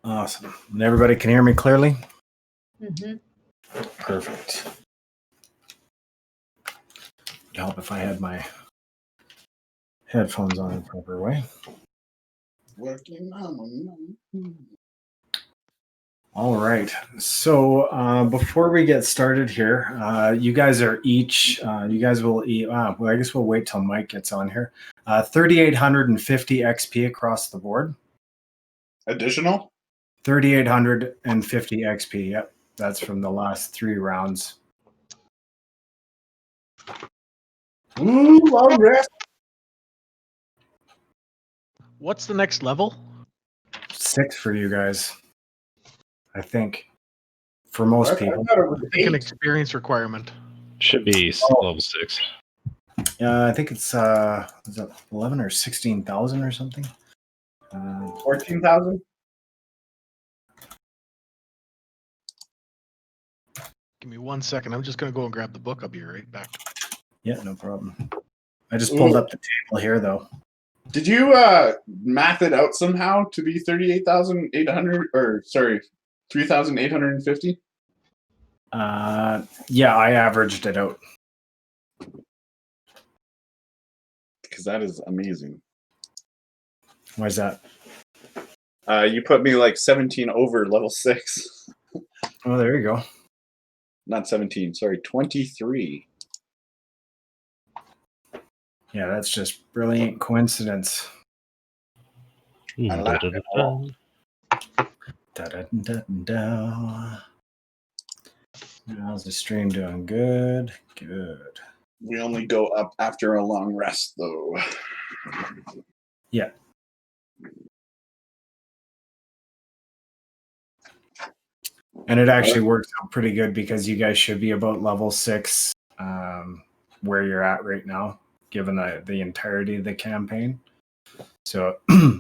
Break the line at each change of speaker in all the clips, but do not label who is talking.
Awesome. And everybody can hear me clearly?
Mm-hmm.
Perfect. It'd help if I had my headphones on the proper way.
Working on.
All right. So before we get started here, you guys will eat. Well, I guess we'll wait till Mike gets on here. 3,850 XP across the board.
Additional?
3,850 XP. Yep. That's from the last 3 rounds.
Ooh, long rest.
What's the next level?
6 for you guys, I think. For most people.
I thought it was
I think an
8.
experience requirement.
Should be level 6.
I think it's is it 11 or 16,000 or something.
14,000?
Give me 1 second. I'm just going to go and grab the book. I'll be right back.
Yeah, no problem. I just pulled up the table here, though.
Did you math it out somehow to be 38,800 or sorry, 3,850?
Yeah, I averaged it out.
Because that is amazing.
Why is that?
You put me like 17 over level 6.
Oh, there you go.
Not 17, sorry, 23.
Yeah, that's just brilliant coincidence.
I like it all.
Da-da-da-da-da. How's the stream doing? Good. Good.
We only go up after a long rest, though.
Yeah. And it actually works out pretty good because you guys should be about level 6 where you're at right now, given the entirety of the campaign. So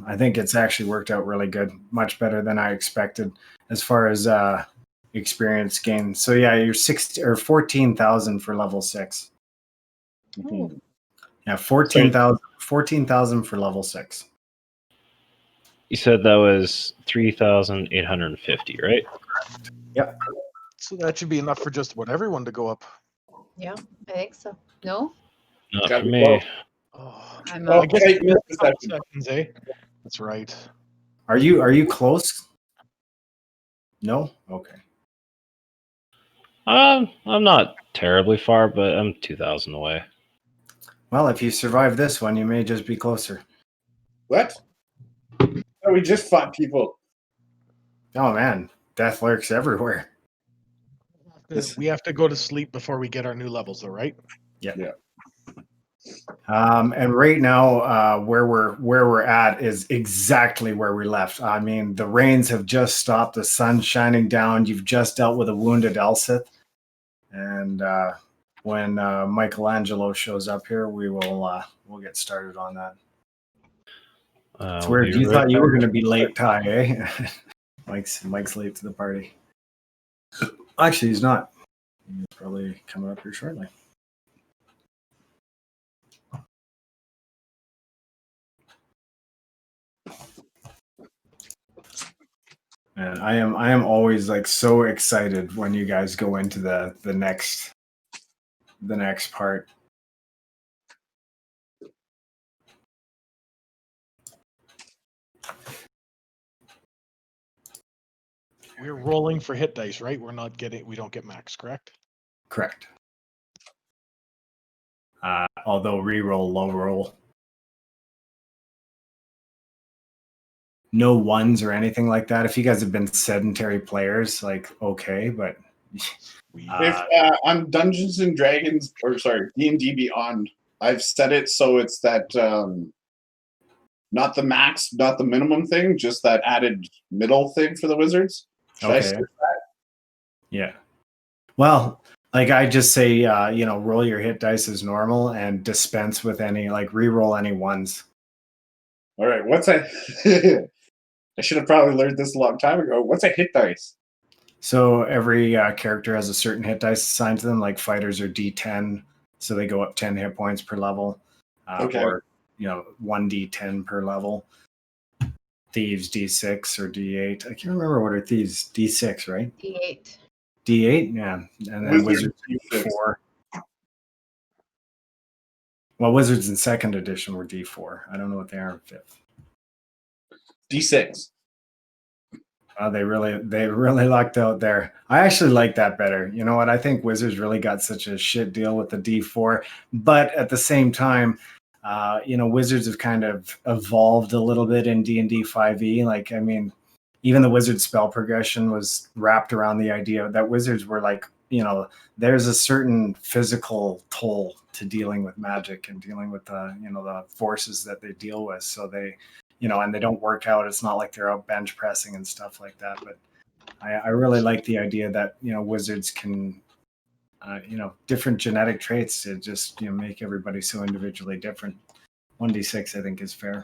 I think it's actually worked out really good, much better than I expected as far as experience gain. So yeah, you're 14,000 for level 6.
Mm-hmm.
Yeah, 14,000 for level 6.
You said that was 3,850, right?
Yep.
So that should be enough for just about everyone to go up.
Yeah, I think so. No?
Not
Gotta
for
be
me.
close.
Oh,
I'm
Oh,
I guess
Kite
it's
missed a
5
second.
seconds, eh? That's right.
Are you close? No? Okay.
I'm not terribly far, but I'm 2,000 away.
Well, if you survive this one, you may just be closer.
What? Oh, we just fought people.
Oh man, death lurks everywhere.
We have to go to sleep before we get our new levels, though, right?
Yeah.
Yeah.
And right now, where we're at is exactly where we left. I mean, the rains have just stopped. The sun's shining down. You've just dealt with a wounded Elsith, and when Michelangelo shows up here, we'll get started on that. It's
We'll
weird.
be
You
right
thought you were
back.
going to be late, Ty, eh? Mike's late to the party. Actually, he's not. He's probably coming up here shortly. And I am always like so excited when you guys go into the next part.
We're rolling for hit dice, right? We don't get max, correct?
Correct. Although reroll, low roll. No ones or anything like that. If you guys have been sedentary players, like okay, but
If on Dungeons and Dragons, or sorry, D&D Beyond, I've set it so it's that not the max, not the minimum thing, just that added middle thing for the wizards. Should I
okay.
stick that?
Yeah. Well, like I just say, roll your hit dice as normal and dispense with any, like reroll any ones.
All right, what's a? I should have probably learned this a long time ago. What's a hit dice?
So every character has a certain hit dice assigned to them, like fighters are D10, so they go up 10 hit points per level,
Okay.
or 1d10 per level. Thieves D6 or D8. I can't remember what are thieves. D6, right?
D8.
D8, yeah, and then wizards
D6.
D4. Well, wizards in second edition were D4. I don't know what they are in fifth.
D6.
They really lucked out there. I actually like that better. You know what? I think Wizards really got such a shit deal with the D4, but at the same time, Wizards have kind of evolved a little bit in D&D 5e. Like, I mean, even the Wizard spell progression was wrapped around the idea that Wizards were like, there's a certain physical toll to dealing with magic and dealing with the forces that they deal with. So they, and they don't work out. It's not like they're out bench pressing and stuff like that. But I really like the idea that, Wizards can, different genetic traits to just, make everybody so individually different. 1d6, I think, is fair.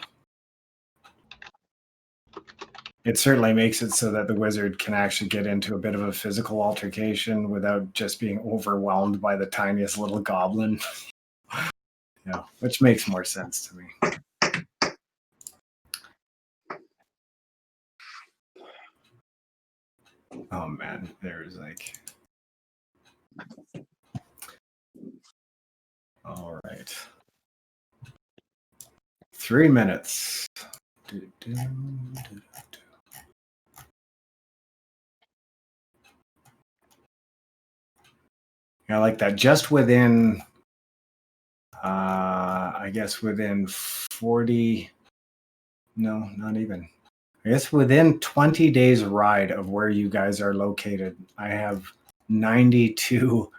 It certainly makes it so that the wizard can actually get into a bit of a physical altercation without just being overwhelmed by the tiniest little goblin. Which makes more sense to me. Oh man, there's like... All right. 3 minutes. I like that. Just within, I guess within 40, no, not even. I guess within 20 days ride of where you guys are located, I have 92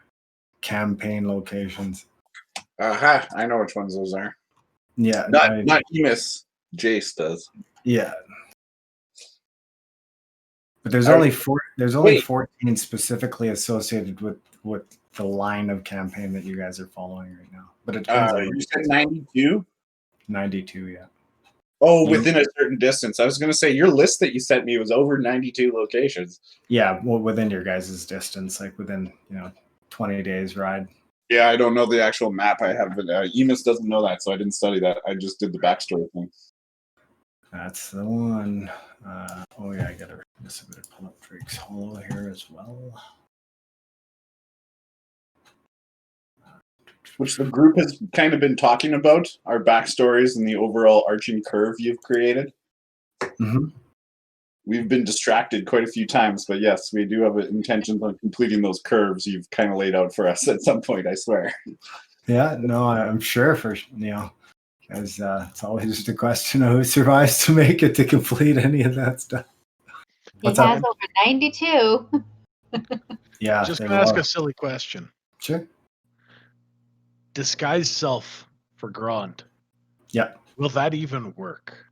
campaign locations.
Aha, I know which ones those are.
Yeah.
Not Emus. Jace does.
Yeah. But there's only 14 specifically associated with the line of campaign that you guys are following right now. But it depends on
you said 92?
92, yeah.
Oh, within a certain distance. I was going to say your list that you sent me was over 92 locations.
Yeah, well, within your guys' distance, like within 20 days ride.
Yeah, I don't know the actual map I have, but Emus doesn't know that, so I didn't study that. I just did the backstory thing.
That's the one. I gotta pull up Drake's Hollow here as well.
Which the group has kind of been talking about, our backstories and the overall arching curve you've created.
Mm-hmm.
We've been distracted quite a few times, but yes, we do have intentions on completing those curves you've kind of laid out for us at some point, I swear.
Yeah, no, I'm sure because it's always just a question of who survives to make it to complete any of that stuff.
He has over 92.
Yeah.
Just going to ask a silly question.
Sure.
Disguise self for Grond.
Yeah.
Will that even work?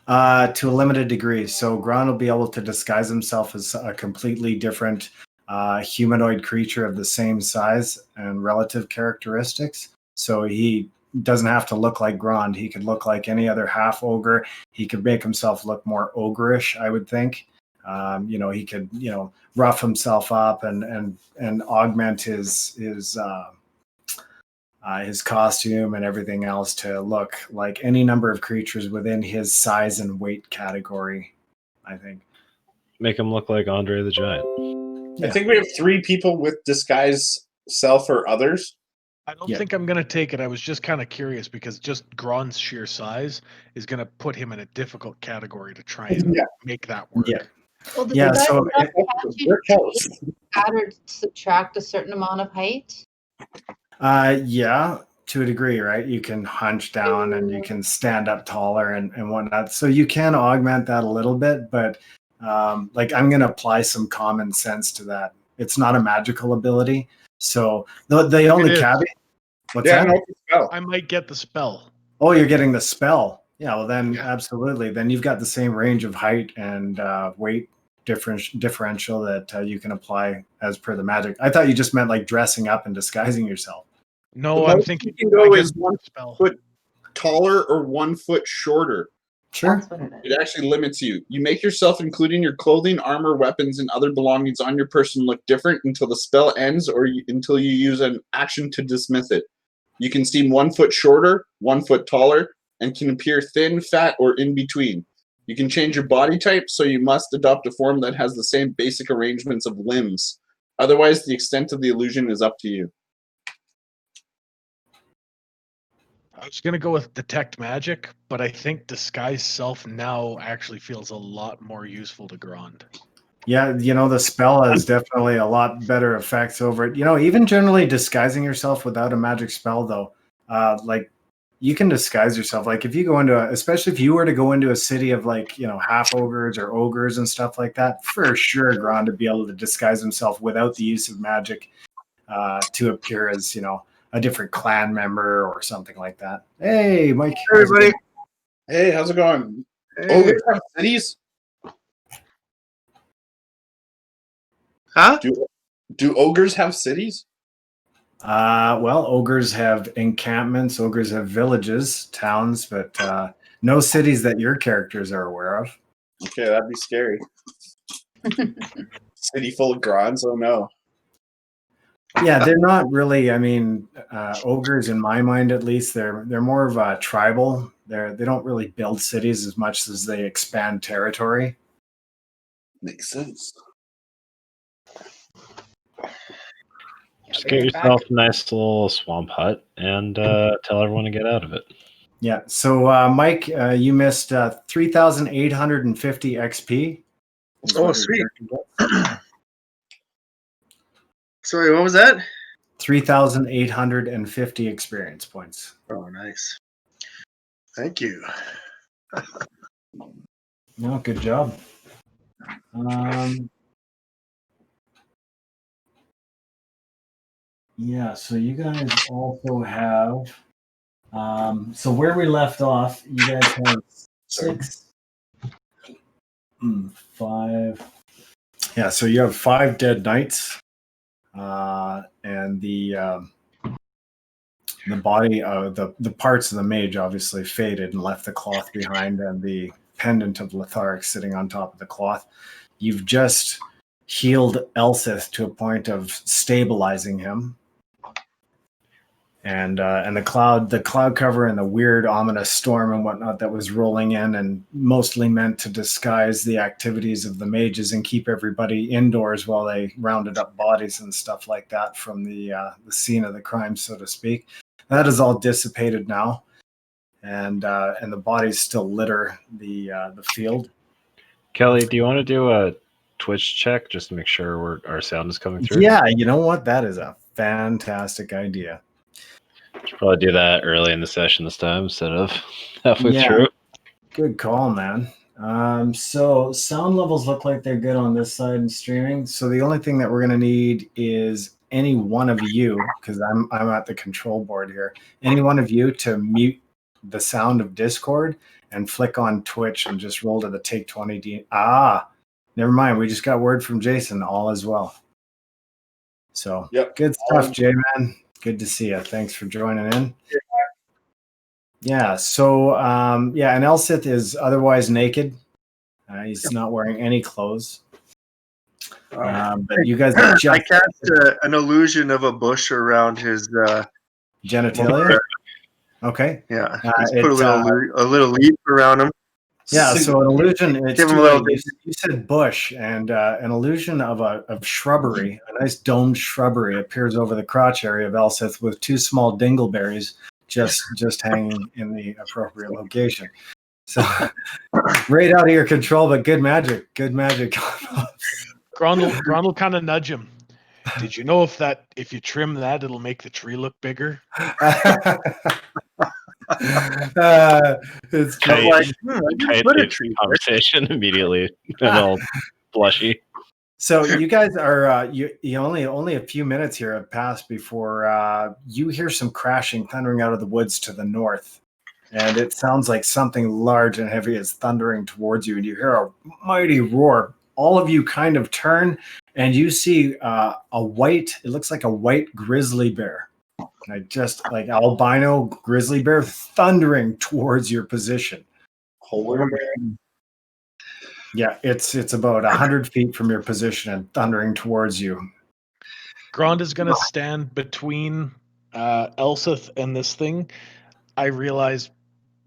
To a limited degree. So Grond will be able to disguise himself as a completely different humanoid creature of the same size and relative characteristics. So he doesn't have to look like Grond. He could look like any other half-ogre. He could make himself look more ogreish, I would think. He could, rough himself up and augment his costume and everything else to look like any number of creatures within his size and weight category, I think.
Make him look like Andre the Giant.
Yeah.
I think we have 3 people with disguise self or others.
I don't think I'm going to take it. I was just kind of curious because just Grond's sheer size is going to put him in a difficult category to try and make that work.
Yeah.
Well, the
Yeah,
design
so
stuff can't you add or subtract a certain amount of height?
Yeah, to a degree, right? You can hunch down and you can stand up taller and whatnot. So you can augment that a little bit, but I'm going to apply some common sense to that. It's not a magical ability. So the only caveat. What's that?
No,
I might get the spell.
Oh, you're getting the spell. Yeah, well then absolutely. Then you've got the same range of height and weight differential that you can apply as per the magic. I thought you just meant like dressing up and disguising yourself.
No, I'm thinking
you can go is
1
foot taller or 1 foot shorter.
Sure.
That's what it is.
It actually limits you. You make yourself, including your clothing, armor, weapons, and other belongings on your person, look different until the spell ends or until you use an action to dismiss it. You can seem 1 foot shorter, 1 foot taller, and can appear thin, fat, or in between. You can change your body type, so you must adopt a form that has the same basic arrangements of limbs. Otherwise, the extent of the illusion is up to you.
I was going to go with detect magic, but I think disguise self now actually feels a lot more useful to Grond.
Yeah, the spell has definitely a lot better effects over it. Even generally disguising yourself without a magic spell, though, like you can disguise yourself. Like if you go into, especially if you were to go into a city of like, half-ogres or ogres and stuff like that, for sure, Grond would be able to disguise himself without the use of magic to appear as, a different clan member or something like that. Hey, Mike.
Hey, everybody.
Hey, how's it going?
Hey.
Ogres have cities?
Huh?
Do ogres have cities?
Well, ogres have encampments, ogres have villages, towns, but no cities that your characters are aware of.
Okay, that'd be scary. City full of Gronds? Oh no.
Yeah, they're not really. I mean, ogres, in my mind at least, they're more of a tribal. They don't really build cities as much as they expand territory.
Makes sense.
Just get yourself a nice little swamp hut and tell everyone to get out of it.
Yeah. So, Mike, you missed 3,850 XP.
Oh, sweet. Sorry, what was that?
3,850 experience points.
Oh, nice. Thank you.
No, good job. Yeah, so you guys also have. So where we left off, you guys have 5. Yeah, so you have 5 dead knights, and the body, the parts of the mage obviously faded and left the cloth behind, and the pendant of Letharg sitting on top of the cloth. You've just healed Elsith to a point of stabilizing him. And the cloud cover and the weird ominous storm and whatnot that was rolling in and mostly meant to disguise the activities of the mages and keep everybody indoors while they rounded up bodies and stuff like that from the scene of the crime, so to speak. That is all dissipated now, and the bodies still litter the field.
Kelly, do you want to do a Twitch check just to make sure our sound is coming through?
Yeah, you know what? That is a fantastic idea.
Should probably do that early in the session this time instead of halfway through.
Good call, man. So sound levels look like they're good on this side and streaming. So the only thing that we're going to need is any one of you, because I'm at the control board here, any one of you to mute the sound of Discord and flick on Twitch and just roll to the Take20 D. Never mind. We just got word from Jason. All is well. So Good stuff, J-Man. Good to see you. Thanks for joining in. Yeah, so, and Elsith is otherwise naked. He's not wearing any clothes. But you guys just...
I cast an illusion of a bush around his
genitalia? Okay.
Yeah, just put a little leaf around him.
Yeah, so an illusion,
Give him a little
you said bush, and an illusion of shrubbery, a nice domed shrubbery appears over the crotch area of Elsith with 2 small dingleberries just hanging in the appropriate location. So right out of your control, but good magic. Good magic.
Grond will kind of nudge him. Did you know if you trim that, it'll make the tree look bigger?
It's
Kite, like, put a tree conversation immediately and all blushy.
So you guys are you only a few minutes here have passed before you hear some crashing, thundering out of the woods to the north, and it sounds like something large and heavy is thundering towards you, and you hear a mighty roar. All of you kind of turn, and you see it looks like a white grizzly bear. Just like albino grizzly bear thundering towards your position. Yeah, it's about 100 feet from your position and thundering towards you.
Grond is going to stand between Elsith and this thing, I realized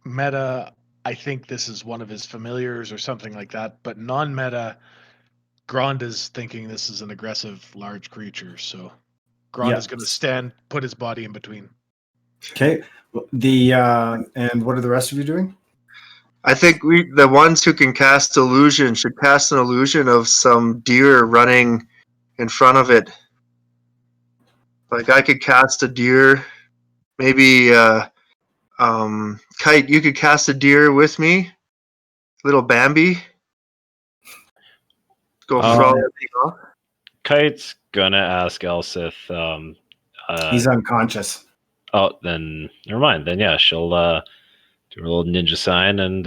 meta, I think this is one of his familiars or something like that, but non-meta, Grond is thinking this is an aggressive large creature, so Grond is going to stand, put his body in between.
Okay. And what are the rest of you doing?
I think the ones who can cast illusion should cast an illusion of some deer running in front of it. Like I could cast a deer, maybe Kite, you could cast a deer with me, little Bambi. Go throw everything off.
Kite's gonna ask Elsith.
He's unconscious.
Oh, then never mind. Then yeah, she'll do a little ninja sign and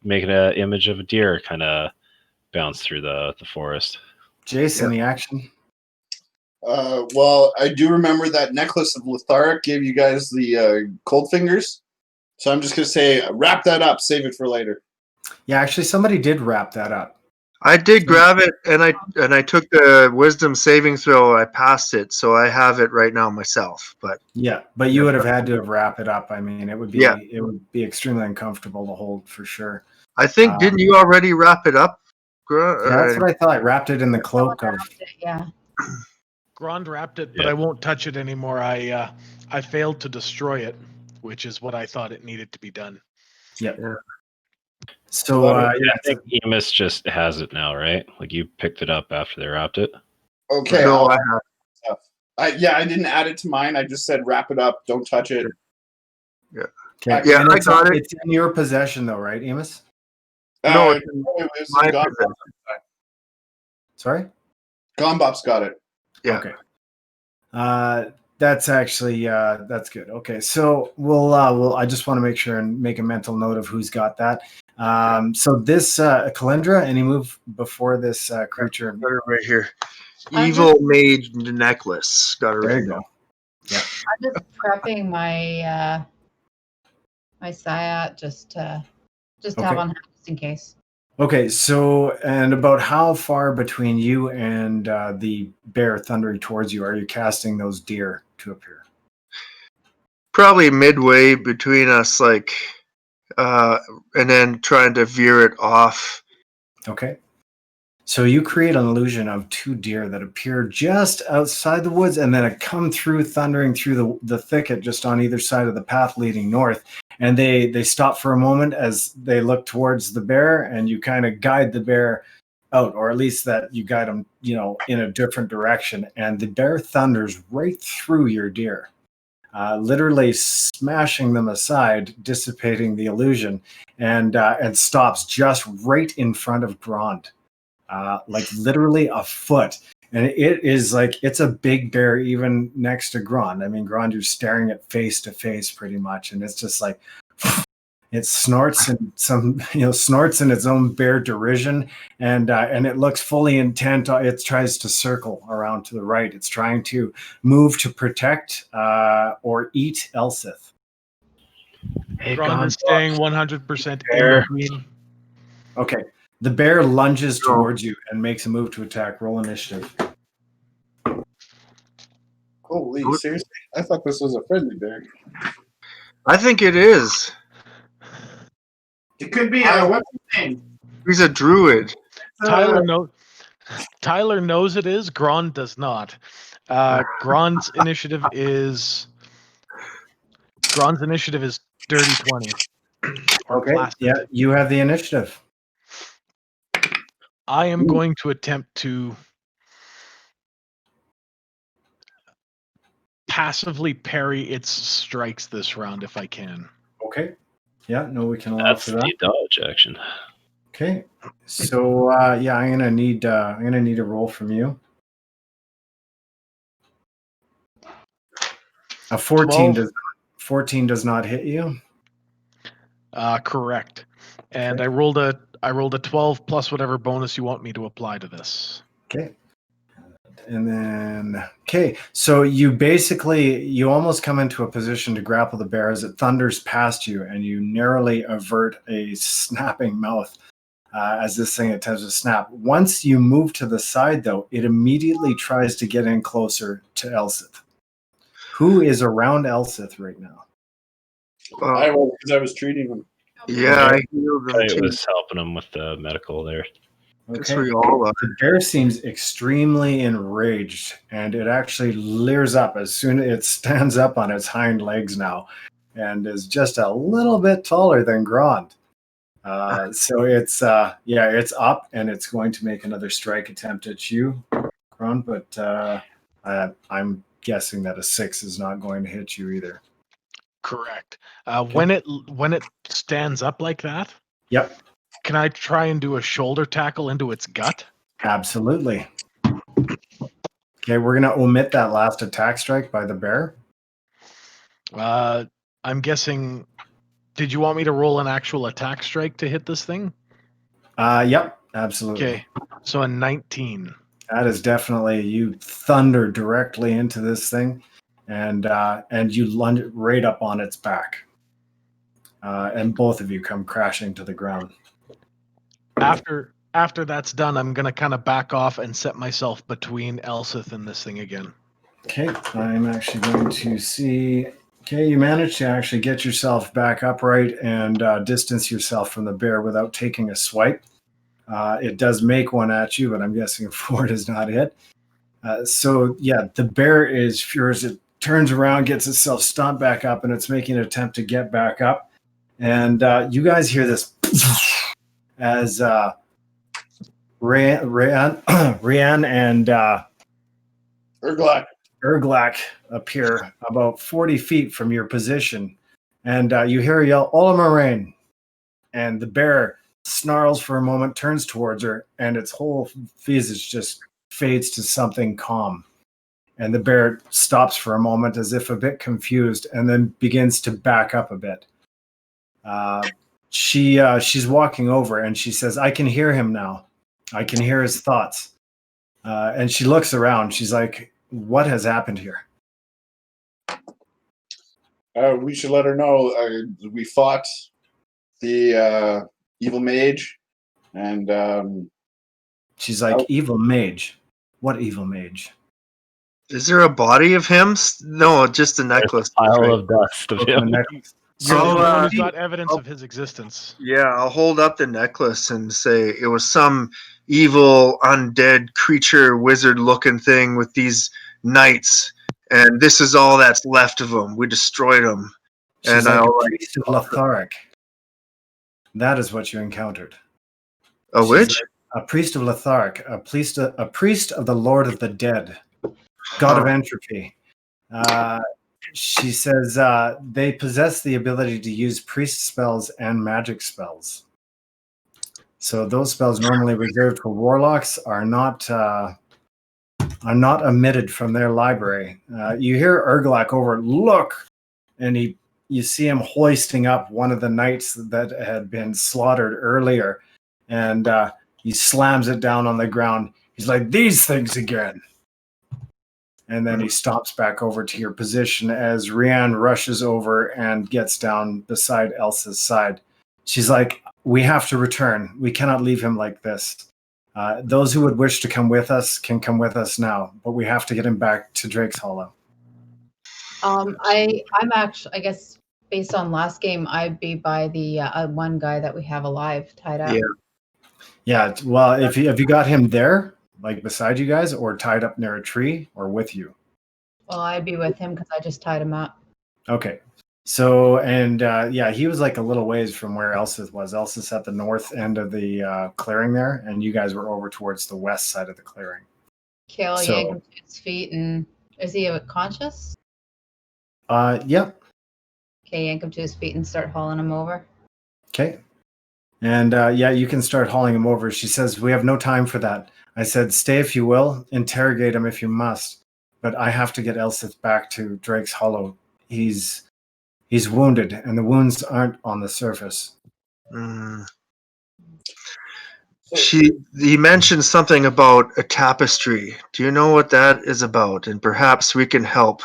make an image of a deer kind of bounce through the forest.
Jace, any action?
Well, I do remember that necklace of Letharic gave you guys the cold fingers. So I'm just going to say, wrap that up, save it for later.
Yeah, actually, somebody did wrap that up.
I did grab it, and I took the wisdom saving throw. I passed it, so I have it right now myself. But
yeah, but you would have had to wrap it up. I mean, it would be extremely uncomfortable to hold for sure.
I think didn't you already wrap it up?
Yeah, that's what I thought. I wrapped it in the cloak of.
Yeah.
Grond wrapped it, but I won't touch it anymore. I failed to destroy it, which is what I thought it needed to be done.
Yeah. So
I think Emus just has it now, right? Like you picked it up after they wrapped it.
Okay.
No,
I didn't add it to mine. I just said wrap it up, don't touch it.
Yeah.
Okay.
Yeah,
and
I got it.
It's in your possession, though, right, Emus?
No,
it was
my
Gone
possession.
Sorry.
Bops got it.
Yeah.
Okay. That's actually that's good. Okay, so we'll I just want to make sure and make a mental note of who's got that. So this Calyndra, any move before this creature?
Got it right here. Evil mage necklace. Got it right
There you
now.
go. Yeah.
I'm just prepping my my Sayat just to have on hand just in case.
Okay, so and about how far between you and the bear thundering towards you are you casting those deer to appear?
Probably midway between us, like, and then trying to veer it off.
Okay. So you create an illusion of two deer that appear just outside the woods and then come through, thundering through the thicket just on either side of the path leading north. And they stop for a moment as they look towards the bear, and you kind of guide the bear out, or at least that you guide them, in a different direction. And the bear thunders right through your deer, literally smashing them aside, dissipating the illusion, and stops just right in front of Grond. Like literally a foot. And it is like, it's a big bear even next to Grond. I mean, Grond, you're staring at face to face pretty much. And it's just like, it snorts and snorts in its own bear derision. And it looks fully intent. It tries to circle around to the right. It's trying to move to protect or eat Elsith.
Hey,
Grond is staying 100% in between.
Okay. The bear lunges towards you and makes a move to attack. Roll initiative.
Holy, seriously? I thought this was a friendly bear.
I think it is.
It could be. What's his name?
He's a druid.
Tyler knows it is. Grond does not. Grond's initiative is dirty 20.
Okay. Yeah, you have the initiative.
I am going to attempt to passively parry its strikes this round if I can.
Okay. Yeah, no, we can allow for that.
That's the dodge action.
Okay. So I'm gonna need a roll from you. A 14 does not hit you.
Correct. And I rolled a 12 plus whatever bonus you want me to apply to this.
Okay. And then, so you almost come into a position to grapple the bear as it thunders past you, and you narrowly avert a snapping mouth as this thing attempts to snap. Once you move to the side, though, it immediately tries to get in closer to Elsith, Who is around Elsith right now?
I was, because I was treating him.
Yeah, I healed them
Kite
too.
was helping him with the medical there.
Guess we all are.
The bear seems extremely enraged, and it actually leers up as soon as it stands up on its hind legs now, and is just a little bit taller than Grond. So it's it's up, and it's going to make another strike attempt at you, Grond. But I'm guessing that a 6 is not going to hit you either.
Correct. When it stands up like that,
Yep,
can I try and do a shoulder tackle into its gut?
absolutely. Okay, we're gonna omit that last attack strike by the bear.
I'm guessing. Did you want me to roll an actual attack strike to hit this thing?
Yep, absolutely.
Okay, so a 19.
That is definitely, you thunder directly into this thing, and you lunge right up on its back, and both of you come crashing to the ground.
After that's done, I'm gonna kind of back off and set myself between Elsith and this thing again.
Okay, I'm actually going to see. Okay, you managed to actually get yourself back upright and distance yourself from the bear without taking a swipe. It does make one at you, but I'm guessing a 4 does not hit. So yeah, the bear is furious. It turns around, gets itself stomped back up, and it's making an attempt to get back up. And you guys hear this as Rian and Erglak appear about 40 feet from your position, and you hear her yell, Olamarain, and the bear snarls for a moment, turns towards her, and its whole visage just fades to something calm. And the bear stops for a moment as if a bit confused, and then begins to back up a bit. She's walking over, and she says, I can hear him now. I can hear his thoughts. And she looks around. She's like, what has happened here?
We should let her know we fought the evil mage, and
she's like, evil mage? What evil mage?
Is there a body of him? No, just a necklace.
There's a pile of dust of him.
You've got evidence of his existence.
Yeah, I'll hold up the necklace and say it was some evil, undead creature, wizard-looking thing with these knights, and this is all that's left of them. We destroyed them.
She's like a priest of Lotharic. That is what you encountered.
A witch?
Like a priest of Lotharic, a priest of the Lord of the Dead, god of entropy. She says they possess the ability to use priest spells and magic spells. So those spells normally reserved for warlocks are not omitted from their library. You hear Erglak over, look, and you see him hoisting up one of the knights that had been slaughtered earlier, and he slams it down on the ground. He's like, these things again. And then he stops back over to your position as Rian rushes over and gets down beside Elsa's side. She's like, we have to return. We cannot leave him like this. Those who would wish to come with us can come with us now, but we have to get him back to Drake's Hollow.
I'm actually, I guess, based on last game, I'd be by the one guy that we have alive tied up.
Yeah. Well, have you got him there, like beside you guys, or tied up near a tree, or with you?
Well, I'd be with him because I just tied him up.
Okay. So, and he was like a little ways from where Elsith was. Elsith's at the north end of the clearing there, and you guys were over towards the west side of the clearing.
Okay, I'll yank him to his feet, and is he conscious?
Yep.
Okay, yank him to his feet and start hauling him over.
Okay. And you can start hauling him over. She says, we have no time for that. I said, stay if you will, interrogate him if you must, but I have to get Elsith back to Drake's Hollow. He's wounded, and the wounds aren't on the surface.
He mentioned something about a tapestry. Do you know what that is about? And perhaps we can help.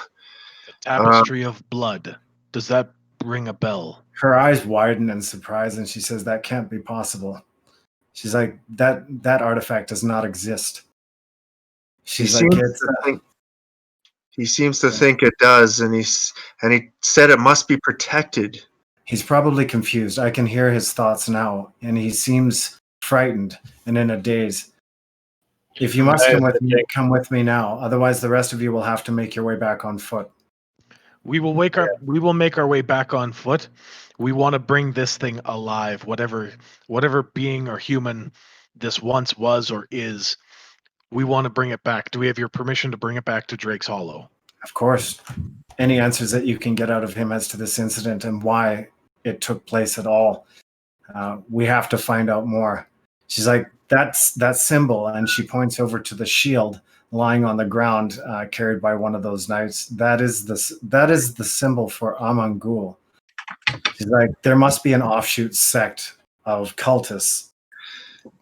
The tapestry of blood. Does that ring a bell?
Her eyes widen in surprise, and she says, that can't be possible. She's like, that artifact does not exist. She's like,
He seems to think it does, and he said it must be protected.
He's probably confused. I can hear his thoughts now, and he seems frightened and in a daze. If you must come with me now. Otherwise, the rest of you will have to make your way back on foot.
We will make our way back on foot. We want to bring this thing alive, whatever being or human this once was or is. We want to bring it back. Do we have your permission to bring it back to Drake's Hollow?
Of course. Any answers that you can get out of him as to this incident and why it took place at all, we have to find out more. She's like, that's that symbol, and she points over to the shield lying on the ground, carried by one of those knights. That is the symbol for Amangul. She's like, there must be an offshoot sect of cultists.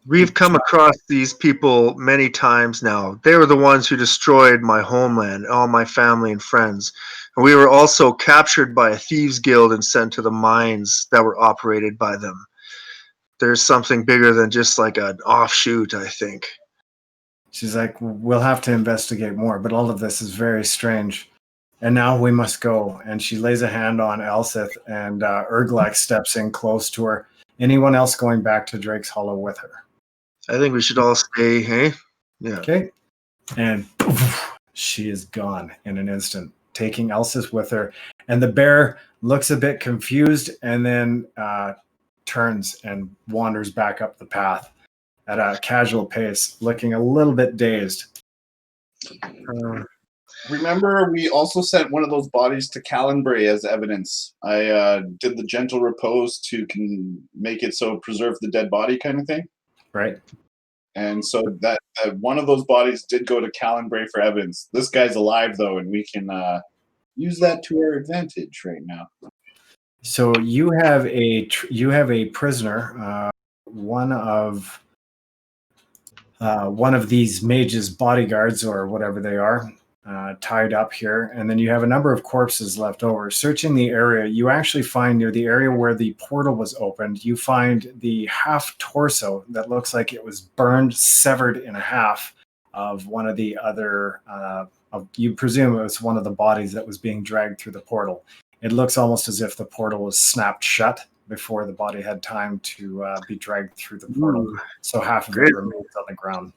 We've come across these people many times now. They were the ones who destroyed my homeland, all my family and friends. And we were also captured by a thieves guild and sent to the mines that were operated by them. There's something bigger than just like an offshoot, I think.
She's like, we'll have to investigate more, but all of this is very strange. And now we must go. And she lays a hand on Elsith, and Erglak steps in close to her. Anyone else going back to Drake's Hollow with her?
I think we should all stay, hey? Yeah.
Okay. And poof, she is gone in an instant, taking Elsith with her. And the bear looks a bit confused and then turns and wanders back up the path at a casual pace, looking a little bit dazed.
Remember, we also sent one of those bodies to Calyndra as evidence. I did the gentle repose to make it so preserve the dead body kind of thing.
Right.
And so that one of those bodies did go to Calyndra for evidence. This guy's alive, though, and we can use that to our advantage right now.
So you have a prisoner, one of these mages' bodyguards or whatever they are, tied up here, and then you have a number of corpses left over. Searching the area, you actually find near the area where the portal was opened, you find the half torso that looks like it was burned, severed in half of one of the other. You presume it was one of the bodies that was being dragged through the portal. It looks almost as if the portal was snapped shut before the body had time to be dragged through the portal.
Ooh.
So half of it remains on the ground.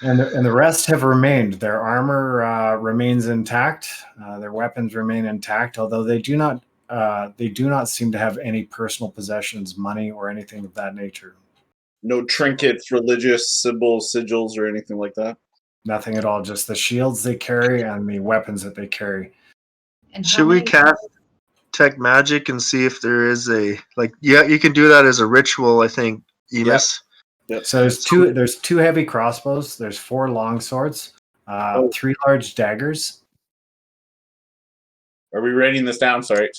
And the rest have remained. Their armor remains intact. Their weapons remain intact, although they do not seem to have any personal possessions, money, or anything of that nature.
No trinkets, religious symbols, sigils, or anything like that?
Nothing at all. Just the shields they carry and the weapons that they carry.
And
Should we cast Tech Magic and see if there is you can do that as a ritual, I think, Emus.
Yep.
So there's two heavy crossbows, there's 4 long swords, 3 large daggers.
Are we writing this down? Sorry.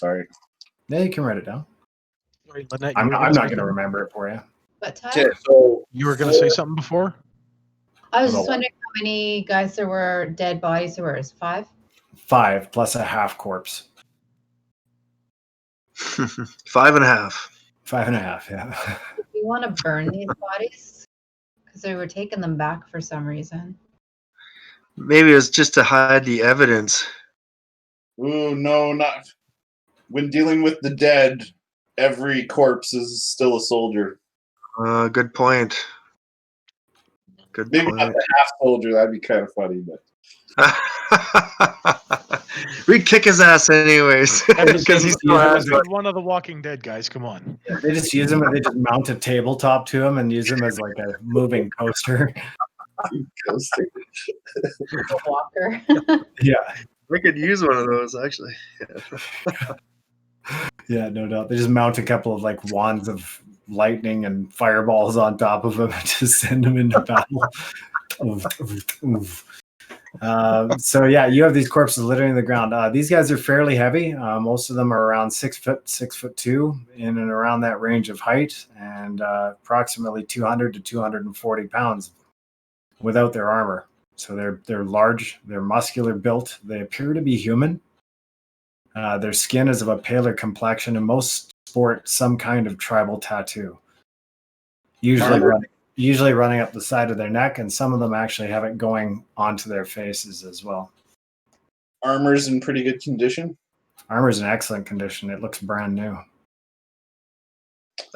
Yeah, you can write it down.
Sorry, Lynette,
I'm not going to remember it for you.
What time?
Okay, so
You were going to say something before?
I was just wondering how many guys there were, dead bodies there were. Is 5?
5 plus a half corpse.
5.5.
5.5, yeah.
Do you want to burn these bodies? Because they were taking them back for some reason.
Maybe it's just to hide the evidence.
ooh, no, not when dealing with the dead. Every corpse is still a soldier.
Good point. Good
Maybe
point.
not the half soldier. That'd be kind of funny, but
We'd kick his ass anyways. Because he's still has
He's one of the Walking Dead guys. Come on.
They just use him, and they just mount a tabletop to him and use him as like a moving coaster.
A walker.
Yeah.
We could use one of those, actually.
Yeah, no doubt. They just mount a couple of like wands of lightning and fireballs on top of him and just send him into battle. So yeah, you have these corpses littering the ground. These guys are fairly heavy. Most of them are around 6 foot, 6'2", in and around that range of height, and approximately 200 to 240 pounds without their armor. So they're large, they're muscular built. They appear to be human. Their skin is of a paler complexion, and most sport some kind of tribal tattoo. Usually usually running up the side of their neck, and some of them actually have it going onto their faces as well.
Armor's in pretty good condition.
Armor's in excellent condition. It looks brand new.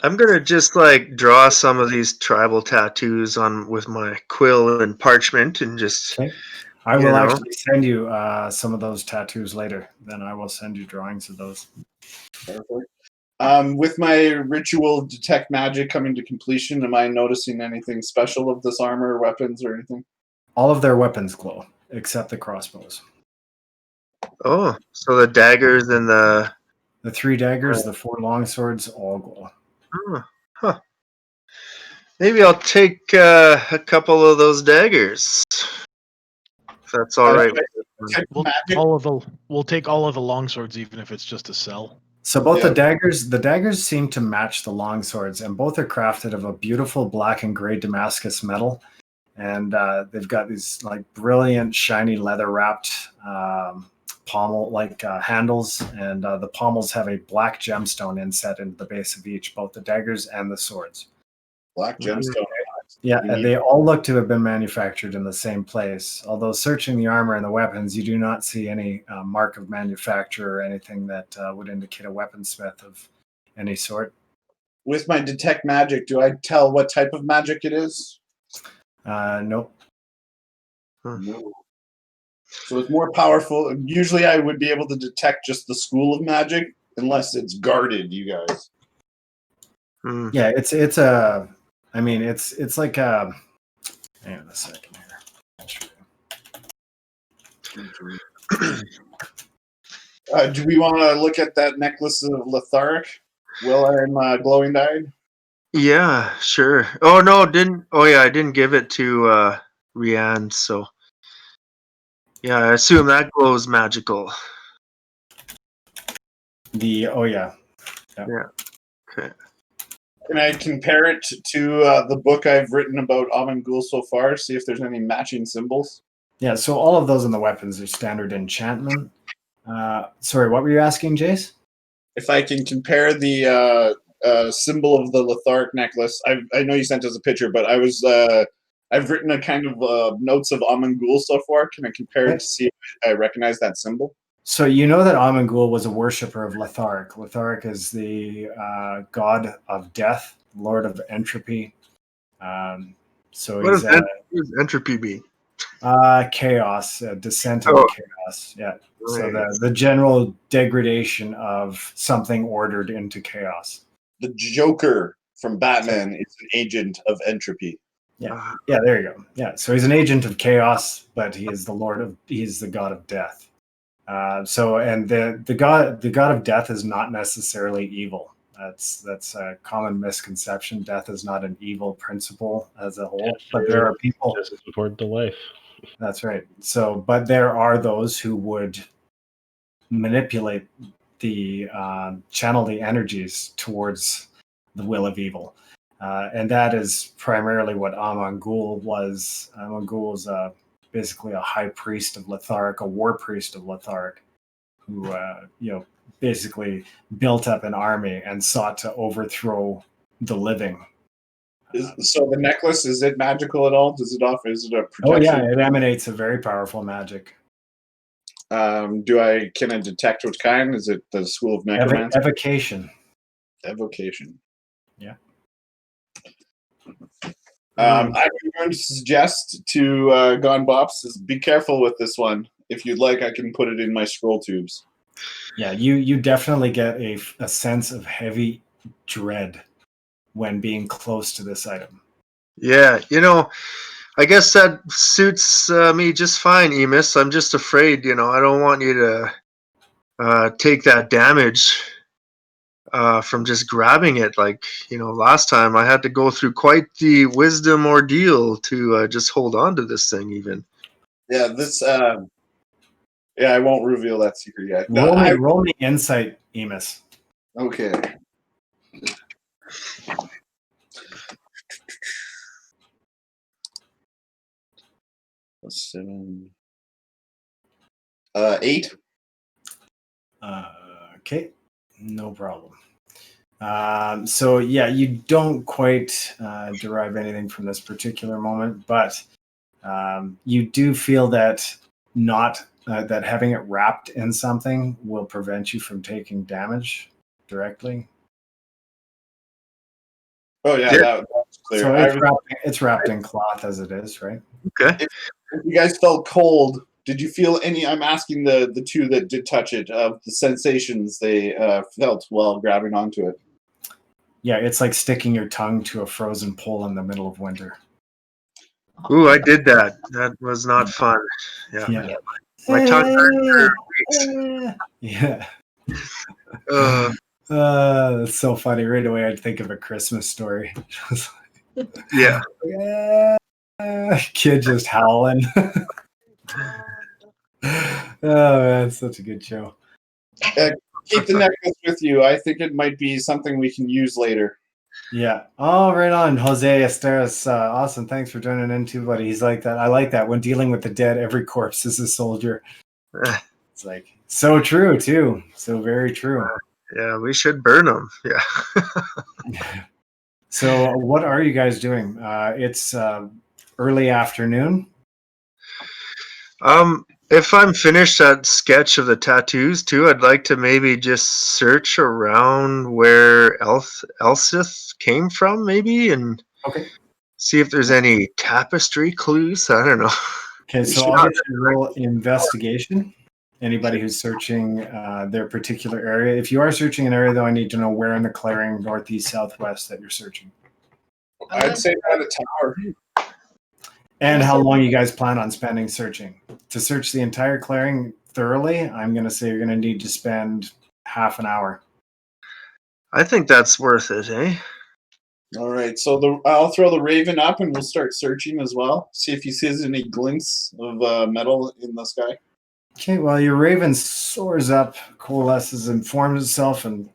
I'm gonna just like draw some of these tribal tattoos on with my quill and parchment, and just
Okay. I will actually send you some of those tattoos later. Then I will send you drawings of those.
Perfect. With my ritual detect magic coming to completion, am I noticing anything special of this armor or weapons or anything?
All of their weapons glow, except the crossbows.
oh, so the daggers and the
The 3 daggers, the 4 long swords, all glow.
huh. Maybe I'll take a couple of those daggers. If that's all right.
We'll take all of the longswords, even if it's just a cell.
So both the daggers seem to match the long swords, and both are crafted of a beautiful black and gray Damascus metal. And they've got these like brilliant, shiny leather wrapped pommel handles, and the pommels have a black gemstone inset into the base of each, both the daggers and the swords.
Black gemstone.
Yeah, and they all look to have been manufactured in the same place. Although searching the armor and the weapons, you do not see any mark of manufacture or anything that would indicate a weaponsmith of any sort.
With my detect magic, do I tell what type of magic it is?
Nope.
No. So it's more powerful. Usually I would be able to detect just the school of magic, unless it's guarded, you guys.
Yeah, it's a... I mean, it's like a... Hang on a second here.
Do we want to look at that necklace of Letharic? Will I'm glowing dyed?
Yeah, sure. Oh no, I didn't give it to Rianne, so yeah, I assume that glows magical.
Yeah.
Okay.
Can I compare it to the book I've written about Amangul so far? See if there's any matching symbols.
Yeah, so all of those in the weapons are standard enchantment. Sorry, what were you asking, Jace?
If I can compare the symbol of the Letharic necklace, I know you sent us a picture, but I've written a kind of notes of Amangul so far. Can I compare it to see if I recognize that symbol?
So you know that Amangul was a worshipper of Letharic. Letharic is the god of death, lord of entropy. So
What
he's
does entropy mean?
chaos, descent into chaos. Yeah. So the general degradation of something ordered into chaos.
The Joker from Batman is an agent of entropy.
Yeah, there you go. Yeah, so he's an agent of chaos, but he is he's the god of death. The god of death is not necessarily evil. That's a common misconception. Death is not an evil principle as a whole, but there are people
just as important to life.
That's right. So, but there are those who would manipulate the channel the energies towards the will of evil, and that is primarily what Amangul was. Amangul is basically a high priest of Letharic, a war priest of Letharic, who basically built up an army and sought to overthrow the living.
So the necklace, is it magical at all? Does it offer? Is it a protection?
Oh yeah, it emanates a very powerful magic.
Can I detect what kind? Is it the school of Necromancer?
Evocation.
Evocation.
Yeah.
I'm going to suggest to Bops is be careful with this one. If you'd like, I can put it in my scroll tubes.
Yeah, you definitely get a sense of heavy dread when being close to this item.
Yeah, I guess that suits me just fine, Emus. I'm just afraid, I don't want you to take that damage from just grabbing it. Like, last time I had to go through quite the wisdom ordeal to just hold on to this thing even.
Yeah, I won't reveal that secret yet.
Roll me insight, Emus.
Okay. Seven. 8.
Okay, no problem. So yeah, you don't quite derive anything from this particular moment, but you do feel that that having it wrapped in something will prevent you from taking damage directly.
Oh yeah,
Yeah.
that's clear.
So it's wrapped in cloth as it is, right?
Okay.
If you guys felt cold, did you feel any? I'm asking the two that did touch it of the sensations they felt while grabbing onto it.
Yeah, it's like sticking your tongue to a frozen pole in the middle of winter.
Ooh, I did that. That was not fun. Yeah.
Yeah.
My tongue hurt for weeks.
Yeah.
Uh,
That's so funny. Right away, I'd think of A Christmas Story.
yeah.
Kid just howling. Oh man, such a good show.
Keep the necklace with you. I think it might be something we can use later.
Yeah. Oh, right on. Jose Esteras. Awesome. Thanks for joining in too, buddy. He's like that. I like that. When dealing with the dead, every corpse is a soldier. It's like so true too. So very true.
Yeah, we should burn them. Yeah.
So what are you guys doing? It's early afternoon.
If I'm finished that sketch of the tattoos too, I'd like to maybe just search around where Elsith came from, maybe, and
Okay.
see if there's any tapestry clues. I don't know.
Okay, so I'll get you to roll investigation. Anybody who's searching their particular area. If you are searching an area, though, I need to know where in the clearing, northeast, southwest, that you're searching.
I'd say by the tower.
And how long you guys plan on spending searching. To search the entire clearing thoroughly, I'm going to say you're going to need to spend half an hour.
I think that's worth it, eh?
All right, so I'll throw the Raven up and we'll start searching as well. See if he sees any glints of metal in the sky.
Okay, well, your raven soars up, coalesces and forms itself and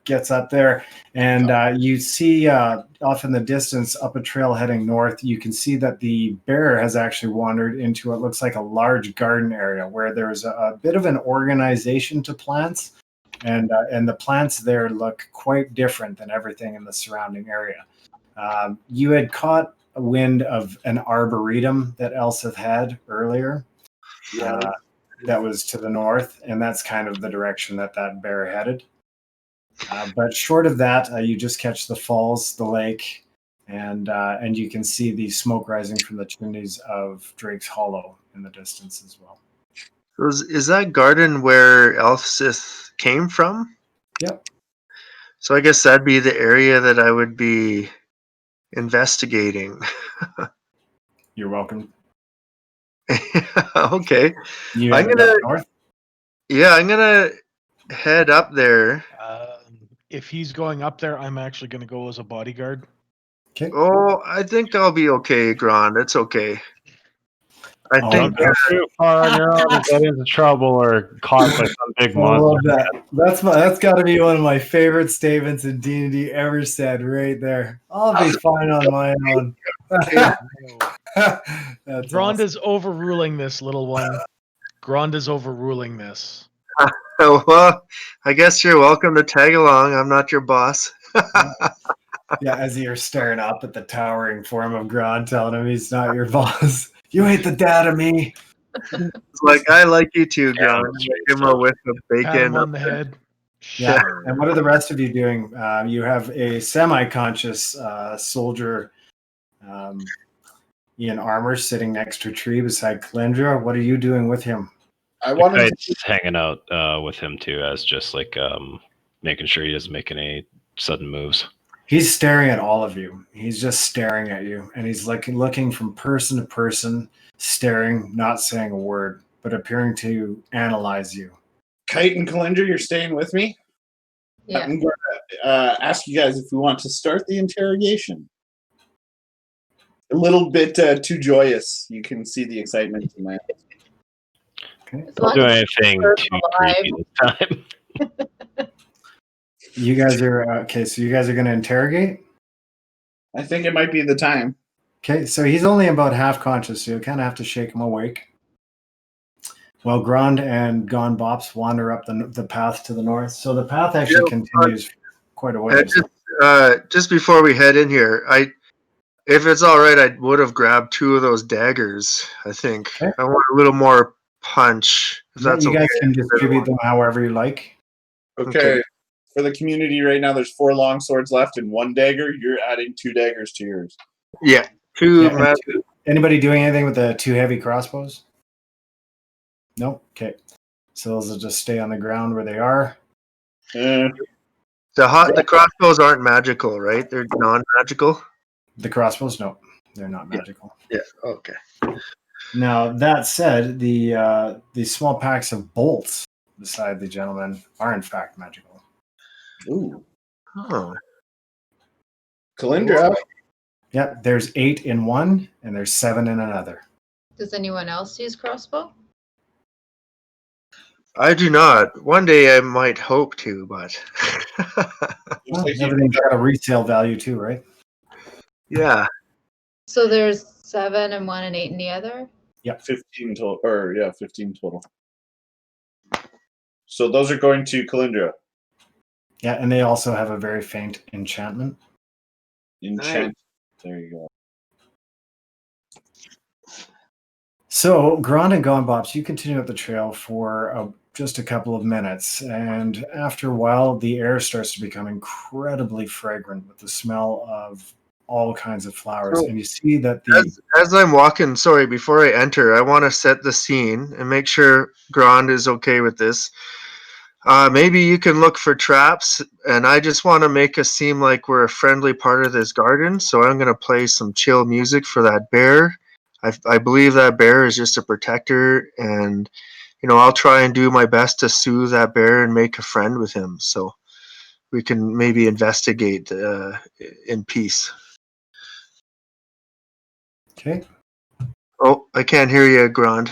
gets up there. And you see off in the distance, up a trail heading north, you can see that the bear has actually wandered into what looks like a large garden area where there's a bit of an organization to plants. And the plants there look quite different than everything in the surrounding area. You had caught a wind of an arboretum that Elsith had earlier. That was to the north, and that's kind of the direction that bear headed. But short of that, you just catch the falls, the lake, and you can see the smoke rising from the chimneys of Drake's Hollow in the distance as well.
Is that garden where Elsith came from?
Yep.
So I guess that'd be the area that I would be investigating.
You're welcome.
Okay.
You
I'm
headed
gonna-
up north?
Yeah, I'm gonna head up there.
If he's going up there, I'm actually going to go as a bodyguard.
Okay.
Oh, I think I'll be okay, Grond. It's okay. I
Oh,
think
okay.
Too far on your own and get into trouble or caught by some big
I love
monster.
that. That's got to be one of my favorite statements in D&D ever said right there. I'll be fine on my own. That's
Grond
awesome.
is overruling this, little one. Grond is overruling this.
well, I guess you're welcome to tag along. I'm not your boss.
Yeah, as you're staring up at the towering form of Grond, telling him he's not your boss. You ain't the dad of me.
It's like, I like you too,
Yeah,
Grond.
that's
Give him a whiff of
Pat him
bacon.
on the head.
Yeah.
Sure.
And what are the rest of you doing? You have a semi-conscious soldier in armor sitting next to a tree beside Calyndra. What are you doing with him?
I want to.
Kite's hanging out with him too, as just like making sure he doesn't make any sudden moves.
He's staring at all of you. He's just staring at you, and he's looking from person to person, staring, not saying a word, but appearing to analyze you.
Kite and Calyndra, you're staying with me?
Yeah.
I'm going to ask you guys if we want to start the interrogation. A little bit too joyous. You can see the excitement in my eyes.
Okay.
As
Don't
long
do
as
anything
we're
too
alive.
creepy this time.
You guys are okay. So you guys are going to interrogate.
I think it might be the time.
Okay, so he's only about half conscious, so you'll kind of have to shake him awake. Well, Grond and Bops wander up the path to the north. So the path actually continues quite a
Yeah,
ways.
just before we head in here, if it's all right, I would have grabbed 2 of those daggers. I think
Okay.
I want a little more punch. If
Yeah,
that's
you
okay.
guys can distribute them however you like.
Okay. For the community right now, there's 4 long swords left and 1 dagger. You're adding 2 daggers to yours.
Yeah, 2.
Yeah, and anybody doing anything with the 2 heavy crossbows? Nope. Okay. So those will just stay on the ground where they are.
The crossbows aren't magical, right? They're non-magical.
The crossbows, no, they're not magical.
Yeah. Okay.
Now that said, the small packs of bolts beside the gentleman are in fact magical.
Ooh.
Oh.
Calyndra.
Yep, there's 8 in one, and there's 7 in another.
Does anyone else use crossbow?
I do not. One day I might hope to, but
Well, everything's got a resale value too, right?
yeah.
So there's 7 in one and 8 in the other?
Yep.
15 total. 15 total. So those are going to Calyndra.
Yeah, and they also have a very faint enchantment.
Enchant. There you go.
So, Grond and Bops, you continue up the trail for just a couple of minutes, and after a while, the air starts to become incredibly fragrant with the smell of all kinds of flowers.
So,
and you see that
as I'm walking, sorry, before I enter, I want to set the scene and make sure Grond is okay with this. Maybe you can look for traps, and I just want to make us seem like we're a friendly part of this garden, so I'm going to play some chill music for that bear. I believe that bear is just a protector, and I'll try and do my best to soothe that bear and make a friend with him, so we can maybe investigate in peace.
Okay.
Oh, I can't hear you, Grond.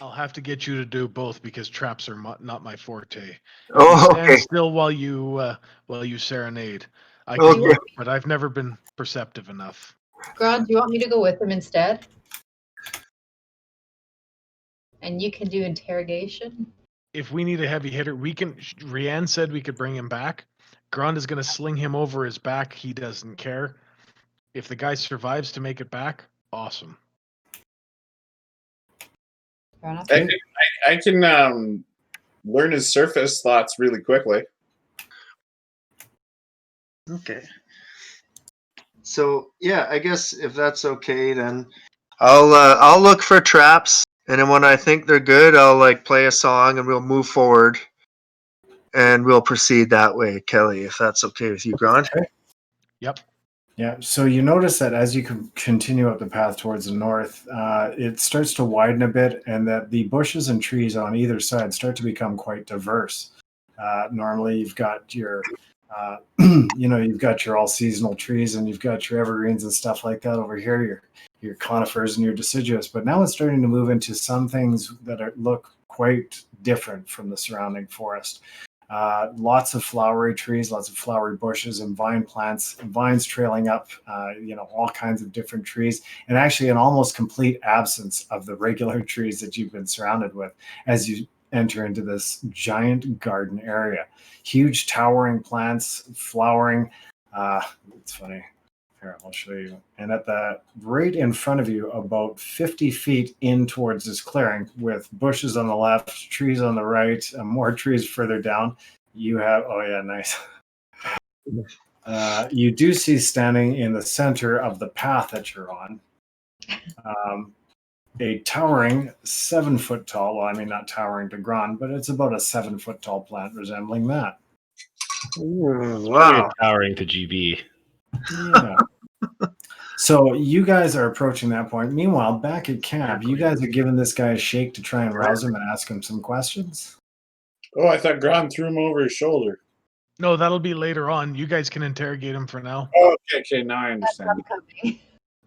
I'll have to get you to do both because traps are not my forte.
Oh,
You stand
okay.
still while you serenade. I
Okay.
can look, but I've never been perceptive enough.
Grond, do you want me to go with him instead? And you can do interrogation?
If we need a heavy hitter, we can. Rianne said we could bring him back. Grond is going to sling him over his back. He doesn't care. If the guy survives to make it back, awesome.
Fair enough.
I can learn his surface thoughts really quickly.
Okay. So yeah, I guess if that's okay, then I'll look for traps, and then when I think they're good, I'll play a song, and we'll move forward, and we'll proceed that way, Kelly. If that's okay with you, Grond.
Yep.
Yeah, so you notice that as you continue up the path towards the north, it starts to widen a bit, and that the bushes and trees on either side start to become quite diverse. Normally, you've got your, you've got your all seasonal trees, and you've got your evergreens and stuff like that over here. Your conifers and your deciduous, but now it's starting to move into some things that look quite different from the surrounding forest. Lots of flowery trees, lots of flowery bushes and vine plants, and vines trailing up, all kinds of different trees, and actually an almost complete absence of the regular trees that you've been surrounded with as you enter into this giant garden area. Huge towering plants, flowering. It's funny. Here, I'll show you. And at the right in front of you, about 50 feet in towards this clearing, with bushes on the left, trees on the right, and more trees further down, you have, oh yeah, nice. You do see standing in the center of the path that you're on, a towering 7 foot tall, well, I mean, not towering to Grond, but it's about a 7 foot tall plant resembling that.
Wow.
Towering to GB.
Yeah. So you guys are approaching that point. Meanwhile, back at camp, you guys are giving this guy a shake to try and rouse him and ask him some questions.
Oh, I thought Grond threw him over his shoulder.
No, that'll be later on. You guys can interrogate him for now.
Oh, okay, now I understand.
Upcoming.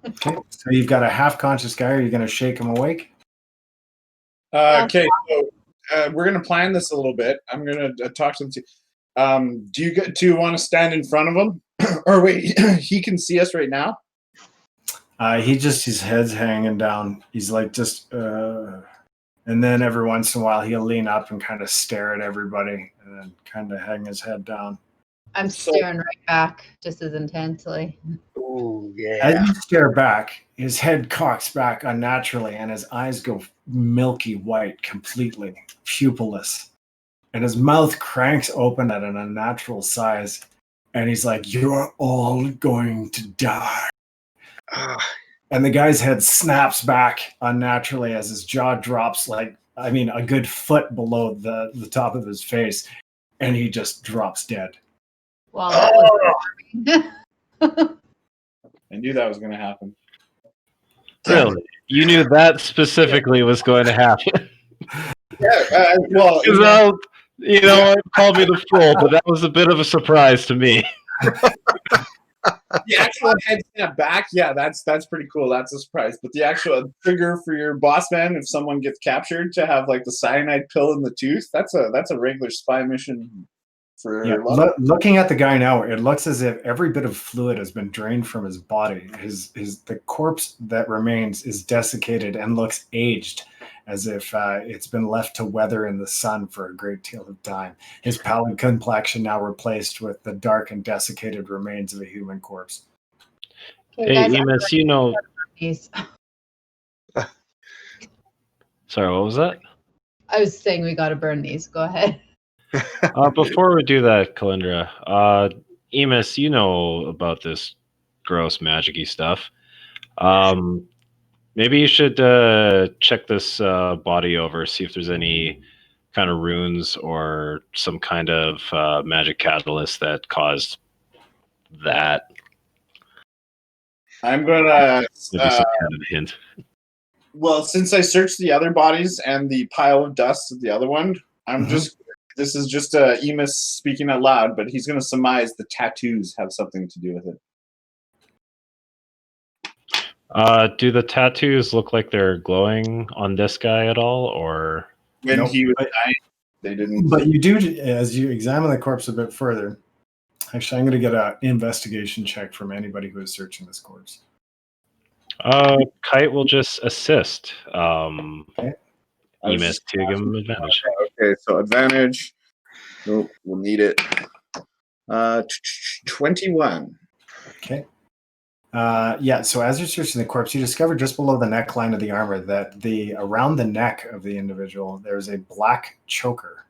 Okay, so you've got a half-conscious guy. Are you going to shake him awake?
Okay, so we're going to plan this a little bit. I'm going to talk to him. Do you want to stand in front of him? Or wait, he can see us right now?
His head's hanging down. He's like just, And then every once in a while, he'll lean up and kind of stare at everybody and then kind of hang his head down.
I'm staring right back just as intensely.
Oh,
As
yeah.
you stare back, his head cocks back unnaturally and his eyes go milky white, completely pupilless. And his mouth cranks open at an unnatural size. And he's like, "You're all going to die." And the guy's head snaps back unnaturally as his jaw drops a good foot below the top of his face. And he just drops dead.
Well, that was
I knew that was going to happen.
Really? You knew that specifically was going to happen?
Yeah, well,
Because call me the fool, but that was a bit of a surprise to me.
the actual head snap back, yeah, that's pretty cool. That's a surprise. But the actual trigger for your boss man, if someone gets captured, to have like the cyanide pill in the tooth, that's a regular spy mission.
Looking at the guy now, it looks as if every bit of fluid has been drained from his body. The corpse that remains is desiccated and looks aged, as if it's been left to weather in the sun for a great deal of time. His pallid complexion now replaced with the dark and desiccated remains of a human corpse.
okay,
Hey,
guys,
Emus, Sorry, what was that?
I was saying we got to burn these. Go ahead.
Before we do that, Calyndra, Emus, you know about this gross magic-y stuff. Maybe you should check this body over, see if there's any kind of runes or some kind of magic catalyst that caused that.
I'm gonna
Maybe some kind of hint.
well, since I searched the other bodies and the pile of dust of the other one, this is just Emus speaking out loud, but he's going to surmise the tattoos have something to do with it.
Do the tattoos look like they're glowing on this guy at all, or
When
Nope.
he was dying, they didn't.
But you do, as you examine the corpse a bit further. Actually, I'm going to get an investigation check from anybody who is searching this corpse.
Kite will just assist.
Okay.
Emus to give him advantage.
Okay, so advantage. Nope, we'll need it. 21.
Okay. So as you're searching the corpse, you discover just below the neckline of the armor that around the neck of the individual, there's a black choker.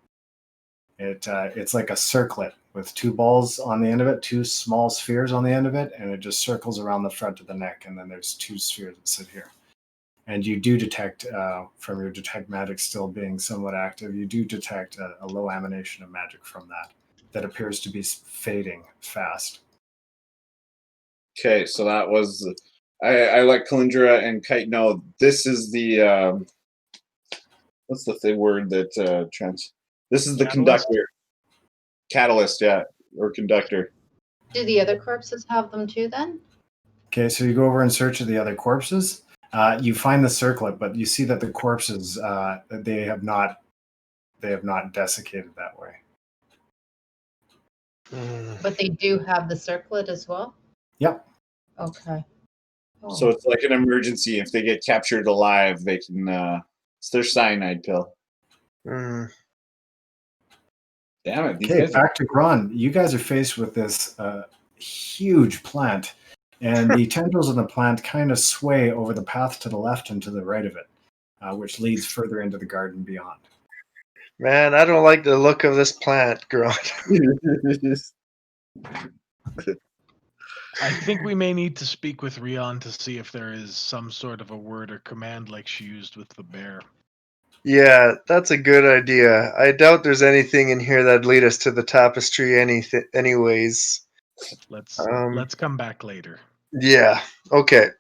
It's like a circlet with two balls on the end of it, two small spheres on the end of it, and it just circles around the front of the neck, and then there's two spheres that sit here. And you do detect, from your detect magic still being somewhat active, you do detect a low emanation of magic from that appears to be fading fast.
Okay, so that was. I let Calyndra and Kite know this is the. What's the word that this is the
Catalyst?
conductor. Catalyst, yeah, or conductor.
Do the other corpses have them too then?
Okay, so you go over in search of the other corpses. You find the circlet, but you see that the corpses they have not desiccated that way.
But they do have the circlet as well?
Yep.
Okay. Oh.
So it's like an emergency. If they get captured alive, they can. It's their cyanide pill. Damn it! These
Okay,
guys
back to Grond. You guys are faced with this huge plant, and the tendrils of the plant kind of sway over the path to the left and to the right of it, which leads further into the garden beyond.
Man, I don't like the look of this plant, Grond.
I think we may need to speak with Rion to see if there is some sort of a word or command like she used with the bear.
Yeah, that's a good idea. I doubt there's anything in here that'd lead us to the tapestry anyways.
Let's come back later.
Yeah, okay.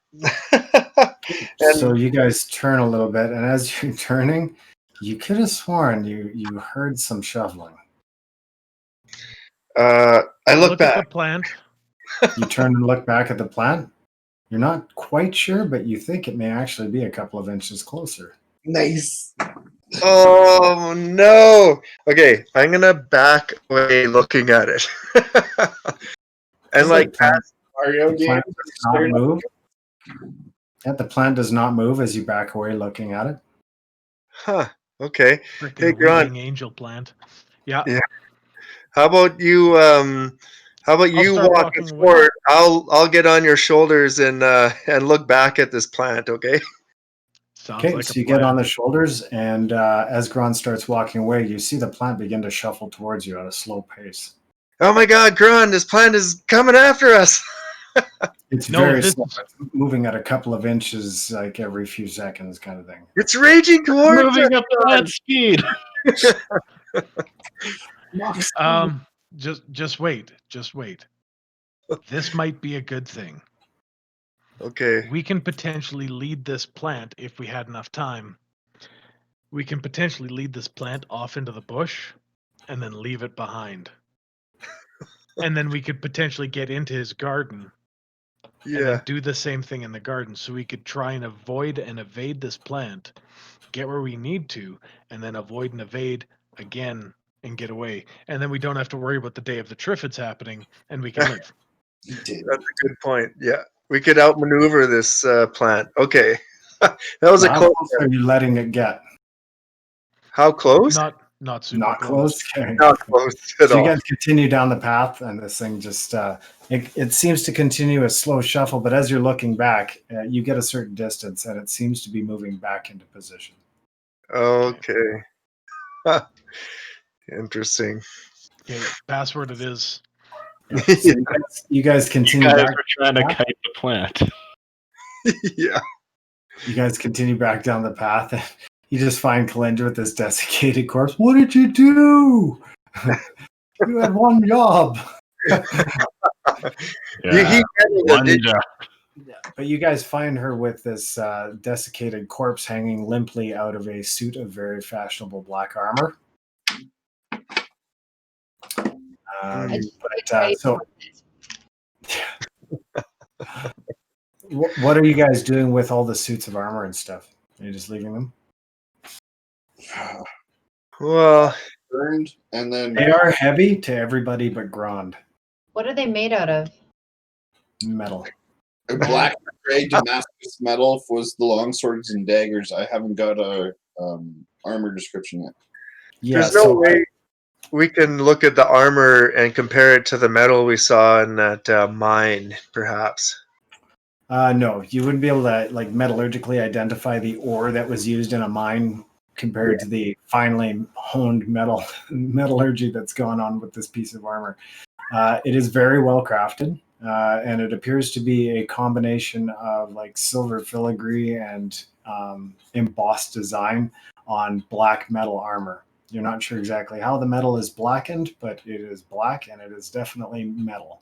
So you guys turn a little bit, and as you're turning, you could have sworn you heard some shoveling.
I look
At
back.
the plant.
You turn and look back at the plant. You're not quite sure, but you think it may actually be a couple of inches closer.
Nice.
Oh no! Okay, I'm gonna back away looking at it, and like
Mario
The
game.
plant does not move. Yeah, the plant does not move as you back away looking at it.
Huh. Okay.
Frickin'
Hey, Grond.
weeping angel plant. Yeah.
Yeah. How about you? How about you
start
walking
walking away.
forward? I'll get on your shoulders and look back at this plant. Okay.
Sounds
Okay,
like
so
a
you get
plan.
on the shoulders, and as Grond starts walking away, you see the plant begin to shuffle towards you at a slow pace.
Oh my God, Grond! This plant is coming after us.
It's
No,
very
this
slow.
is-
It's moving at a couple of inches, like every few seconds, kind of thing.
It's raging towards us.
Moving up to that speed.
Just wait. Just wait. This might be a good thing.
Okay.
We can potentially lead this plant if we had enough time. We can potentially lead this plant off into the bush and then leave it behind. And then we could potentially get into his garden and
Yeah.
then do the same thing in the garden. So we could try and avoid and evade this plant, get where we need to, and then avoid and evade again and get away. And then we don't have to worry about the day of the Triffids happening and we can live.
That's a good point. Yeah. We could outmaneuver this plant. Okay. That was a
How
close.
close are you letting it get?
How close?
Not super
Not close. Okay.
Not close at
So you
all.
guys continue down the path, and this thing just it seems to continue a slow shuffle. But as you're looking back, you get a certain distance, and it seems to be moving back into position.
Okay. Interesting.
Okay, password it is.
Yeah. So you guys continue
You guys
back.
were trying to kite the plant.
Yeah.
You guys continue back down the path. And you just find Calyndra with this desiccated corpse. What did you do? You had one job.
He handled it,
One
didn't
job.
But you guys find her with this desiccated corpse hanging limply out of a suit of very fashionable black armor. So, what are you guys doing with all the suits of armor and stuff? Are you just leaving them?
Well,
Burned, and then
They are heavy to everybody but Grond.
What are they made out of?
Metal.
black and gray Damascus metal was the long swords and daggers. I haven't got a armor description yet.
Yeah,
there's no way we can look at the armor and compare it to the metal we saw in that mine, perhaps.
No, you wouldn't be able to like metallurgically identify the ore that was used in a mine compared to the finely honed metallurgy that's going on with this piece of armor. It is very well crafted, and it appears to be a combination of like silver filigree and embossed design on black metal armor. You're not sure exactly how the metal is blackened, but it is black and it is definitely metal.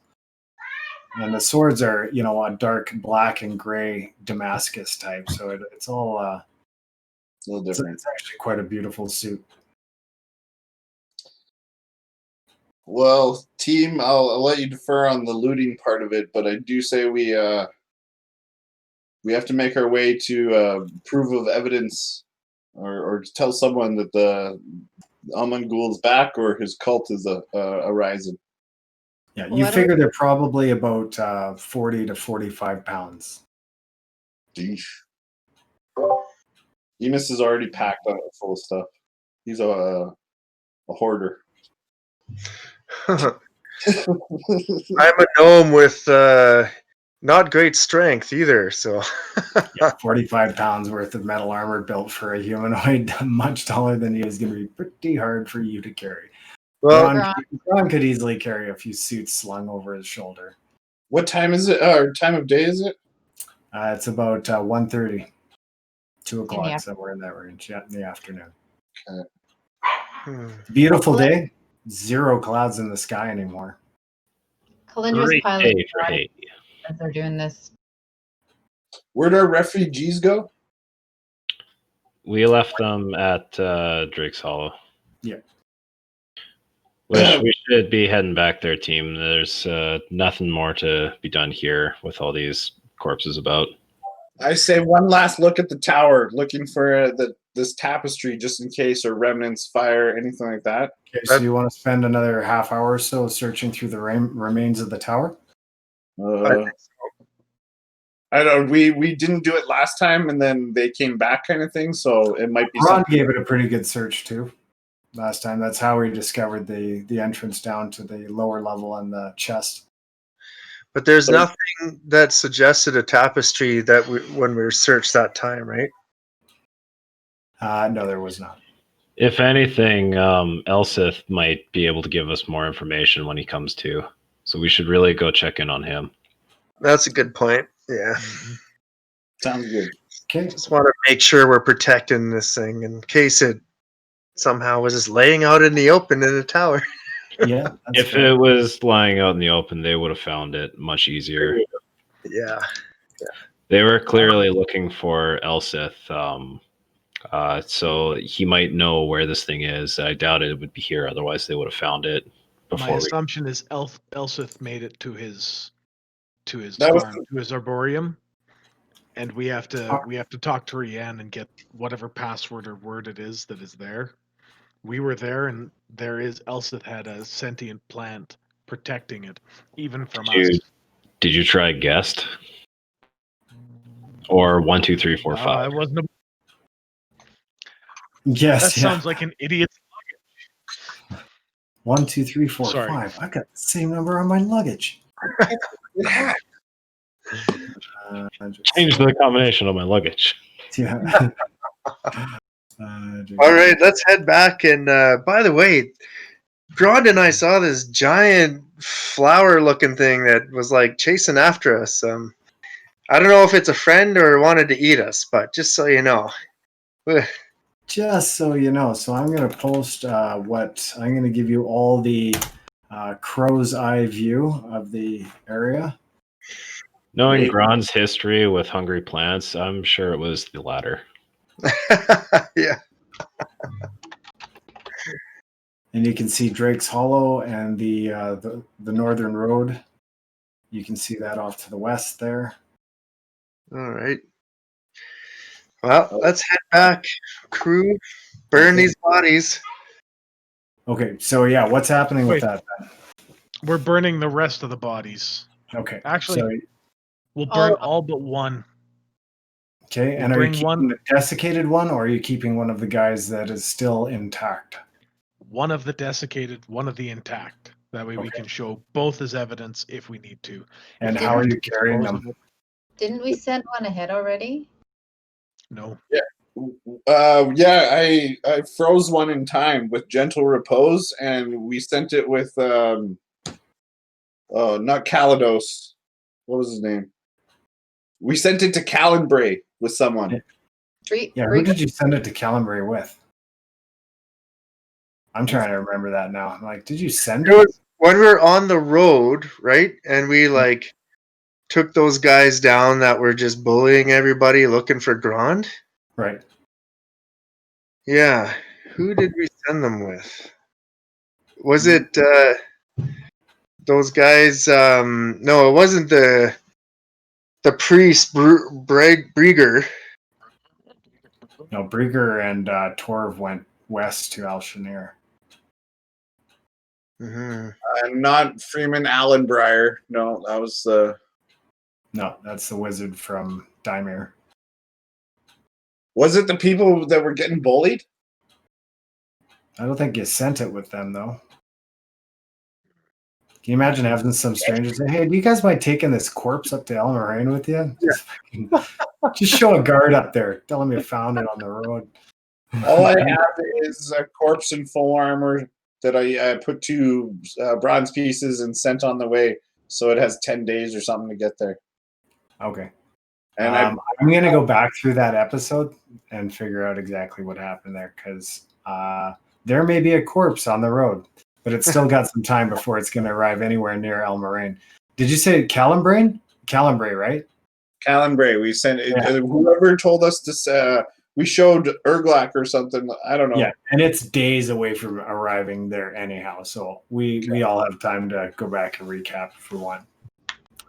And the swords are, a dark black and gray Damascus type. So it's all
A little different.
It's actually quite a beautiful suit.
Well, team, I'll let you defer on the looting part of it, but I do say we have to make our way to proof of evidence, or tell someone that the Amun-Gul is back or his cult is arising.
Yeah, you figure they're probably about 40 to 45 pounds.
Deesh. Emus is already packed up full of stuff. He's a hoarder.
I'm a gnome with not great strength either, so
45 pounds worth of metal armor built for a humanoid much taller than you is going to be pretty hard for you to carry.
well,
Ron could easily carry a few suits slung over his shoulder.
What time is it? Or time of day is it?
It's about 1:30, 2 o'clock,
Yeah.
somewhere in that range. Yeah, in the afternoon.
Okay.
Beautiful day. 0 clouds in the sky anymore.
Calyndra's
Great
piling
day for hay.
as they're doing this.
Where'd our refugees go?
We left them at Drake's Hollow.
Yeah.
Which we should be heading back there, team. There's nothing more to be done here with all these corpses about.
I say one last look at the tower, looking for this tapestry just in case, or remnants, fire, anything like that.
Okay, so you want to spend another half hour or so searching through the remains of the tower?
I don't. We didn't do it last time, and then they came back, kind of thing. So it might be.
Ron gave it a pretty good search too. Last time, that's how we discovered the entrance down to the lower level and the chest.
But there's nothing that suggested a tapestry that when we searched that time, right?
No, there was not.
If anything, Elsith might be able to give us more information when he comes to. So we should really go check in on him.
That's a good point. Yeah.
Sounds good.
Okay.
Just want to make sure we're protecting this thing in case it somehow was just laying out in the open in the tower.
Yeah.
If it was lying out in the open, they would have found it much easier.
Yeah.
They were clearly looking for Elsith, so he might know where this thing is. I doubt it would be here, otherwise they would have found it before.
My assumption is Elsith made it to his
That was
farm, to his arboreum, and we have to talk to Rianne and get whatever password or word it is that is there. We were there, and Elsith had a sentient plant protecting it, even from us.
Did you try guest? Or 1, 2, 3, 4, 5?
I wasn't.
Yes.
That sounds like an idiot's luggage.
1, 2, 3, 4,
Sorry.
5. I got the same number on my luggage.
Change the combination of my luggage.
Yeah.
All right, let's head back. And by the way, Grond and I saw this giant flower-looking thing that was like chasing after us. I don't know if it's a friend or wanted to eat us, but just so you know.
Just so you know, so I'm going to post I'm going to give you all the crow's eye view of the area.
Knowing Grond's history with hungry plants, I'm sure it was the latter.
Yeah.
And you can see Drake's Hollow and the northern road. You can see that off to the west there.
All right. Well, let's head back, crew. Burn these bodies.
Okay, so yeah, what's happening with that then?
We're burning the rest of the bodies.
Okay,
Actually,
so,
we'll burn all but one.
okay, and are you keeping the desiccated one, or are you keeping one of the guys that is still intact?
One of the desiccated, one of the intact. That way we can show both as evidence if we need to.
And how are you carrying them?
Didn't we send one ahead already?
No.
I froze one in time with gentle repose, and we sent it with not Calados. What was his name? We sent it to Calyndra with someone.
Yeah, who did you send it to Calyndra with? I'm trying to remember that now. I'm like, did you send it?
When we were on the road, right? And we like took those guys down that were just bullying everybody looking for Grond.
Right.
Yeah. Who did we send them with? Was it those guys? No, it wasn't the priest Brieger.
No, Brieger and Torv went west to Alshanir.
Mm-hmm.
Not Freeman Allenbriar. No, that was the.
No, that's the wizard from Dimir.
Was it the people that were getting bullied?
I don't think you sent it with them, though. Can you imagine having some stranger say, "Hey, do you guys mind taking this corpse up to El Moraine with you?" Just show a guard up there. Tell them you found it on the road.
All I have is a corpse in full armor that I put 2 bronze pieces and sent on the way, so it has 10 days or something to get there.
Okay.
And
I'm going to go back through that episode and figure out exactly what happened there, because there may be a corpse on the road, but it's still got some time before it's going to arrive anywhere near El Moraine. Did you say Calyndra? Calyndra, right?
Calyndra. We sent whoever told us to. We showed Urglak or something. I don't know.
Yeah, and it's days away from arriving there anyhow. So we all have time to go back and recap if we want.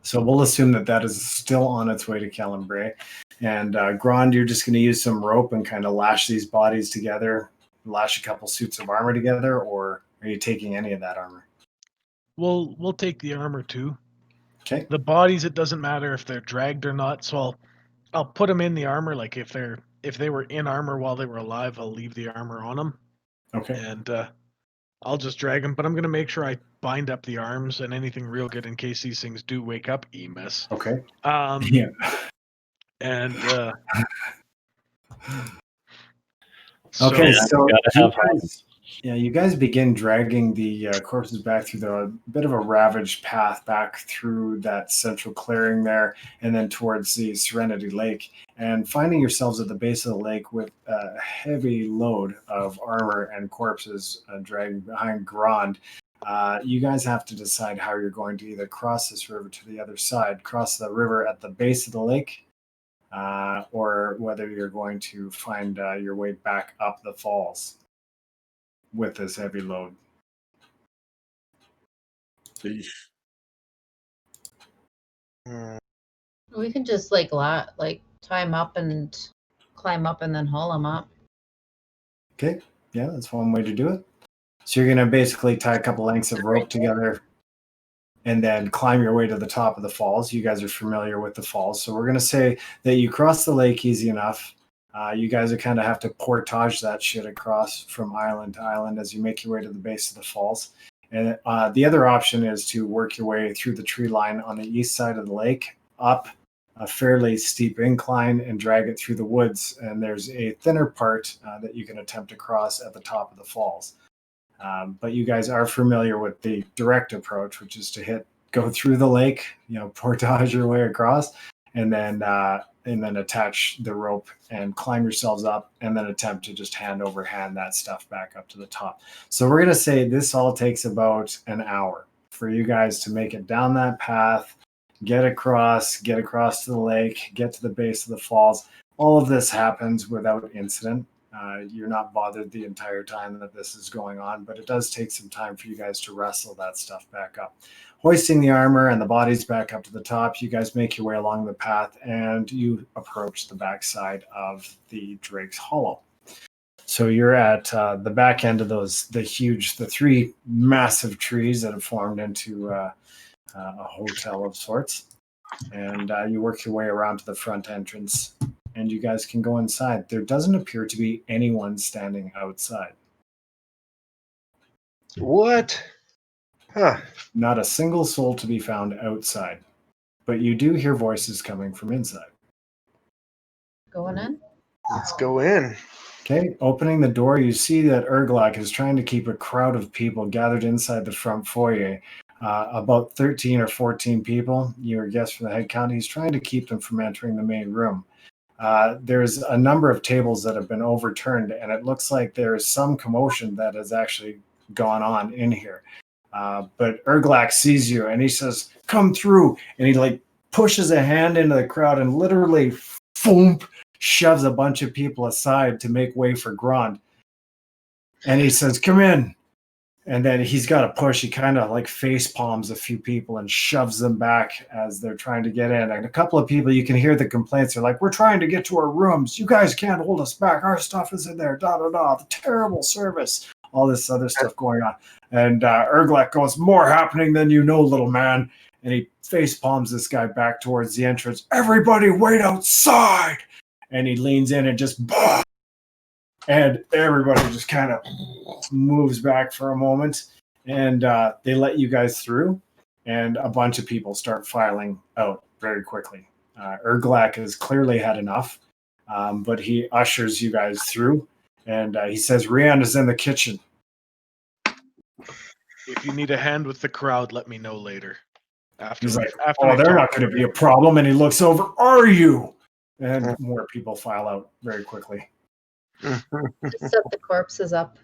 So we'll assume that is still on its way to Calyndra. And Grond, you're just going to use some rope and kind of lash these bodies together, lash a couple suits of armor together, or are you taking any of that armor?
We'll take the armor too.
Okay.
The bodies, it doesn't matter if they're dragged or not. So I'll put them in the armor. Like if they were in armor while they were alive, I'll leave the armor on them,
Okay.
and I'll just drag them. But I'm gonna make sure I bind up the arms and anything real good in case these things do wake up Emus.
Okay.
Yeah. And
okay.
So-
So
Gotta
you
have
guys, you guys begin dragging the corpses back through the bit of a ravaged path back through that central clearing there, and then towards the Serenity Lake, and finding yourselves at the base of the lake with a heavy load of armor and corpses dragging behind Grond. You guys have to decide how you're going to either cross this river to the other side, cross the river at the base of the lake, or whether you're going to find your way back up the falls with this heavy load.
We can just like tie him up and climb up and then haul him up.
Okay, yeah, that's one way to do it. So you're going to basically tie a couple lengths of rope together and then climb your way to the top of the falls. You guys are familiar with the falls, so we're going to say that you cross the lake easy enough. You guys are kind of have to portage that shit across from island to island as you make your way to the base of the falls. And the other option is to work your way through the tree line on the east side of the lake, up a fairly steep incline, and drag it through the woods. And there's a thinner part that you can attempt to cross at the top of the falls. But you guys are familiar with the direct approach, which is to go through the lake, portage your way across, and then attach the rope and climb yourselves up, and then attempt to just hand over hand that stuff back up to the top. So we're going to say this all takes about an hour for you guys to make it down that path, get across to the lake, get to the base of the falls. All of this happens without incident. You're not bothered the entire time that this is going on, but it does take some time for you guys to wrestle that stuff back up. Hoisting the armor and the bodies back up to the top, you guys make your way along the path, and you approach the backside of the Drake's Hollow. So you're at the back end of the three massive trees that have formed into a hotel of sorts, and you work your way around to the front entrance, and you guys can go inside. There doesn't appear to be anyone standing outside.
What? Huh.
Not a single soul to be found outside, but you do hear voices coming from inside.
Going in?
Let's go in.
Okay, opening the door, you see that Erglak is trying to keep a crowd of people gathered inside the front foyer. About 13 or 14 people, your guess from the head count. He's trying to keep them from entering the main room. There's a number of tables that have been overturned, and it looks like there's some commotion that has actually gone on in here. But Erglak sees you, and he says, "Come through," and he pushes a hand into the crowd and literally shoves a bunch of people aside to make way for Grond. And he says, "Come in." And then he's got a push. He kind of face palms a few people and shoves them back as they're trying to get in. And a couple of people, you can hear the complaints. They're like, "We're trying to get to our rooms. You guys can't hold us back. Our stuff is in there. Da da da. The terrible service." All this other stuff going on. And Erglak goes, "More happening than you know, little man." And he face palms this guy back towards the entrance. "Everybody wait outside." And he leans in and just, and everybody just kind of moves back for a moment. And they let you guys through. And a bunch of people start filing out very quickly. Erglak has clearly had enough, but he ushers you guys through. And he says, "Rihanna's in the kitchen."
if you need a hand with the crowd, let me know later.
He's like, "Oh, they're not going to be a problem." And he looks over, "Are you?" And more people file out very quickly.
Just set the corpses up.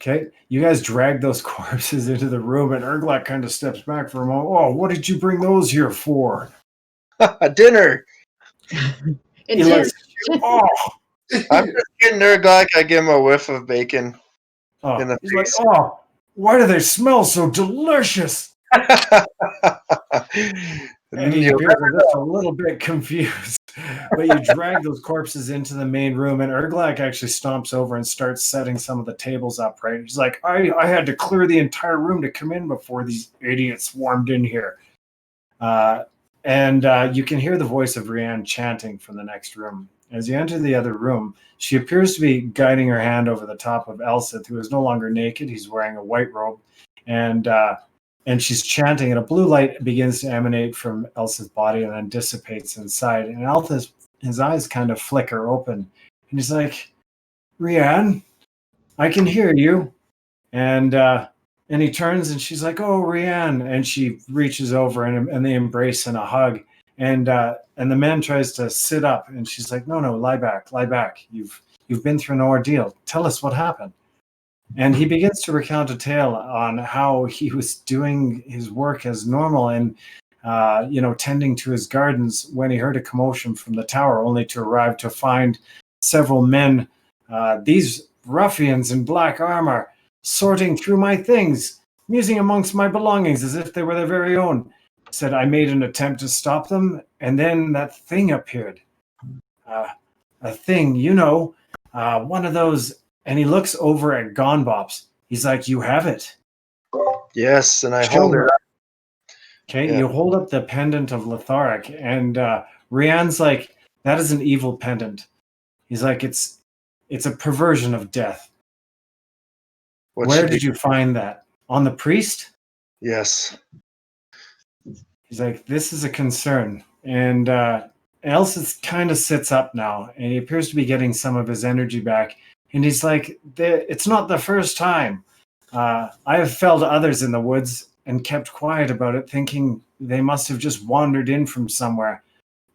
Okay, you guys drag those corpses into the room, and Erglak kind of steps back for a moment. "Oh, what did you bring those here for?"
Dinner.
He looks, "Oh."
I'm just kidding, Erglak. I give him a whiff of bacon. In the
He's like,
face.
"Oh, why do they smell so delicious?" And he appears just a little bit confused. But you drag those corpses into the main room, and Erglak actually stomps over and starts setting some of the tables up, right? He's like, I had to clear the entire room to come in before these idiots swarmed in here. And you can hear the voice of Rianne chanting from the next room. As you enter the other room, she appears to be guiding her hand over the top of Elsith, who is no longer naked. He's wearing a white robe, and she's chanting, and a blue light begins to emanate from Elsith's body and then dissipates inside. And Elsith, his eyes kind of flicker open, and he's like, Rianne, I can hear you. And he turns, and she's like, oh, Rianne. And she reaches over, and they embrace in a hug. And the man tries to sit up, and she's like, no, lie back. You've been through an ordeal. Tell us what happened. And he begins to recount a tale on how he was doing his work as normal and, tending to his gardens when he heard a commotion from the tower, only to arrive to find several men, these ruffians in black armor, sorting through my things, musing amongst my belongings as if they were their very own. Said I made an attempt to stop them, and then that thing appeared. A thing, one of those, and he looks over at Bops. He's like, you have it.
Yes, and I hold it up.
Okay,
Yeah.
You hold up the pendant of Letharic, and Rianne's like, that is an evil pendant. He's like, it's a perversion of death. Where did you find that? On the priest?
Yes.
He's like, this is a concern. And Elsa kind of sits up now, and he appears to be getting some of his energy back. And he's like, it's not the first time. I have felled others in the woods and kept quiet about it, thinking they must have just wandered in from somewhere.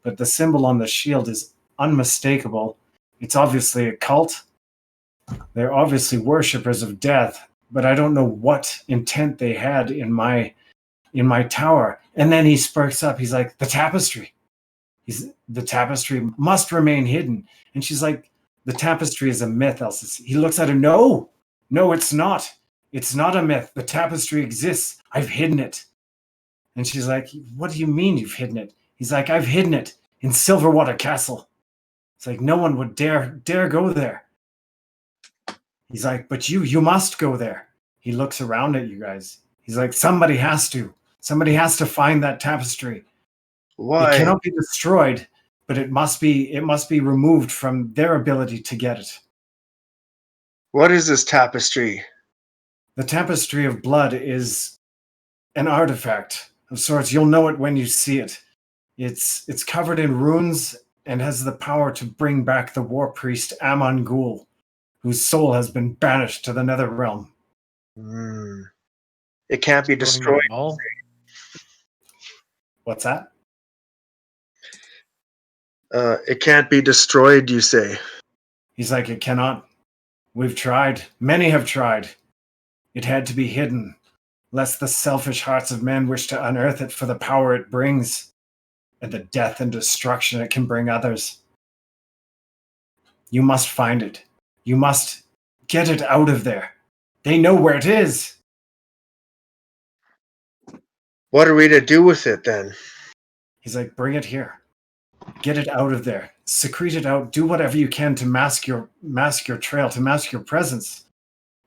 But the symbol on the shield is unmistakable. It's obviously a cult. They're obviously worshippers of death, but I don't know what intent they had in my tower. And then he sparks up. He's like, the tapestry. The tapestry must remain hidden. And she's like, the tapestry is a myth, Elsa. He looks at her. No, it's not. It's not a myth. The tapestry exists. I've hidden it. And she's like, what do you mean you've hidden it? He's like, I've hidden it in Silverwater Castle. It's like, no one would dare go there. He's like, but you must go there. He looks around at you guys. He's like, somebody has to. Somebody has to find that tapestry.
Why?
It cannot be destroyed, but it must be removed from their ability to get it.
What is this tapestry?
The tapestry of blood is an artifact of sorts. You'll know it when you see it. It's covered in runes and has the power to bring back the war priest Amon Ghul, whose soul has been banished to the nether realm.
It can't be destroyed.
What's that?
It can't be destroyed, you say?
He's like, it cannot. We've tried. Many have tried. It had to be hidden, lest the selfish hearts of men wish to unearth it for the power it brings, and the death and destruction it can bring others. You must find it. You must get it out of there. They know where it is.
What are we to do with it, then?
He's like, bring it here. Get it out of there. Secrete it out. Do whatever you can to mask your trail, to mask your presence.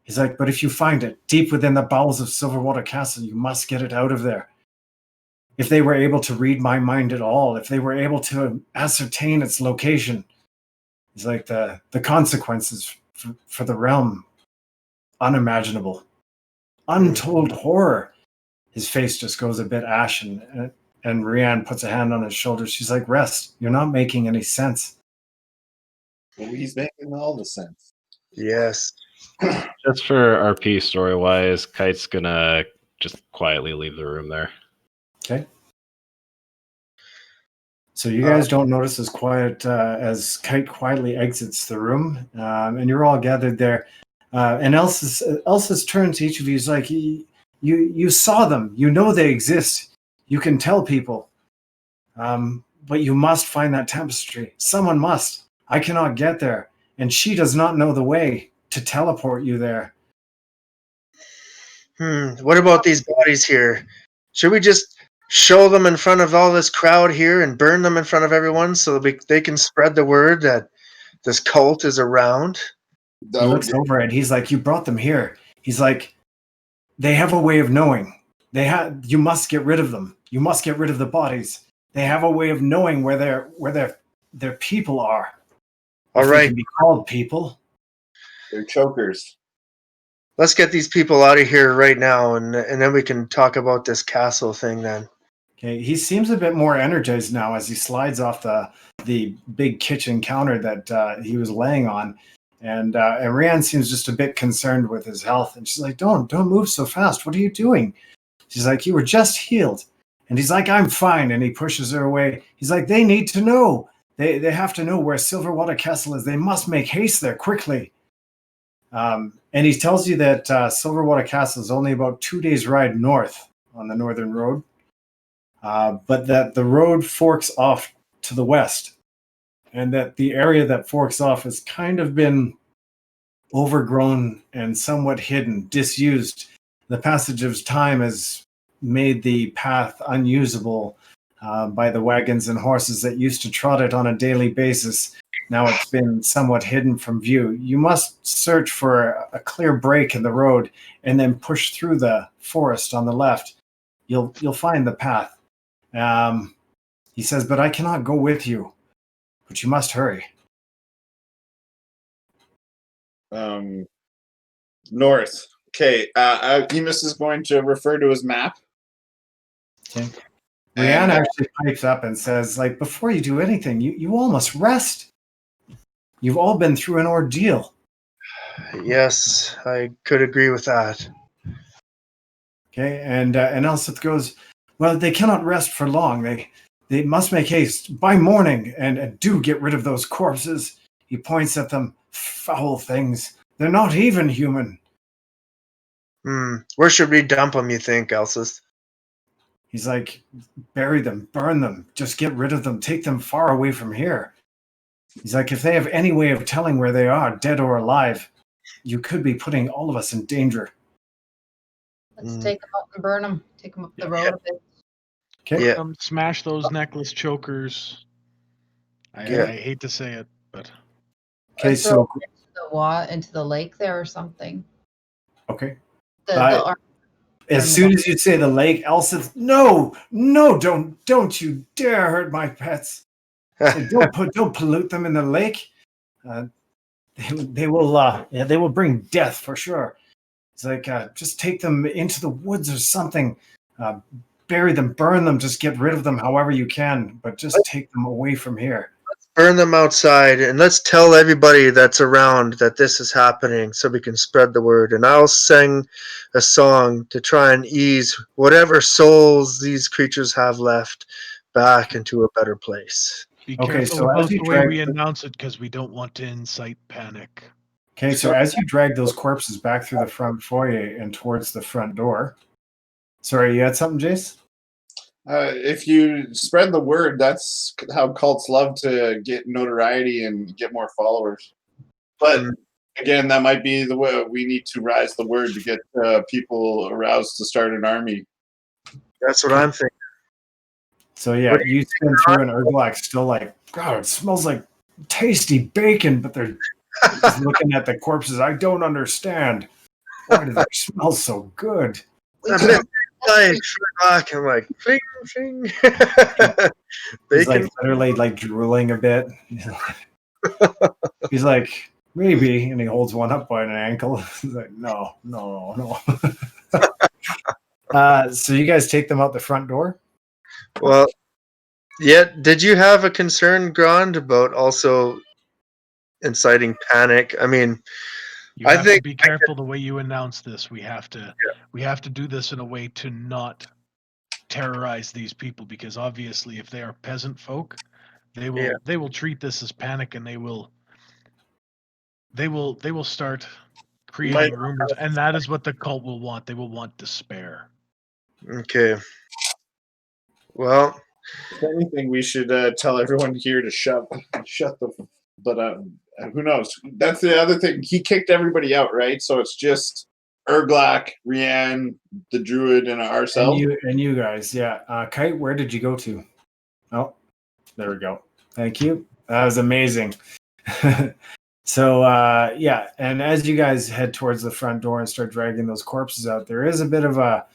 He's like, but if you find it deep within the bowels of Silverwater Castle, you must get it out of there. If they were able to read my mind at all, if they were able to ascertain its location, he's like, the consequences for the realm, unimaginable. Untold horror. His face just goes a bit ashen, and Rianne puts a hand on his shoulder. She's like, rest. You're not making any sense.
Well, he's making all the sense.
Yes.
Just for RP story-wise, Kite's gonna just quietly leave the room there.
Okay. So you guys don't notice as quiet as Kite quietly exits the room, and you're all gathered there. And Elsa's turn to each of you. He's like, you saw them. You know they exist. You can tell people. But you must find that tapestry. Someone must. I cannot get there. And she does not know the way to teleport you there.
What about these bodies here? Should we just show them in front of all this crowd here and burn them in front of everyone so that they can spread the word that this cult is around?
He looks over and he's like, you brought them here. He's like, they have a way of knowing. You must get rid of them. You must get rid of the bodies. They have a way of knowing where their people are.
All
If they
right,
can be called people.
They're chokers.
let's get these people out of here right now, and then we can talk about this castle thing then.
Okay, he seems a bit more energized now as he slides off the big kitchen counter that he was laying on, and Rianne seems just a bit concerned with his health, and she's like, "Don't move so fast. What are you doing?" She's like, "You were just healed," and he's like, "I'm fine," and he pushes her away. He's like, "They need to know. They have to know where Silverwater Castle is. They must make haste there quickly." And he tells you that Silverwater Castle is only about 2 days' ride north on the northern road. But that the road forks off to the west, and that the area that forks off has kind of been overgrown and somewhat hidden, disused. The passage of time has made the path unusable by the wagons and horses that used to trot it on a daily basis. Now it's been somewhat hidden from view. You must search for a clear break in the road and then push through the forest on the left. You'll find the path. He says, "But I cannot go with you. But you must hurry."
North. Okay. Emus is going to refer to his map.
Okay.
And,
Rianne actually pipes up and says, like, "Before you do anything, you all must rest. You've all been through an ordeal."
Yes, I could agree with that.
Okay, and Elsith goes, "Well, they cannot rest for long. They must make haste by morning and do get rid of those corpses." He points at them. "Foul things. They're not even human."
Where should we dump them, you think, Elsis?
He's like, "Bury them, burn them, just get rid of them, take them far away from here." He's like, "If they have any way of telling where they are, dead or alive, you could be putting all of us in danger."
Let's take them out and burn them. Take them up the road a bit.
Okay.
Yeah.
Smash those necklace chokers. I hate to say it, but
Okay,
Throw
so
them into the lake there or something.
okay.
The
As soon as you say the lake, Elsith, no, don't you dare hurt my pets. Say, don't pollute them in the lake. They will bring death for sure. It's like, just take them into the woods or something. Bury them, burn them, just get rid of them however you can, but just take them away from here.
Burn them outside, and let's tell everybody that's around that this is happening so we can spread the word. And I'll sing a song to try and ease whatever souls these creatures have left back into a better place.
be
Okay,
careful
so
about
as you
the way
drag
we announce it because we don't want to incite panic.
Okay, so as you drag those corpses back through the front foyer and towards the front door. Sorry, you had something, Jace?
If you spread the word, that's how cults love to get notoriety and get more followers. But again, that might be the way we need to rise the word to get people aroused to start an army.
That's what I'm thinking.
So yeah, you spin through and Urglak's still like, "God, it smells like tasty bacon," but they're just looking at the corpses. "I don't understand. Why do they smell so good?"
I'm like, fling, fling.
He's like literally like drooling a bit. He's like, "Maybe," and he holds one up by an ankle. He's like, no. So you guys take them out the front door?
Well, yeah. Did you have a concern, Grond, about also inciting panic? I mean,
You have to be careful the way you announce this. We have to do this in a way to not terrorize these people, because obviously if they are peasant folk, they will treat this as panic, and they will start creating rumors, and that is what the cult will want. They will want despair.
Okay. Well,
If anything, we should tell everyone here to shut the. But who knows? That's the other thing. He kicked everybody out, right? So it's just Urglak, Rianne, the Druid, and ourselves.
And you guys, yeah. Kite, where did you go to? Oh, there we go. Thank you. That was amazing. So yeah, and as you guys head towards the front door and start dragging those corpses out, there is a bit of a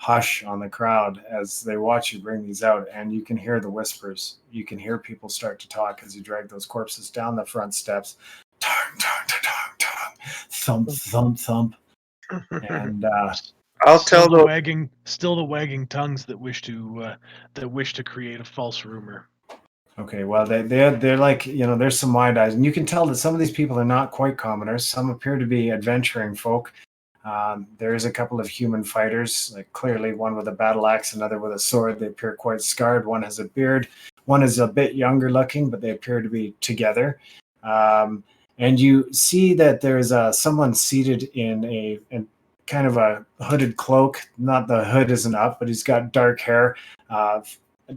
hush on the crowd as they watch you bring these out, and you can hear the whispers. You can hear people start to talk as you drag those corpses down the front steps. Tong, tong, tong, tong, tong. Thump, thump, thump. And
I'll tell
still the wagging tongues that wish to create a false rumor.
okay, well, they're like, there's some wide eyes, and you can tell that some of these people are not quite commoners. Some appear to be adventuring folk. There's a couple of human fighters, like clearly one with a battle axe, another with a sword. They appear quite scarred. One has a beard. One is a bit younger looking, but they appear to be together. And you see that there's someone seated in kind of a hooded cloak. Not the hood isn't up, but he's got dark hair, a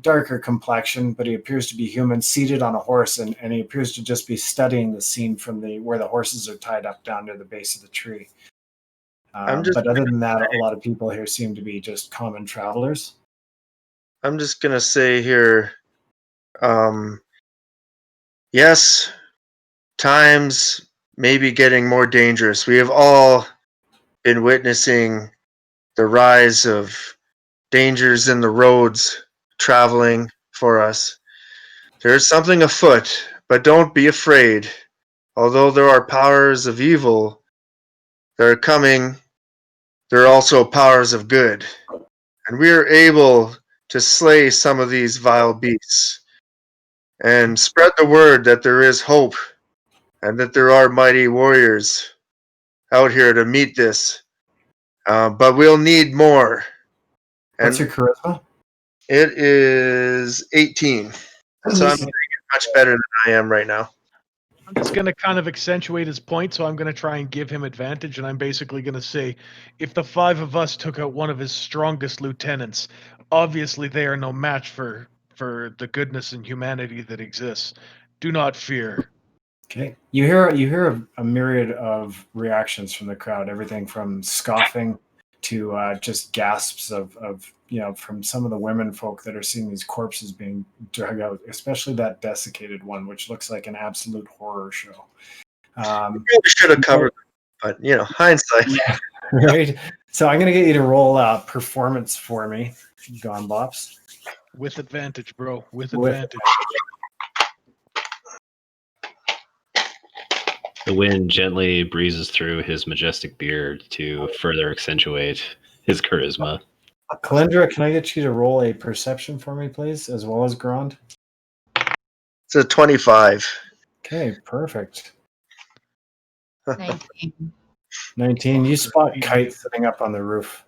darker complexion, but he appears to be human, seated on a horse, and he appears to just be studying the scene from where the horses are tied up down near the base of the tree. But other than that, a lot of people here seem to be just common travelers.
I'm just gonna say here, yes, times may be getting more dangerous. We have all been witnessing the rise of dangers in the roads traveling for us. There's something afoot, but don't be afraid. Although there are powers of evil that are coming, there are also powers of good. And we are able to slay some of these vile beasts and spread the word that there is hope and that there are mighty warriors out here to meet this. But we'll need more.
What's your charisma?
It is 18. So I'm doing much better than I am right now.
I'm just going to kind of accentuate his point, so I'm going to try and give him advantage, and I'm basically going to say, if the 5 of us took out one of his strongest lieutenants, obviously they are no match for the goodness and humanity that exists. Do not fear.
Okay. You hear a myriad of reactions from the crowd, everything from scoffing to just gasps of from some of the women folk that are seeing these corpses being dragged out, especially that desiccated one, which looks like an absolute horror show.
We really should have covered, but hindsight.
Yeah, right. So I'm going to get you to roll performance for me, Gone Bops.
With advantage, bro. With advantage.
The wind gently breezes through his majestic beard to further accentuate his charisma.
Calyndra, can I get you to roll a perception for me, please, as well as Grond?
It's a 25.
Okay, perfect.
19.
19. You spot Kite sitting up on the roof.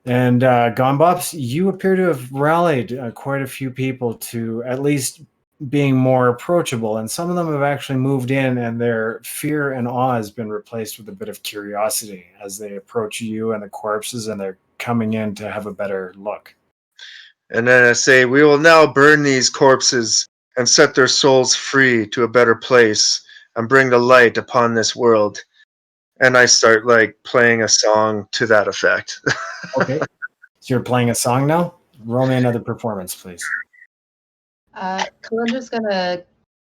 And Gombops, you appear to have rallied quite a few people to at least being more approachable, and some of them have actually moved in, and their fear and awe has been replaced with a bit of curiosity as they approach you and the corpses, and they're coming in to have a better look.
And then I say, we will now burn these corpses and set their souls free to a better place and bring the light upon this world. And I start playing a song to that effect.
Okay. So you're playing a song now? Roll me another performance, please.
Calyndra's going to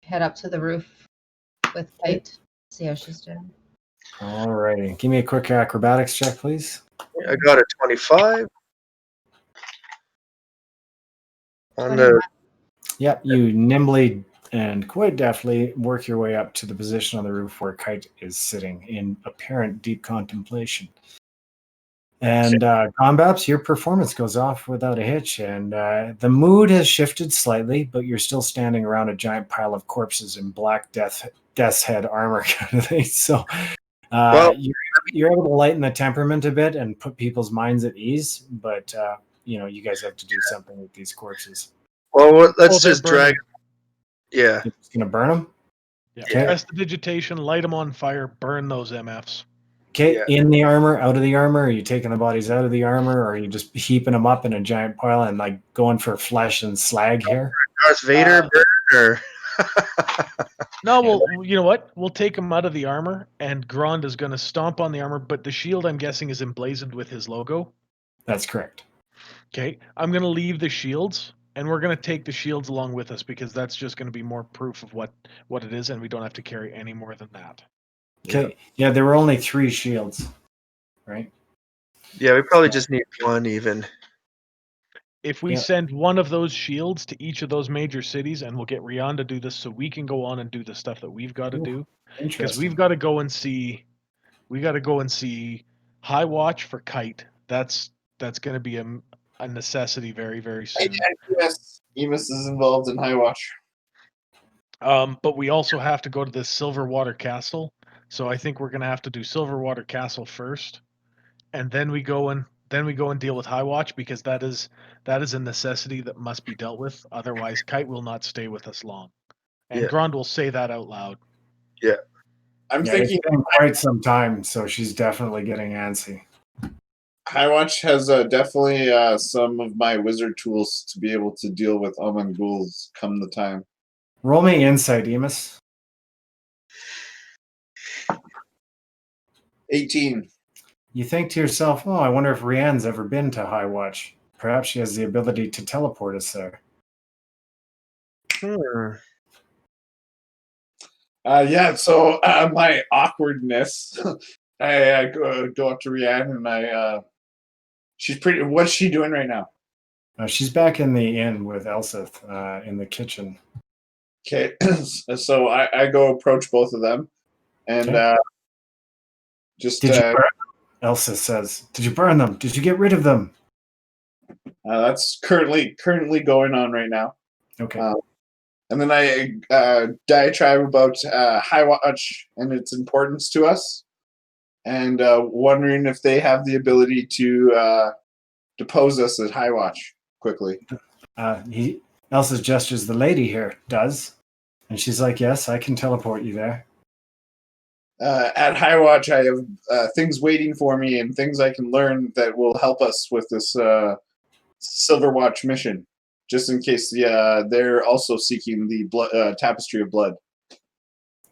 head up to the roof with Kite, see how she's doing.
All righty. Give me a quick acrobatics check, please.
I got a 25.
Yep, you nimbly and quite deftly work your way up to the position on the roof where Kite is sitting in apparent deep contemplation. And Gombaps, your performance goes off without a hitch, and the mood has shifted slightly, but you're still standing around a giant pile of corpses in black death's head armor kind of thing. So you're able to lighten the temperament a bit and put people's minds at ease, but you guys have to do something with these corpses.
Well, let's just drag. Yeah.
You're just gonna burn them?
Yeah.
Okay.
Press the digitation, light them on fire, burn those MFs.
Okay,
Yeah.
In the armor, out of the armor? Are you taking the bodies out of the armor, or are you just heaping them up in a giant pile and going for flesh and slag here?
Darth Vader burn, or
No, well, you know what? We'll take them out of the armor, and Grond is going to stomp on the armor, but the shield, I'm guessing, is emblazoned with his logo.
That's correct.
Okay, I'm going to leave the shields, and we're going to take the shields along with us, because that's just going to be more proof of what it is, and we don't have to carry any more than that.
Okay. Yeah, there were only 3 shields, right?
Yeah, we probably just need one even.
If we
Yeah.
send one of those shields to each of those major cities, and we'll get Rian to do this so we can go on and do the stuff that we've got to
Ooh,
do. Because
Interesting.
we've got to go and see High Watch for Kite. That's going to be a necessity very, very soon.
Yes, Emus is involved in High Watch.
But we also have to go to the Silverwater Castle. So I think we're going to have to do Silverwater Castle first, and then we go and deal with High Watch, because that is a necessity that must be dealt with. Otherwise, Kite will not stay with us long. And
Yeah.
Grond will say that out loud.
I'm
Yeah,
thinking
it's been quite some time, so she's definitely getting antsy.
High Watch has definitely some of my wizard tools to be able to deal with Aman ghouls come the time.
Roll me insight, Emus.
18.
You think to yourself, oh, I wonder if Rianne's ever been to High Watch. Perhaps she has the ability to teleport us there.
Yeah, so my awkwardness, I go up to Rianne and she's pretty. What's she doing right now?
She's back in the inn with Elsith in the kitchen.
Okay, so I go approach both of them, and
Okay.
just
Did you burn them? Elsith says, did you burn them? Did you get rid of them?
that's currently going on right now.
Okay.
And then I diatribe about High Watch and its importance to us, and wondering if they have the ability to depose us at High Watch quickly.
Elsa gestures the lady here does. And she's like, yes, I can teleport you there.
At High Watch, I have things waiting for me and things I can learn that will help us with this Silver Watch mission, just in case they're also seeking the Tapestry of Blood.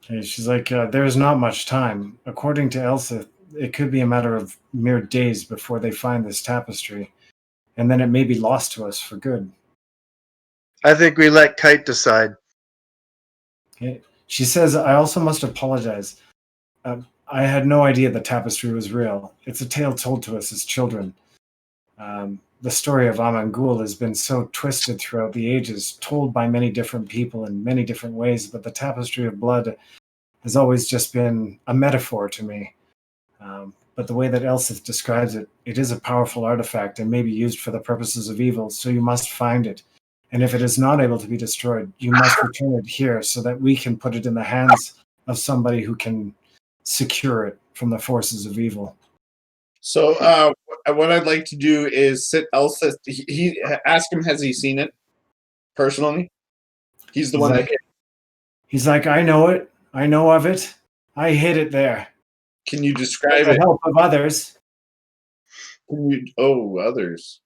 Okay, she's like, there's not much time. According to Elsa, it could be a matter of mere days before they find this tapestry. And then it may be lost to us for good.
I think we let Kite decide.
Okay. She says, I also must apologize. I had no idea the tapestry was real. It's a tale told to us as children. The story of Aman Ghul has been so twisted throughout the ages, told by many different people in many different ways, but the Tapestry of Blood has always just been a metaphor to me. But the way that Elsith describes it, it is a powerful artifact and may be used for the purposes of evil, so you must find it. And if it is not able to be destroyed, you must return it here so that we can put it in the hands of somebody who can secure it from the forces of evil.
So what I'd like to do is sit Elsith. He ask him, has he seen it personally? He's the one that hit it.
He's like, I know it. I know of it. I hid it there.
Can you describe
With the
it?
help of others.
Others.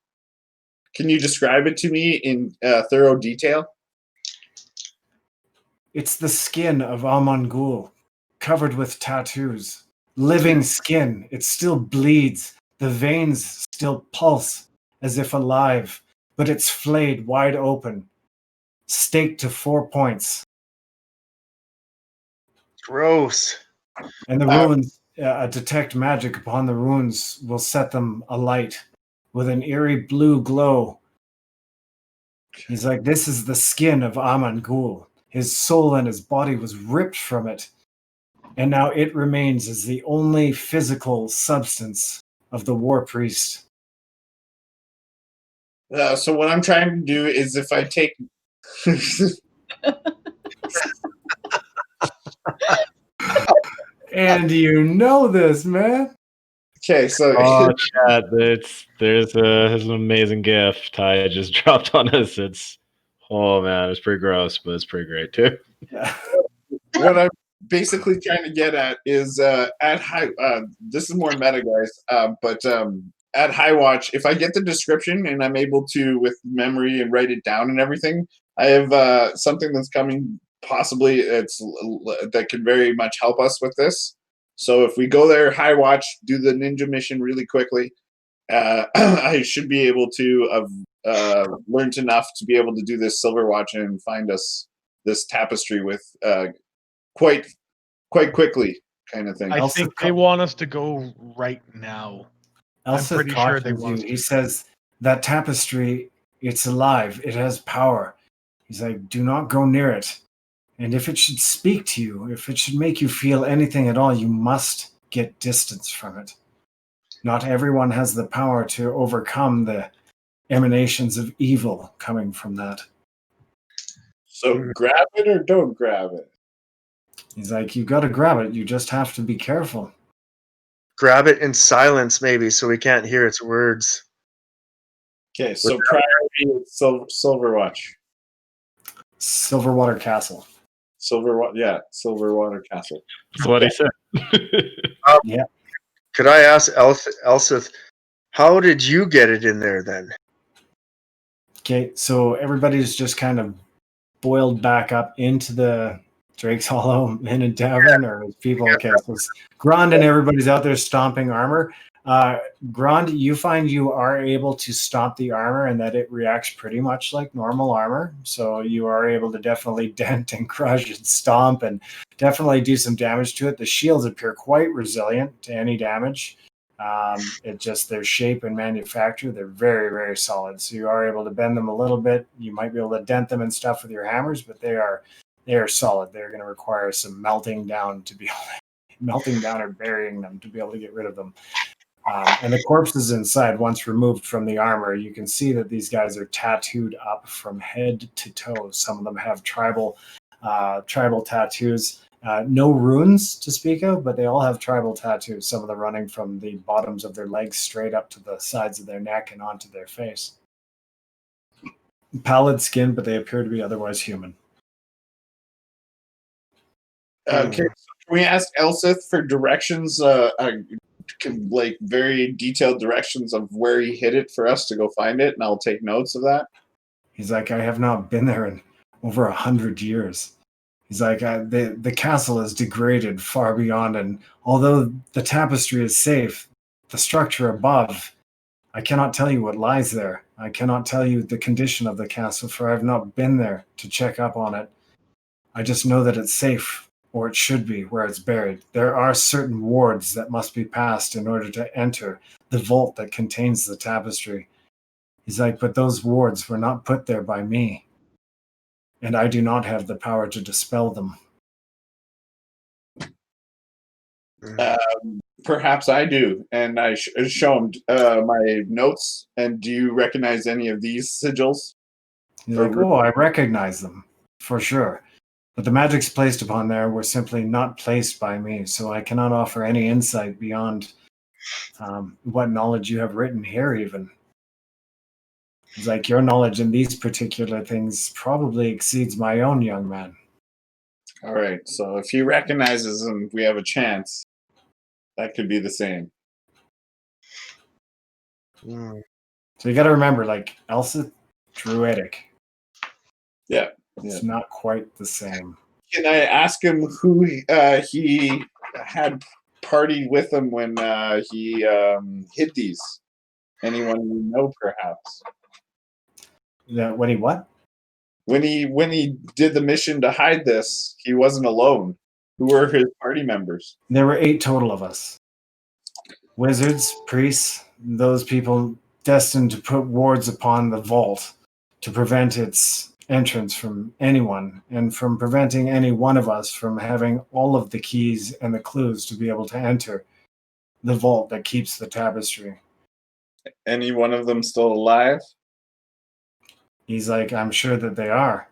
Can you describe it to me in thorough detail?
It's the skin of Aman Ghul, covered with tattoos. Living skin. It still bleeds. The veins still pulse as if alive, but it's flayed wide open, staked to 4 points.
Gross.
And the runes detect magic upon the runes will set them alight with an eerie blue glow. He's like, this is the skin of Aman Ghul. His soul and his body was ripped from it. And now it remains as the only physical substance of the war priest.
So what I'm trying to do is if I take...
And you know this, man.
Okay, so...
Oh, chat, there's an amazing GIF Ty just dropped on us. Oh man, it's pretty gross, but it's pretty great too.
Yeah.
What I'm basically trying to get at is at High... this is more meta, guys, but at High Watch, if I get the description and I'm able to, with memory and write it down and everything, I have something that's coming possibly that could very much help us with this. So if we go there, High Watch, do the ninja mission really quickly, I should be able to have learned enough to be able to do this Silver Watch and find us this tapestry with quite quickly, kind of thing.
I think they want us to go right now.
Elsa
pretty sure they
cautions you.
lost
He
you.
says, that tapestry, it's alive. It has power. He's like, do not go near it. And if it should speak to you, if it should make you feel anything at all, you must get distance from it. Not everyone has the power to overcome the emanations of evil coming from that.
So grab it or don't grab it.
He's like, you got to grab it. You just have to be careful.
Grab it in silence, maybe, so we can't hear its words.
Okay, so priority is Silverwatch.
Silverwater Castle.
Silverwater Castle.
That's what he said.
Yeah.
Could I ask Elsith, how did you get it in there then?
Okay, so everybody's just kind of boiled back up into the Drake's Hollow Inn and Tavern, or people. Okay, so Grond and everybody's out there stomping armor. Grond, you find you are able to stomp the armor and that it reacts pretty much like normal armor. So you are able to definitely dent and crush and stomp and definitely do some damage to it. The shields appear quite resilient to any damage. It just their shape and manufacture, they're very, very solid. So you are able to bend them a little bit. You might be able to dent them and stuff with your hammers, but they are solid. They're going to require some melting down or burying them to be able to get rid of them. And the corpses inside, once removed from the armor, you can see that these guys are tattooed up from head to toe. Some of them have tribal tattoos. No runes to speak of, but they all have tribal tattoos, some of them running from the bottoms of their legs straight up to the sides of their neck and onto their face. Pallid skin, but they appear to be otherwise human.
Okay, so can we ask Elsith for directions, like very detailed directions of where he hid it for us to go find it, and I'll take notes of that?
He's like, I have not been there in over 100 years. He's like, the castle is degraded far beyond, and although the tapestry is safe, the structure above, I cannot tell you what lies there. I cannot tell you the condition of the castle, for I have not been there to check up on it. I just know that it's safe, or it should be, where it's buried. There are certain wards that must be passed in order to enter the vault that contains the tapestry. He's like, but those wards were not put there by me, and I do not have the power to dispel them.
Perhaps I do, and I show him my notes. And do you recognize any of these sigils?
He's like, oh, I recognize them, for sure. But the magics placed upon there were simply not placed by me, so I cannot offer any insight beyond what knowledge you have written here, even. It's like your knowledge in these particular things probably exceeds my own, young man.
All right, so if he recognizes them, we have a chance. That could be the same.
So you got to remember, like, Elsa, druidic.
Yeah.
It's not quite the same.
Can I ask him who he had partied with him when he hid these? Anyone you know, perhaps?
When he what?
When he did the mission to hide this, he wasn't alone. Who were his party members?
There were 8 total of us. Wizards, priests, those people destined to put wards upon the vault to prevent its entrance from anyone, and from preventing any one of us from having all of the keys and the clues to be able to enter the vault that keeps the tapestry.
Any one of them still alive?
He's like, I'm sure that they are.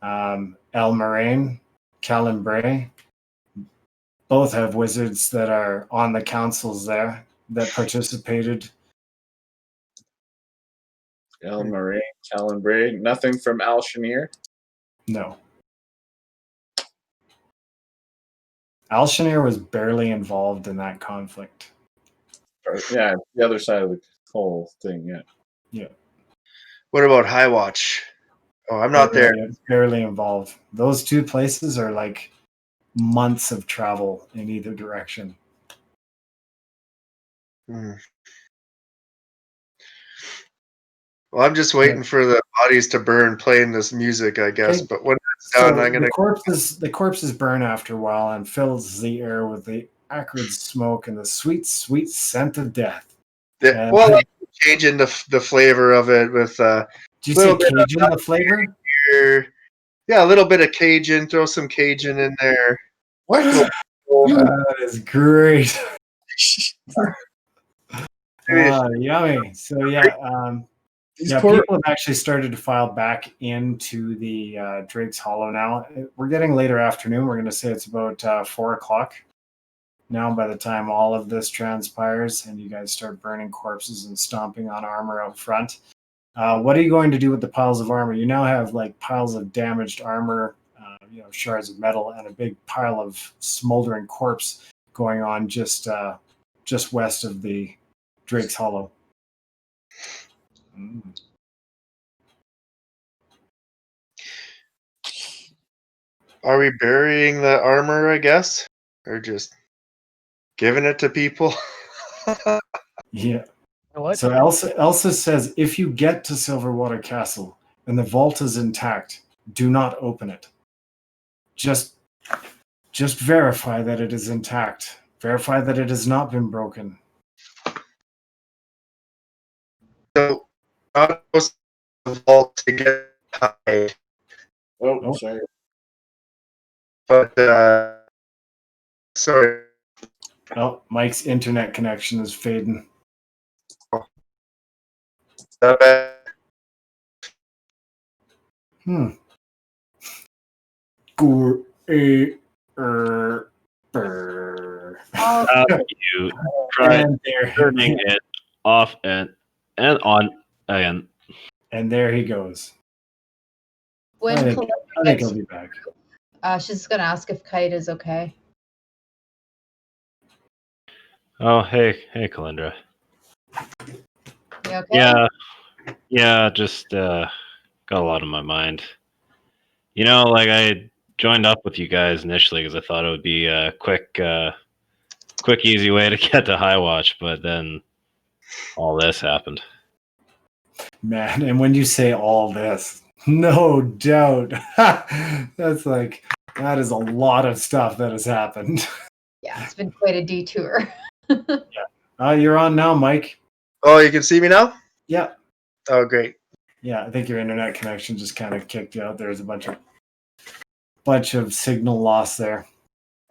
El Moraine, Calyndra, both have wizards that are on the councils there that participated.
El Moraine, Calyndra, nothing from Alshanir?
No. Alshanir was barely involved in that conflict.
Yeah, the other side of the whole thing, yeah.
Yeah.
What about Highwatch? Oh, I'm not there.
Barely involved. Those 2 places are like months of travel in either direction.
Well, I'm just waiting for the bodies to burn playing this music, I guess.
Okay.
But when it's done, I'm going
to... The corpses burn after a while and fills the air with the acrid smoke and the sweet, sweet scent of death.
Well, I'm changing the flavor of it with
Did you say Cajun the flavor?
beer. Yeah, a little bit of Cajun. Throw some Cajun in there.
What?
That is great. Yummy. So
These
yeah,
poor
people have actually started to file back into the Drake's Hollow now. We're getting later afternoon. We're going to say it's about 4 o'clock now by the time all of this transpires and you guys start burning corpses and stomping on armor out front. What are you going to do with the piles of armor? You now have like piles of damaged armor, shards of metal, and a big pile of smoldering corpse going on just west of the Drake's Hollow.
Are we burying the armor, I guess? Or just giving it to people?
Yeah.
What?
So Elsa says, if you get to Silverwater Castle and the vault is intact, do not open it. Just verify that it is intact. Verify that it has not been broken.
So, not supposed to the vault to get hide,
Oh, sorry.
but sorry.
Oh, Mike's internet connection is fading.
How you try
And there,
turning it off and on again?
and there he goes.
When
I think
Calyndra
he'll
gets,
be back.
she's going to ask if Kite is okay.
Oh, hey, Calyndra.
You okay?
Yeah, just got a lot on my mind. Like I joined up with you guys initially because I thought it would be a quick, easy way to get to High Watch, but then all this happened.
Man, and when you say all this, no doubt, that is a lot of stuff that has happened.
Yeah, it's been quite a detour.
You're on now, Mike.
Oh, you can see me now?
Yeah.
Oh, great.
Yeah, I think your internet connection just kind of kicked you out. There's a bunch of signal loss there.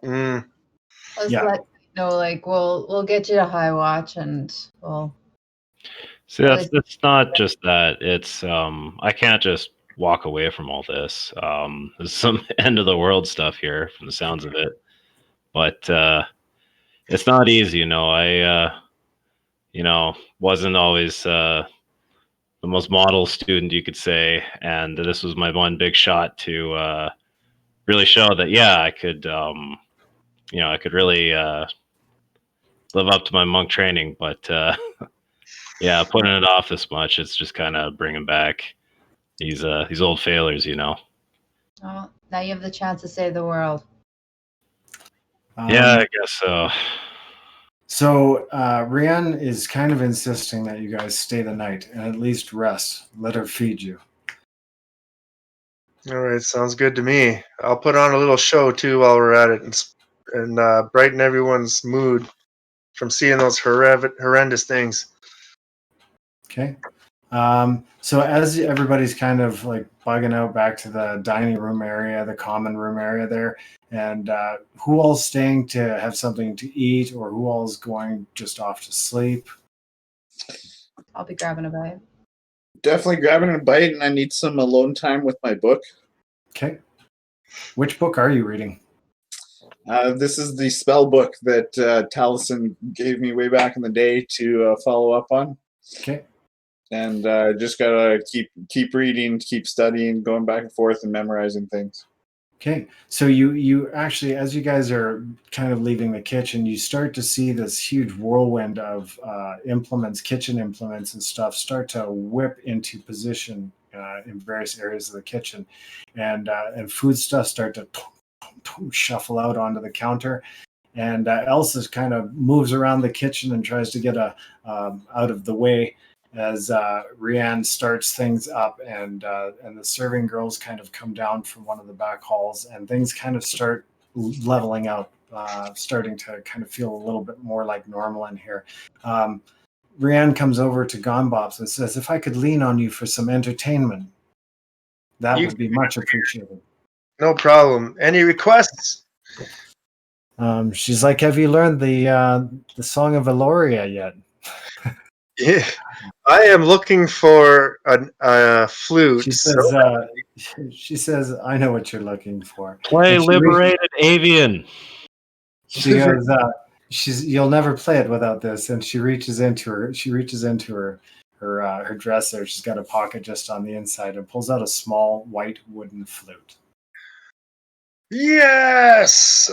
Mm.
Let's let you know, like we'll get you to High Watch and we'll.
See, that's not just that. It's I can't just walk away from all this. There's some end of the world stuff here from the sounds of it, but it's not easy. I wasn't always the most model student, you could say, and this was my one big shot to really show that I could I could really live up to my monk training, but putting it off this much, it's just kind of bringing back these old failures.
Oh, now you have the chance to save the world.
Yeah, I guess so.
So Rianne is kind of insisting that you guys stay the night and at least rest. Let her feed you.
All right, sounds good to me. I'll put on a little show too while we're at it and brighten everyone's mood from seeing those horrendous things.
Okay. So as everybody's kind of like bugging out back to the dining room area, the common room area there, and who all's staying to have something to eat, or who all's going just off to sleep?
I'll be grabbing a bite.
Definitely grabbing a bite, and I need some alone time with my book.
Okay. Which book are you reading?
This is the spell book that Taliesin gave me way back in the day to follow up on.
Okay.
And just gotta keep reading, keep studying, going back and forth, and memorizing things.
Okay, so you actually, as you guys are kind of leaving the kitchen, you start to see this huge whirlwind of implements, kitchen implements and stuff start to whip into position in various areas of the kitchen, and food stuff start to shuffle out onto the counter, and Elsa kind of moves around the kitchen and tries to get out of the way as Rianne starts things up, and the serving girls kind of come down from one of the back halls, and things kind of start leveling out, starting to kind of feel a little bit more like normal in here. Rianne comes over to Bops and says, if I could lean on you for some entertainment, that would be much appreciated.
No problem. Any requests?
She's like, have you learned the Song of Eloria yet?
Yeah. I am looking for a flute.
She says, I know what you're looking for.
Play Liberated Avian.
She goes, you'll never play it without this. And she reaches into her dresser. She's got a pocket just on the inside and pulls out a small white wooden flute.
Yes.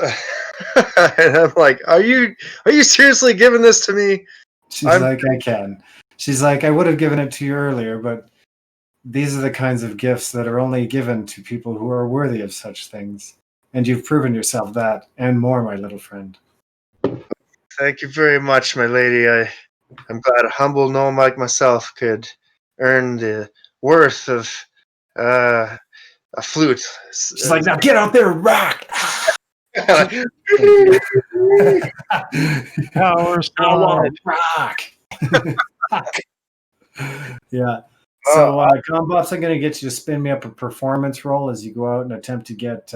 And I'm like, are you seriously giving this to me?
She's like, I can. She's like, I would have given it to you earlier, but these are the kinds of gifts that are only given to people who are worthy of such things. And you've proven yourself that and more, my little friend.
Thank you very much, my lady. I'm glad a humble gnome like myself could earn the worth of a flute.
She's like, now get out there and rock!
Power slide.
Rock! Yeah. So, Bops, I'm going to get you to spin me up a performance roll as you go out and attempt to get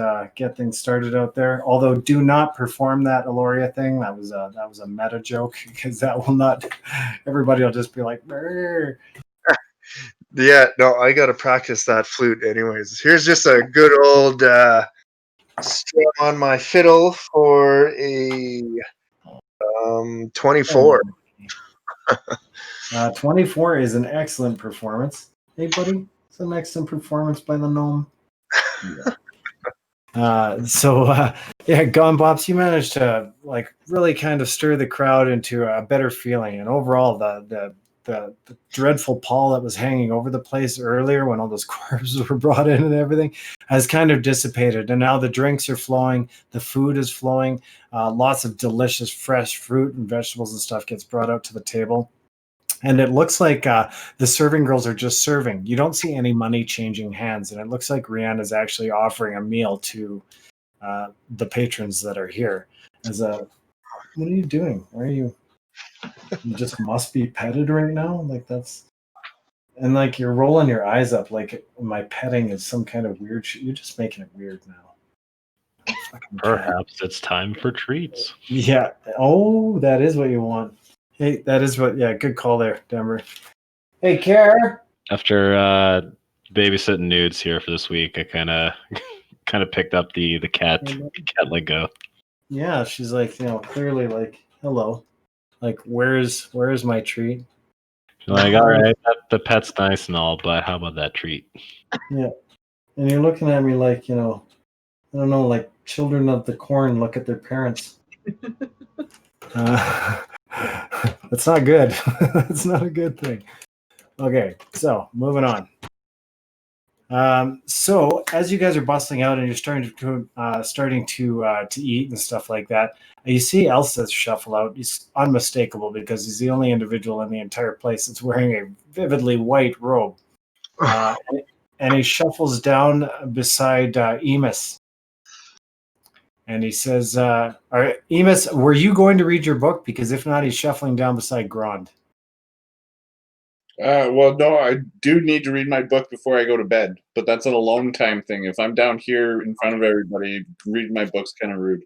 things started out there. Although, do not perform that Eloria thing. That was a meta joke because that will not. Everybody will just be like, brr.
Yeah, no, I got to practice that flute, anyways. Here's just a good old strum on my fiddle for a 24.
24 is an excellent performance. Hey, buddy, it's an excellent performance by the gnome. Yeah. Bops, you managed to really kind of stir the crowd into a better feeling, and overall, the dreadful pall that was hanging over the place earlier when all those corpses were brought in and everything has kind of dissipated, and now the drinks are flowing, the food is flowing, lots of delicious fresh fruit and vegetables and stuff gets brought out to the table. And it looks like the serving girls are just serving. You don't see any money changing hands. And it looks like Rianne is actually offering a meal to the patrons that are here. What are you doing? Why are you just must be petted right now? And you're rolling your eyes up like my petting is some kind of weird shit. You're just making it weird now.
Perhaps it's time for treats.
Yeah. Oh, that is what you want. Hey, that is what. Yeah, good call there, Denver. Hey, Care.
After babysitting nudes here for this week, I kind of picked up the cat let go.
Yeah, she's like, clearly like, hello, like, where's my treat?
She's like, all right, the pet's nice and all, but how about that treat?
Yeah, and you're looking at me like, I don't know, like children of the corn look at their parents. That's not good. That's not a good thing. Okay, so moving on. So as you guys are bustling out and you're starting to eat and stuff like that, you see Elsa shuffle out. He's unmistakable because he's the only individual in the entire place that's wearing a vividly white robe, and he shuffles down beside Emus. And he says, all right, Emus, were you going to read your book? Because if not, he's shuffling down beside Grond.
Well, no, I do need to read my book before I go to bed, but that's an alone time thing. If I'm down here in front of everybody, reading my book's kind of rude.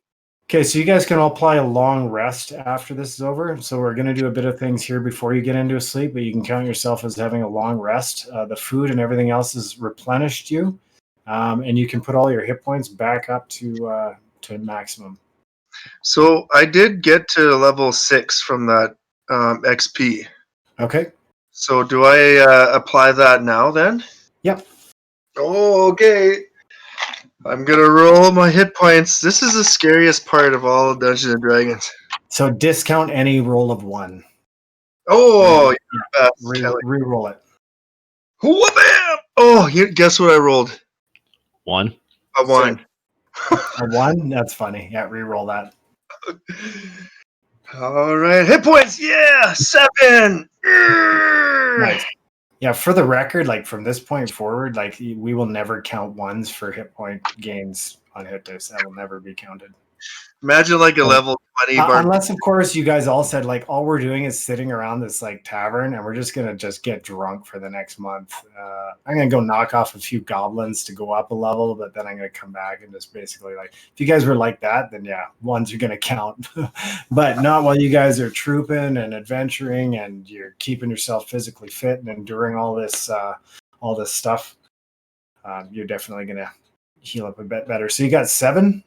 Okay, so you guys can all apply a long rest after this is over. So we're going to do a bit of things here before you get into sleep, but you can count yourself as having a long rest. The food and everything else has replenished you, and you can put all your hit points back up to maximum.
So I did get to level 6 from that XP.
Okay.
So do I apply that now then?
Yep.
Oh, okay. I'm going to roll my hit points. This is the scariest part of all of Dungeons & Dragons.
So discount any roll of 1.
Oh, yeah.
Re-roll it.
Wha-bam! Oh, guess what I rolled?
1.
A 1.
A 1? That's funny. Yeah, re-roll that.
All right. Hit points. Yeah. 7.
Nice. Yeah, for the record, like from this point forward, like we will never count 1s for hit point gains on hit dice. That will never be counted.
Imagine like a level 20
unless, of course, you guys all said like all we're doing is sitting around this like tavern and we're just gonna get drunk for the next month. I'm gonna go knock off a few goblins to go up a level, but then I'm gonna come back and just basically like if you guys were like that, then yeah, ones are gonna count, but not while you guys are trooping and adventuring and you're keeping yourself physically fit and enduring all this stuff. You're definitely gonna heal up a bit better. So you got 7.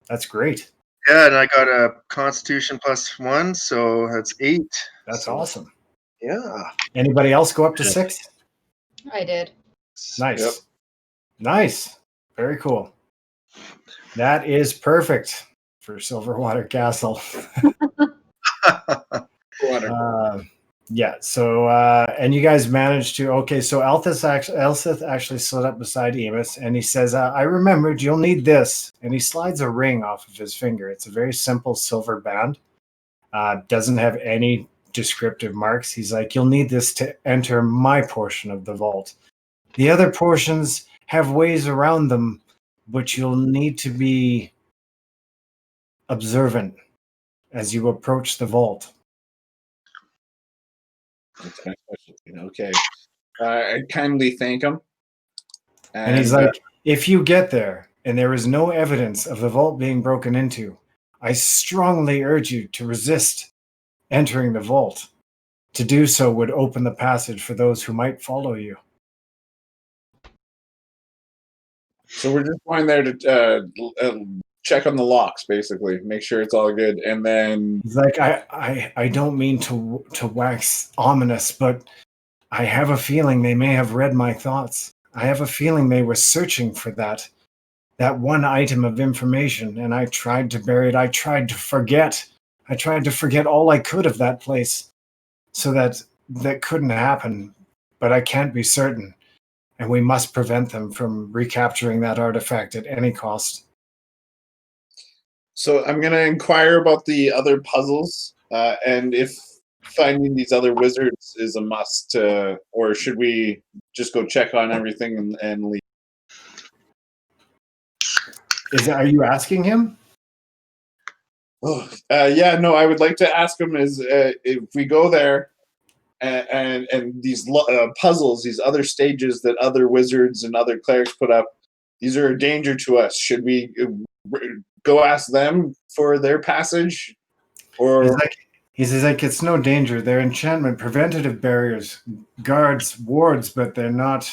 That's great.
Yeah, and I got a Constitution +1, so that's 8.
That's
So,
awesome.
Yeah.
Anybody else go up to 6?
I did.
Nice.
Yep.
Nice. Very cool. That is perfect for Silverwater Castle. Yeah. So, and you guys managed to, okay. So Elthith actually slid up beside Emus and he says, I remembered you'll need this. And he slides a ring off of his finger. It's a very simple silver band. Doesn't have any descriptive marks. He's like, you'll need this to enter my portion of the vault. The other portions have ways around them, but you'll need to be observant as you approach the vault.
That's my specialty. Okay. I kindly thank him.
And he's like, if you get there and there is no evidence of the vault being broken into, I strongly urge you to resist entering the vault. To do so would open the passage for those who might follow you.
So we're just going there to check on the locks, basically, make sure it's all good, and then
He's like, I don't mean to wax ominous, but I have a feeling they may have read my thoughts. I have a feeling they were searching for that one item of information, and I tried to bury it. I tried to forget. I tried to forget all I could of that place, so that couldn't happen. But I can't be certain, and we must prevent them from recapturing that artifact at any cost.
So I'm going to inquire about the other puzzles, and if finding these other wizards is a must, or should we just go check on everything and leave?
Are you asking him?
Oh, yeah, no, I would like to ask him is if we go there and these puzzles, these other stages that other wizards and other clerics put up, these are a danger to us. Should we go ask them for their passage? Or
he's like, it's no danger. They're enchantment preventative barriers, guards, wards, but they're not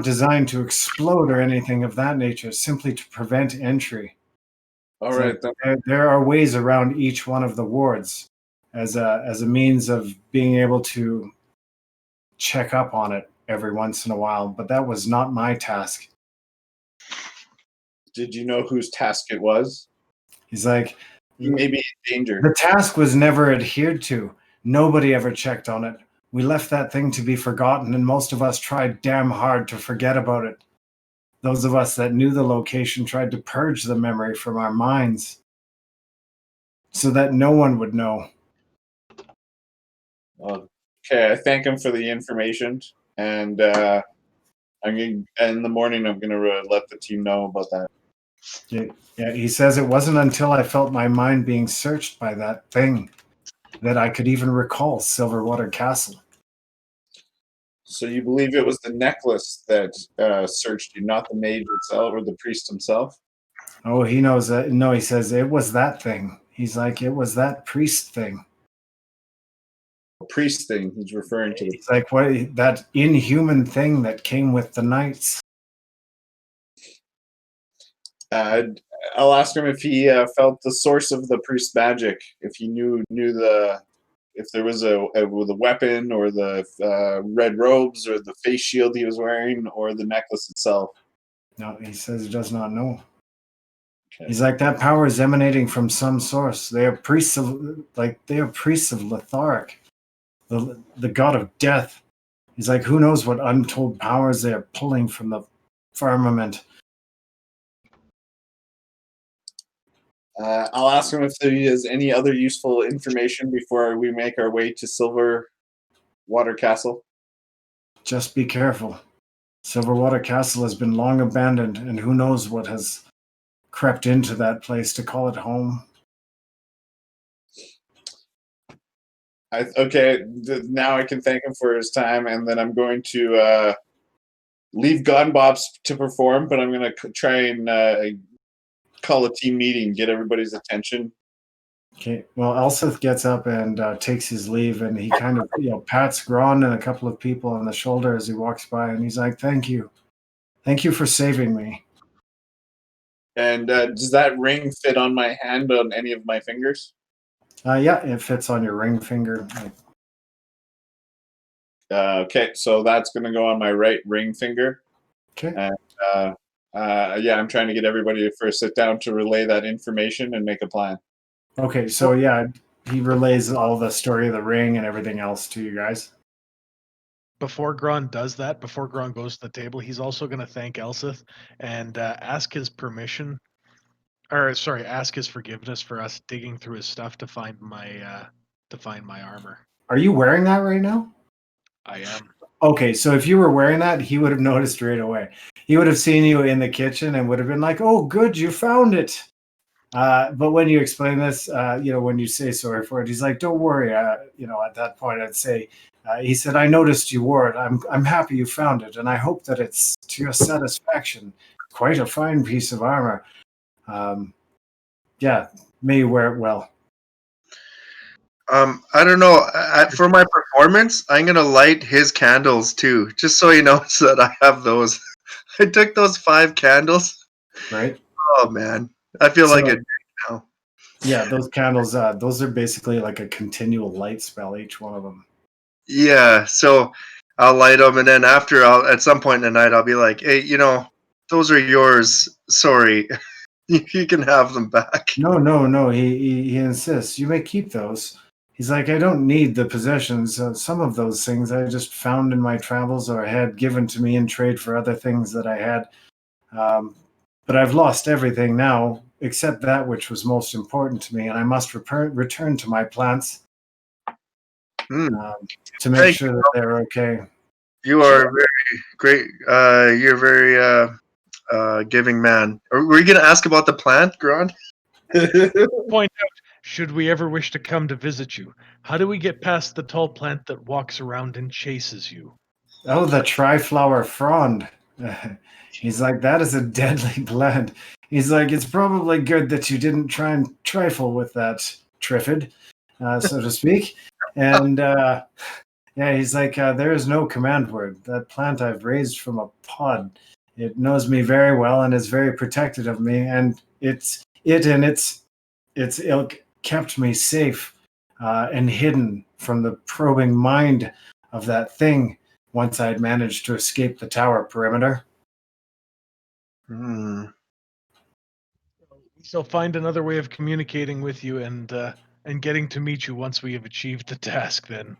designed to explode or anything of that nature, simply to prevent entry.
all right,
there are ways around each one of the wards as a means of being able to check up on it every once in a while, but that was not my task.
Did you know whose task it was?
He's like,
He may be in danger.
the task was never adhered to. Nobody ever checked on it. We left that thing to be forgotten, and most of us tried damn hard to forget about it. Those of us that knew the location tried to purge the memory from our minds so that no one would know.
Okay, I thank him for the information, and in the morning I'm gonna let the team know about that.
Yeah, he says it wasn't until I felt my mind being searched by that thing that I could even recall Silverwater Castle.
So you believe it was the necklace that searched you, not the mage itself or the priest himself?
Oh, he knows that. No, he says it was that thing. He's like, it was that priest thing.
Priest thing he's referring to.
It's like that inhuman thing that came with the knights.
I'll ask him if he felt the source of the priest's magic, if he knew if there was a weapon or the red robes or the face shield he was wearing or the necklace itself.
No, he says he does not know.
Okay.
He's like, that power is emanating from some source. They are priests of Litharic, the god of death. He's like, who knows what untold powers they are pulling from the firmament.
I'll ask him if there is any other useful information before we make our way to Silverwater Castle.
Just be careful. Silverwater Castle has been long abandoned, and who knows what has crept into that place to call it home.
Now I can thank him for his time, and then I'm going to leave Bops to perform, but I'm going to try and call a team meeting, get everybody's attention.
Okay. Well, Elseth gets up and takes his leave, and he kind of pats Grond and a couple of people on the shoulder as he walks by, and he's like, "Thank you for saving me."
And does that ring fit on my hand on any of my fingers?
Yeah, it fits on your ring finger.
Okay, so that's going to go on my right ring finger.
Okay.
And I'm trying to get everybody for a sit down to relay that information and make a plan.
Okay, so he relays all the story of the ring and everything else to you guys.
Before Grond does that, before Grond goes to the table, he's also going to thank Elseth and ask his permission, ask his forgiveness for us digging through his stuff to find my armor.
Are you wearing that right now?
I am.
Okay, so if you were wearing that, he would have noticed right away. He would have seen you in the kitchen and would have been like, "Oh, good, you found it." But when you explain this, when you say sorry for it, he's like, "Don't worry." At that point, I'd say, he said, "I noticed you wore it. I'm happy you found it, and I hope that it's to your satisfaction. Quite a fine piece of armor. May you wear it well."
I don't know. For my performance, I'm gonna light his candles too, just so he knows that I have those. I took those 5 candles.
Right.
Oh man, I feel like it now.
Yeah, those candles. Those are basically like a continual light spell, each one of them.
Yeah, so I'll light them, and then after, at some point in the night, I'll be like, "Hey, those are yours. Sorry, you can have them back."
No. He insists. You may keep those. He's like, "I don't need the possessions. Some of those things I just found in my travels or had given to me in trade for other things that I had. But I've lost everything now, except that which was most important to me, and I must return to my plants to make sure that they're okay."
You are very great. You're very giving man. Were you going to ask about the plant, Grond?
Point out, should we ever wish to come to visit you, how do we get past the tall plant that walks around and chases you?
Oh, the triflower frond. He's like, "That is a deadly plant." He's like, "It's probably good that you didn't try and trifle with that triffid, so to speak." And he's like, "There is no command word. That plant I've raised from a pod. It knows me very well and is very protective of me, and its ilk kept me safe and hidden from the probing mind of that thing once I'd managed to escape the tower perimeter."
Hmm.
We shall find another way of communicating with you and getting to meet you once we have achieved the task. Then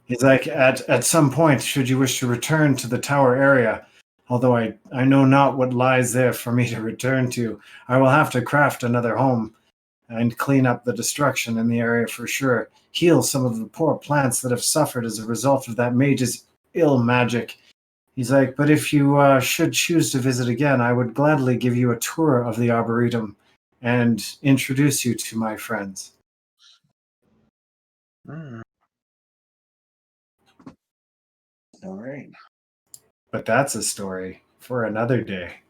He's like, at some point, should you wish to return to the tower area, although I know not what lies there for me to return to, I will have to craft another home and clean up the destruction in the area for sure. Heal some of the poor plants that have suffered as a result of that mage's ill magic. He's like, "But if you should choose to visit again, I would gladly give you a tour of the Arboretum and introduce you to my friends."
Hmm.
All right.
But that's a story for another day.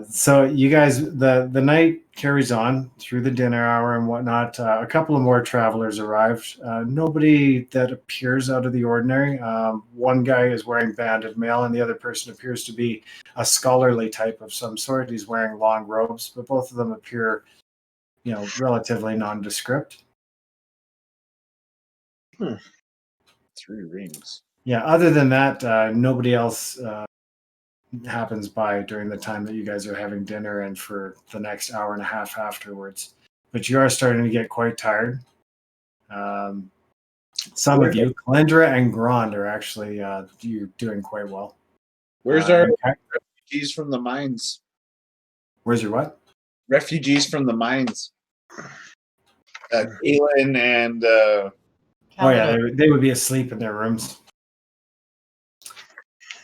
So you guys, the night carries on through the dinner hour and whatnot. A couple of more travelers arrived. Nobody that appears out of the ordinary. One guy is wearing banded mail, and the other person appears to be a scholarly type of some sort. He's wearing long robes, but both of them appear, relatively nondescript.
3 rings.
Yeah. Other than that, nobody else happens by during the time that you guys are having dinner and for the next hour and a half afterwards. But you are starting to get quite tired. Some of you, Calyndra and Grond, are actually you're doing quite well.
Where's our refugees from the mines?
Where's your what?
Refugees from the mines. Aelin and
they would be asleep in their rooms.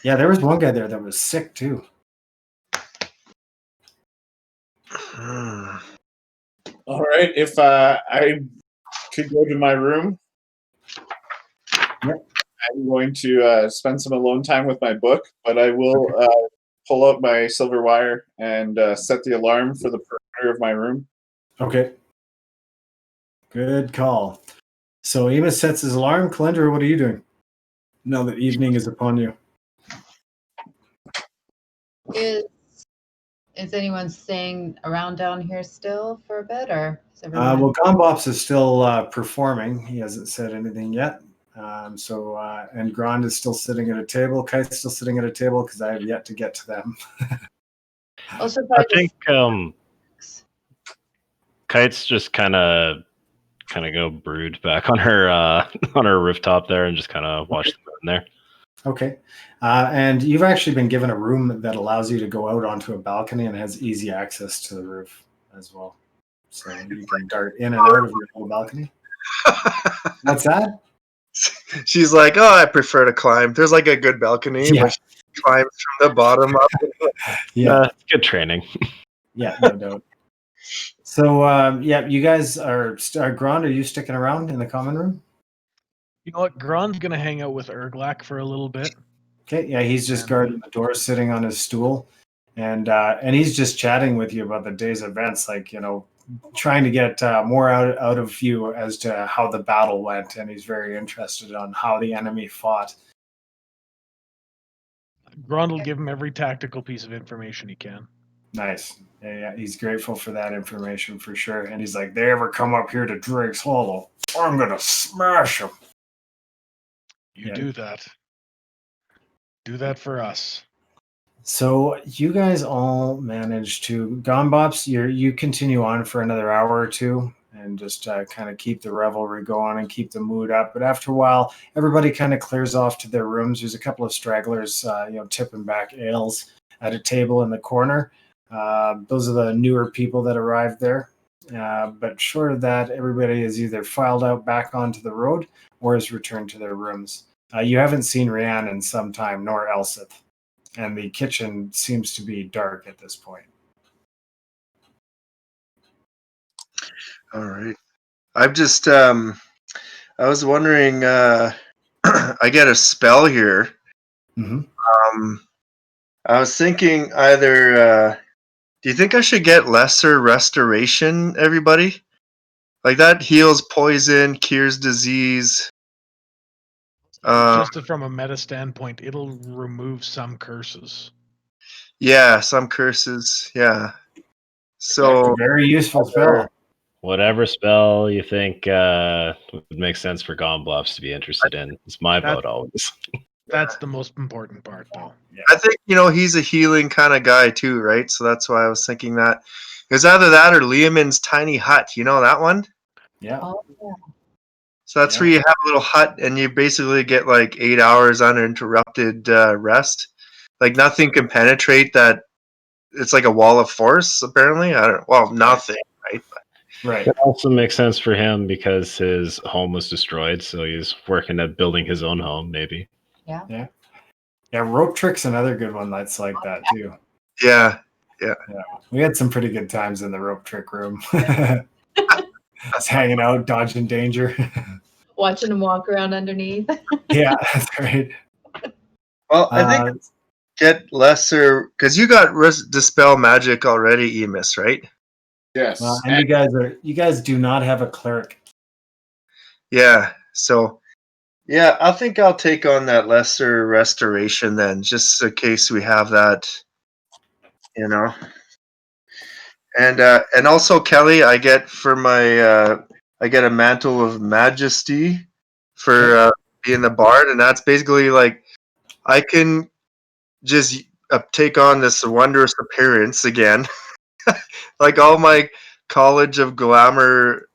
Yeah, there was one guy there that was sick too.
All right. If I could go to my room, I'm going to spend some alone time with my book, but I will pull out my silver wire and set the alarm for the perimeter of my room.
Okay. Good call. So Emus sets his alarm. Calyndra, what are you doing? Now that evening is upon you.
Is anyone staying around down here still for a bit, or is everyone?
Well, Bops is still performing. He hasn't said anything yet. And Grond is still sitting at a table. Kite's still sitting at a table because I have yet to get to them.
Also,
I think Kite's just kind of go brood back on her rooftop there and just kind of watch the moon there.
Okay. And you've actually been given a room that allows you to go out onto a balcony and has easy access to the roof as well. So you can dart in and out of your whole balcony. What's that?
She's like, oh, I prefer to climb. There's like a good balcony,
Yeah.
but she climbs from the bottom up.
Yeah.
Good training.
Yeah, no doubt. So, you guys are Grond, are you sticking around in the common room?
You know what? Grond's going to hang out with Erglak for a little bit.
Okay, yeah, he's just guarding the door, sitting on his stool, and he's just chatting with you about the day's events, like, trying to get more out of you as to how the battle went, and he's very interested on how the enemy fought.
Grond will give him every tactical piece of information he can.
Nice. Yeah, he's grateful for that information for sure. And he's like, they ever come up here to Drake's Hollow, I'm going to smash them.
You do that. Do that for us.
So you guys all managed to, Bops, you continue on for another hour or two and just kind of keep the revelry going and keep the mood up. But after a while, everybody kind of clears off to their rooms. There's a couple of stragglers, tipping back ales at a table in the corner. Those are the newer people that arrived there. But short of that, everybody is either filed out back onto the road or has returned to their rooms. You haven't seen Rianne in some time, nor Elsith. And the kitchen seems to be dark at this point.
All right. I've just, I was wondering, I get a spell here.
Mm-hmm.
I was thinking either, do you think I should get lesser restoration, everybody? Like that heals poison, cures disease.
Just from a meta standpoint, it'll remove some curses.
Yeah, some curses. Yeah. So
very useful spell.
Whatever spell you think would make sense for Gombluffs to be interested in. It's my vote always.
That's the most important part, though.
Yeah.
I think, he's a healing kind of guy too, right? So that's why I was thinking that. It was either that or Liamon's tiny hut. You know that one?
Yeah.
Oh, yeah.
So that's where you have a little hut and you basically get like 8 hours uninterrupted rest. Like nothing can penetrate that. It's like a wall of force, apparently. I don't know. Well, nothing, right?
Right.
It also makes sense for him because his home was destroyed, so he's working at building his own home, maybe.
Yeah.
Yeah, rope trick's another good one that's like that too.
Yeah.
We had some pretty good times in the rope trick room. Just hanging out, dodging danger.
Watching him walk around underneath.
Yeah, that's right.
Well, I think get lesser because you got dispel magic already, Emus, right?
Yes.
And you guys do not have a cleric.
Yeah. So, yeah, I think I'll take on that lesser restoration then, just in case we have that. And also Kelly, I get for my I get a mantle of majesty for being the bard, and that's basically like I can just take on this wondrous appearance again, like all my College of Glamour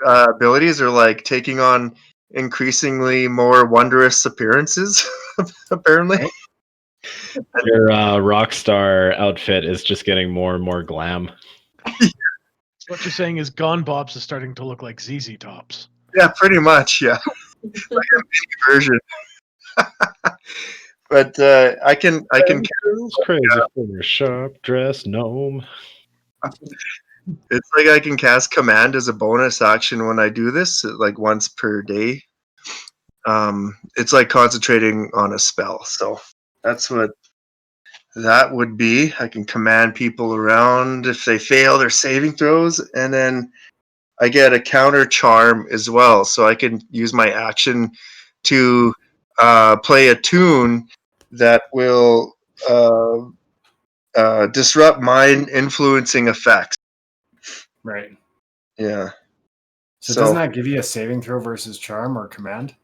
abilities are like taking on increasingly more wondrous appearances, apparently.
Right.
Your rock star outfit is just getting more and more glam.
What you're saying is Bops is starting to look like ZZ Tops.
Yeah, pretty much. Yeah, like a mini version. But I can
Crazy for a sharp dressed gnome.
It's like I can cast command as a bonus action when I do this, like once per day. It's like concentrating on a spell. So that's what that would be. I can command people around if they fail their saving throws, and then I get a counter charm as well. So I can use my action to play a tune that will disrupt mind influencing effects.
Right.
Yeah.
So doesn't that give you a saving throw versus charm or command?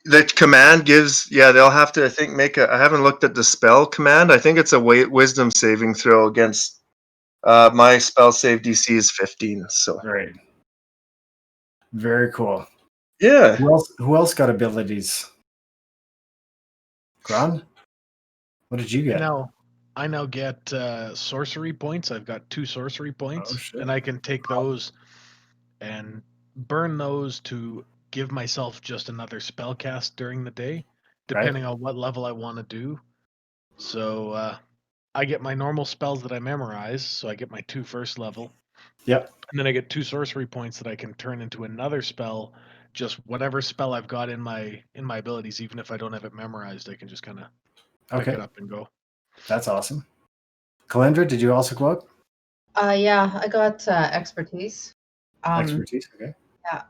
The command gives, yeah, they'll have to, I think, I haven't looked at the spell command. I think it's a wisdom saving throw against, my spell save DC is 15. So,
Right. Very cool.
yeah.
Who else got abilities? Grond? What did you get?
I now get sorcery points. I've got 2 sorcery points,
shit.
and I can take those and burn those to give myself just another spell cast during the day, depending on what level I want to do. So I get my normal spells that I memorize, so I get my 2 first level.
Yep.
And then I get 2 sorcery points that I can turn into another spell, just whatever spell I've got in my abilities, even if I don't have it memorized, I can just kind of pick it up and go.
That's awesome. Calyndra, did you also go up?
Yeah, I got expertise.
Expertise, okay.
Yeah.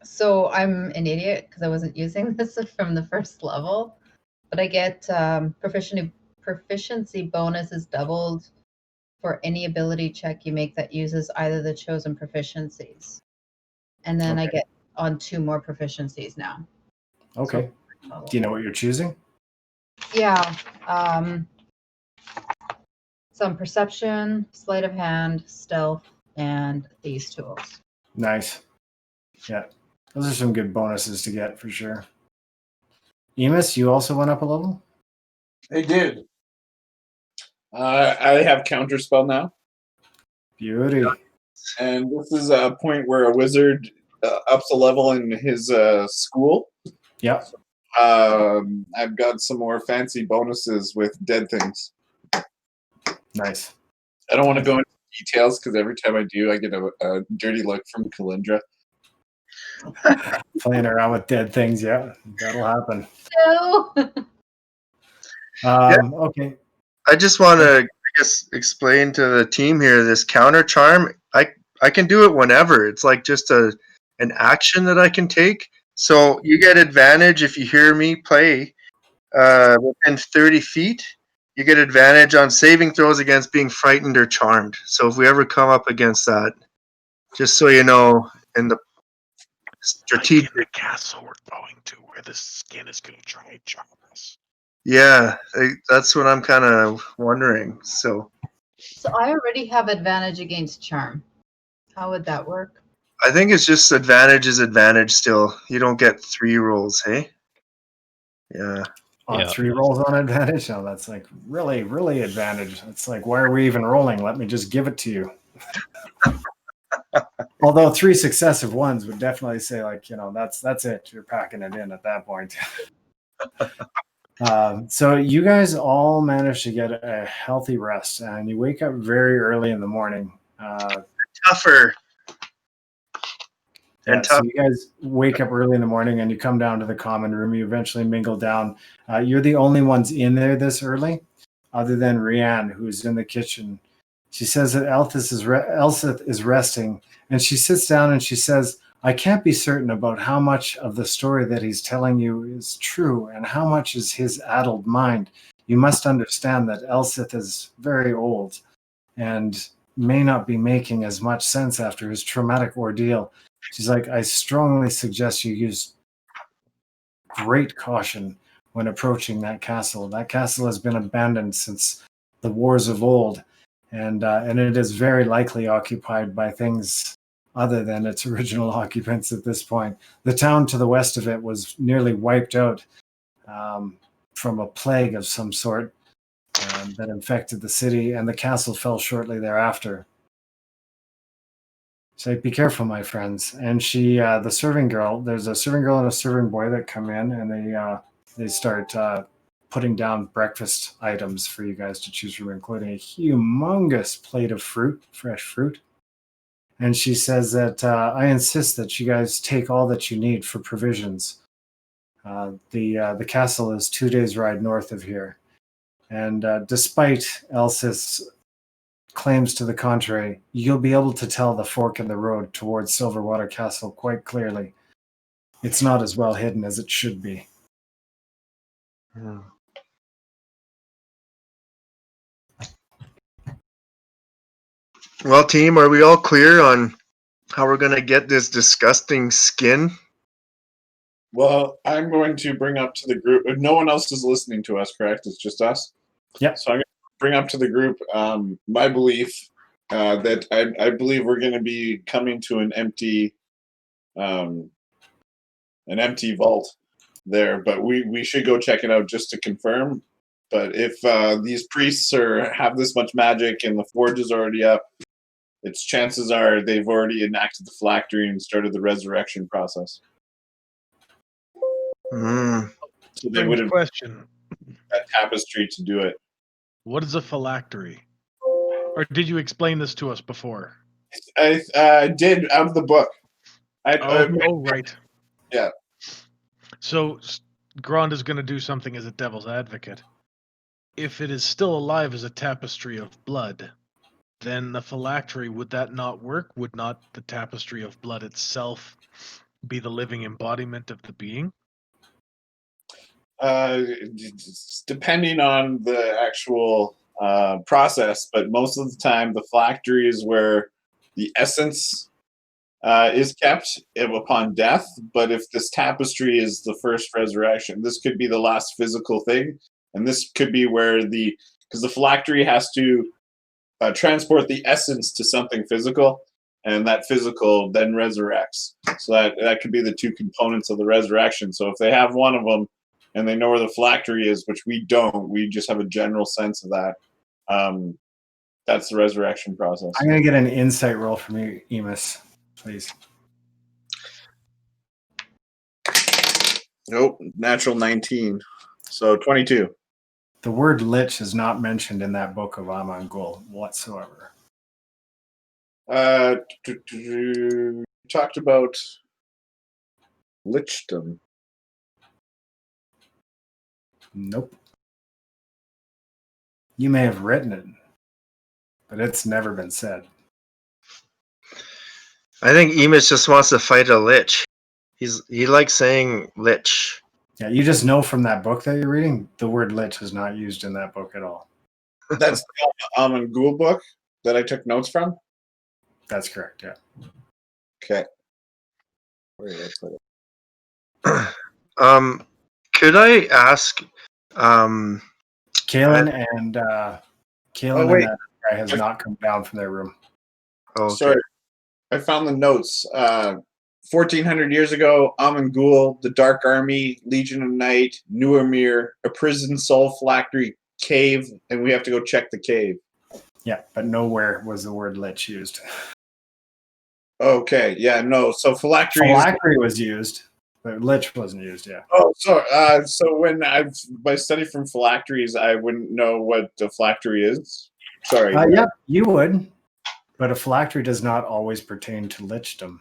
So I'm an idiot because I wasn't using this from the first level, but I get proficiency bonus is doubled for any ability check you make that uses either the chosen proficiencies. And then I get on 2 more proficiencies now.
Okay. So, do you know what you're choosing?
Yeah. Some perception, sleight of hand, stealth, and these tools.
Nice. Yeah. Those are some good bonuses to get for sure. Emus, you also went up a level?
I did. I have counterspell now.
Beauty.
And this is a point where a wizard ups a level in his school.
Yep.
I've got some more fancy bonuses with dead things.
Nice.
I don't want to go into details because every time I do, I get a dirty look from Calyndra.
Playing around with dead things, yeah, that'll happen.
No.
Okay.
I just want to, I guess, explain to the team here this counter charm. I can do it whenever. It's like just an action that I can take. So you get advantage if you hear me play within 30 feet. You get advantage on saving throws against being frightened or charmed. So if we ever come up against that, just so you know, in the strategic
like in the castle we're going to, where the skin is going to try and charm us.
Yeah, that's what I'm kind of wondering. So
I already have advantage against charm. How would that work?
I think it's just advantage is advantage still. You don't get 3 rolls, hey? Yeah.
On 3 rolls on advantage? No, that's like really, really advantage. It's like, why are we even rolling? Let me just give it to you. Although 3 successive ones would definitely say, like, that's it. You're packing it in at that point. So you guys all managed to get a healthy rest, and you wake up very early in the morning.
Tougher.
So you guys wake up early in the morning, and you come down to the common room. You eventually mingle down. You're the only ones in there this early, other than Rianne, who's in the kitchen. She says that Elsith is resting, and she sits down and she says, I can't be certain about how much of the story that he's telling you is true and how much is his addled mind. You must understand that Elsith is very old and may not be making as much sense after his traumatic ordeal. She's like, I strongly suggest you use great caution when approaching that castle. That castle has been abandoned since the wars of old, and it is very likely occupied by things other than its original occupants at this point. The town to the west of it was nearly wiped out from a plague of some sort that infected the city, and the castle fell shortly thereafter. So be careful, my friends. And she, the serving girl, there's a serving girl and a serving boy that come in, and they start putting down breakfast items for you guys to choose from, including a humongous plate of fruit, fresh fruit. And she says that I insist that you guys take all that you need for provisions. The castle is 2 days' ride north of here. And despite Elsith's claims to the contrary, you'll be able to tell the fork in the road towards Silverwater Castle quite clearly. It's not as well hidden as it should be.
Well, team, are we all clear on how we're going to get this disgusting skin?
Well, I'm going to bring up to the group. No one else is listening to us, correct? It's just us?
Yep.
So I'm going to bring up to the group my belief that I believe we're going to be coming to an empty vault there, but we should go check it out just to confirm. But if these priests have this much magic and the forge is already up, its chances are they've already enacted the phylactery and started the resurrection process. So they would have
question.
that tapestry to do it.
What is a phylactery? Or did you explain this to us before?
I did out of the book.
Right.
Yeah.
So Grond is going to do something as a devil's advocate. If it is still alive as a tapestry of blood, then the phylactery, would that not work? Would not the tapestry of blood itself be the living embodiment of the being?
Depending on the actual process, but most of the time the phylactery is where the essence is kept upon death. But if this tapestry is the first resurrection, this could be the last physical thing, and this could be where because the phylactery has to transport the essence to something physical, and that physical then resurrects. So that could be the two components of the resurrection. So if they have one of them and they know where the phylactery is, which we don't, we just have a general sense of that. That's the resurrection process.
I'm going to get an insight roll from you, Emus, please.
Nope, natural 19. So 22.
The word lich is not mentioned in that book of Amangul whatsoever.
Talked about lichdom.
Nope. You may have written it, but it's never been said.
I think Emus just wants to fight a lich. He likes saying lich.
Yeah, you just know from that book that you're reading, the word lich is not used in that book at all.
That's the Amangul book that I took notes from?
That's correct, yeah.
Okay. Where did I put it?
Could I ask
Kaylin and that guy has not come down from their room.
Oh, okay.
Sorry. I found the notes. 1400 years ago, Amangul, the Dark Army, Legion of Night, Nuamir, a prison soul phylactery cave, and we have to go check the cave.
Yeah, but nowhere was the word lich used.
Okay, yeah, no. So phylactery
was used, but lich wasn't used, yeah.
Oh, so when by study from phylacteries, I wouldn't know what a phylactery is. Sorry.
Yeah, you would, but a phylactery does not always pertain to lichdom.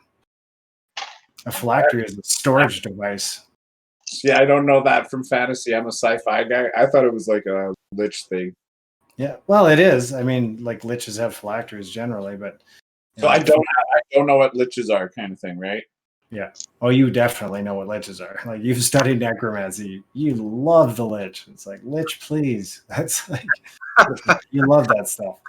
A phylactery is a storage device.
Yeah, I don't know that from fantasy. I'm a sci-fi guy. I thought it was like a lich thing.
Yeah, well, it is. I mean, like liches have phylacteries generally, but
so I don't know what liches are, kind of thing, right?
Yeah. Oh, you definitely know what liches are. Like you've studied necromancy. You love the lich. It's like lich, please. That's like you love that stuff.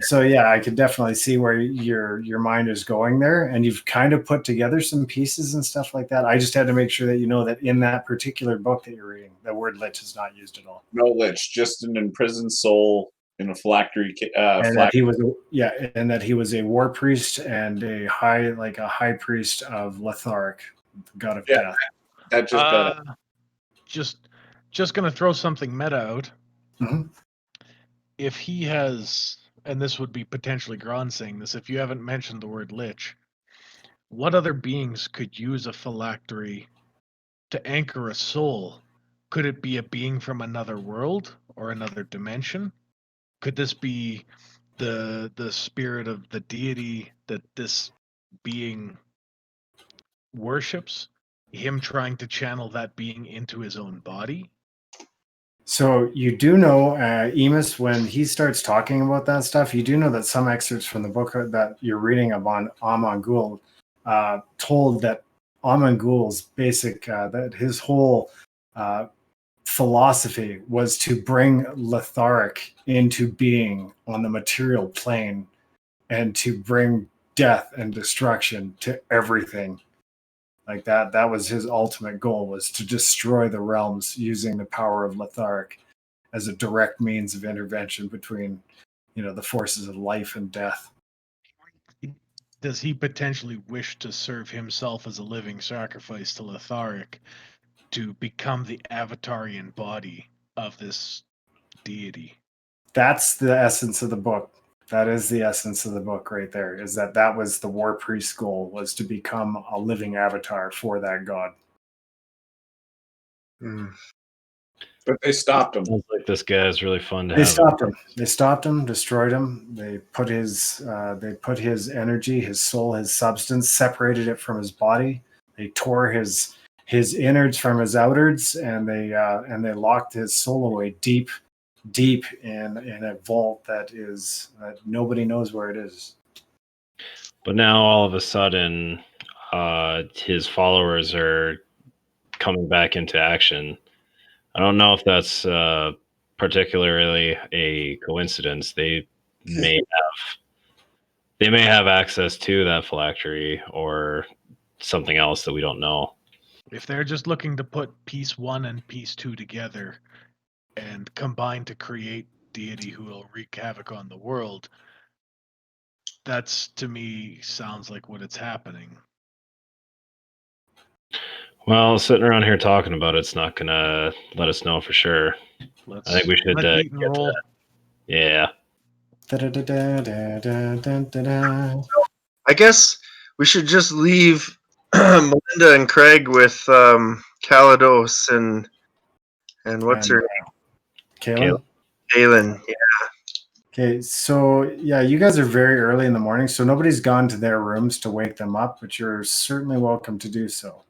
So yeah, I could definitely see where your mind is going there, and you've kind of put together some pieces and stuff like that. I just had to make sure that you know that in that particular book that you're reading, the word lich is not used at all.
No lich, just an imprisoned soul in a phylactery.
That he was a war priest and a high priest of Letharic, the god of death.
That just got it.
Just gonna throw something meta out.
Mm-hmm.
If he has, and this would be potentially Grond saying this, if you haven't mentioned the word lich, what other beings could use a phylactery to anchor a soul Could it be a being from another world or another dimension? Could this be the spirit of the deity that this being worships? Him trying to channel that being into his own body?
So you do know, Emus, when he starts talking about that stuff, you do know that some excerpts from the book that you're reading of on Amangul told that Amangul's basic, that his whole philosophy was to bring Letharic into being on the material plane and to bring death and destruction to everything. Like that was his ultimate goal, was to destroy the realms using the power of Letharic as a direct means of intervention between, the forces of life and death.
Does he potentially wish to serve himself as a living sacrifice to Letharic to become the avatarian body of this deity?
That's the essence of the book. That is the essence of the book right there, is that was the war priest's goal, was to become a living avatar for that god.
But they stopped him.
Sounds like this guy is really fun to
They
have.
stopped him. They stopped him, destroyed him. They put his energy, his soul, his substance, separated it from his body. They tore his innards from his outards, and they locked his soul away deep in a vault that nobody knows where it is.
But now all of a sudden, his followers are coming back into action. I don't know if that's particularly a coincidence. They may have access to that phylactery or something else that we don't know.
If they're just looking to put piece 1 and piece 2 together and combine to create deity who will wreak havoc on the world, that's, to me, sounds like what it's happening.
Well, sitting around here talking about it's not gonna let us know for sure. I think we should
let Eaton
get to
roll.
that. Yeah.
I guess we should just leave Melinda and Craig with Calados and what's her name?
Kaylin?
Galen. Yeah.
Okay, so yeah, you guys are very early in the morning, so nobody's gone to their rooms to wake them up, but you're certainly welcome to do so.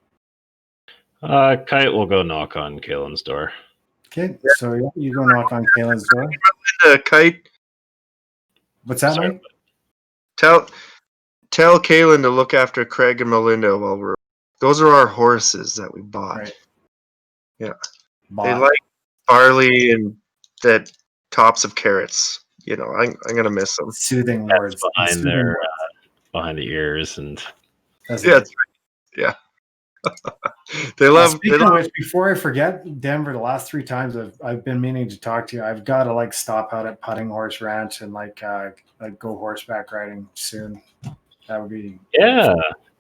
Kite will go knock on Kaylin's door.
Okay, so you go knock on Kaylin's door.
Kite.
What's that,
Sorry.
Mike?
Tell Kaylin to look after Craig and Melinda while we're. Those are our horses that we bought.
Right.
Yeah.
Bought.
They like barley and that tops of carrots. I'm gonna miss them.
Soothing
That's
words.
behind
Soothing
their
words.
behind the ears, and
That's
Yeah,
it.
that's right. Yeah. They love.
Speaking of which, before I forget, Denver, the last 3 times I've been meaning to talk to you. I've got to stop out at Putting Horse Ranch and go horseback riding soon. That would be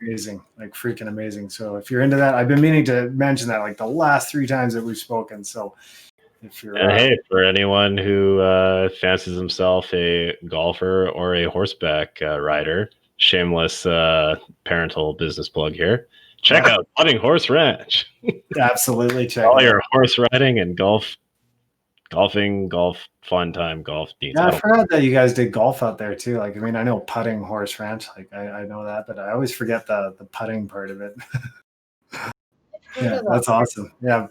amazing, freaking amazing. So if you're into that, I've been meaning to mention that the last 3 times that we've spoken. So if you're
hey, for anyone who fancies himself a golfer or a horseback rider, shameless parental business plug here. Check out Putting Horse Ranch.
Absolutely check
all
it
your
out.
horse riding and golfing, golf fun time, golf needs.
Yeah, I forgot that you guys did golf out there too. I know Putting Horse Ranch, I know that, but I always forget the putting part of it. Yeah, that's awesome. Yeah.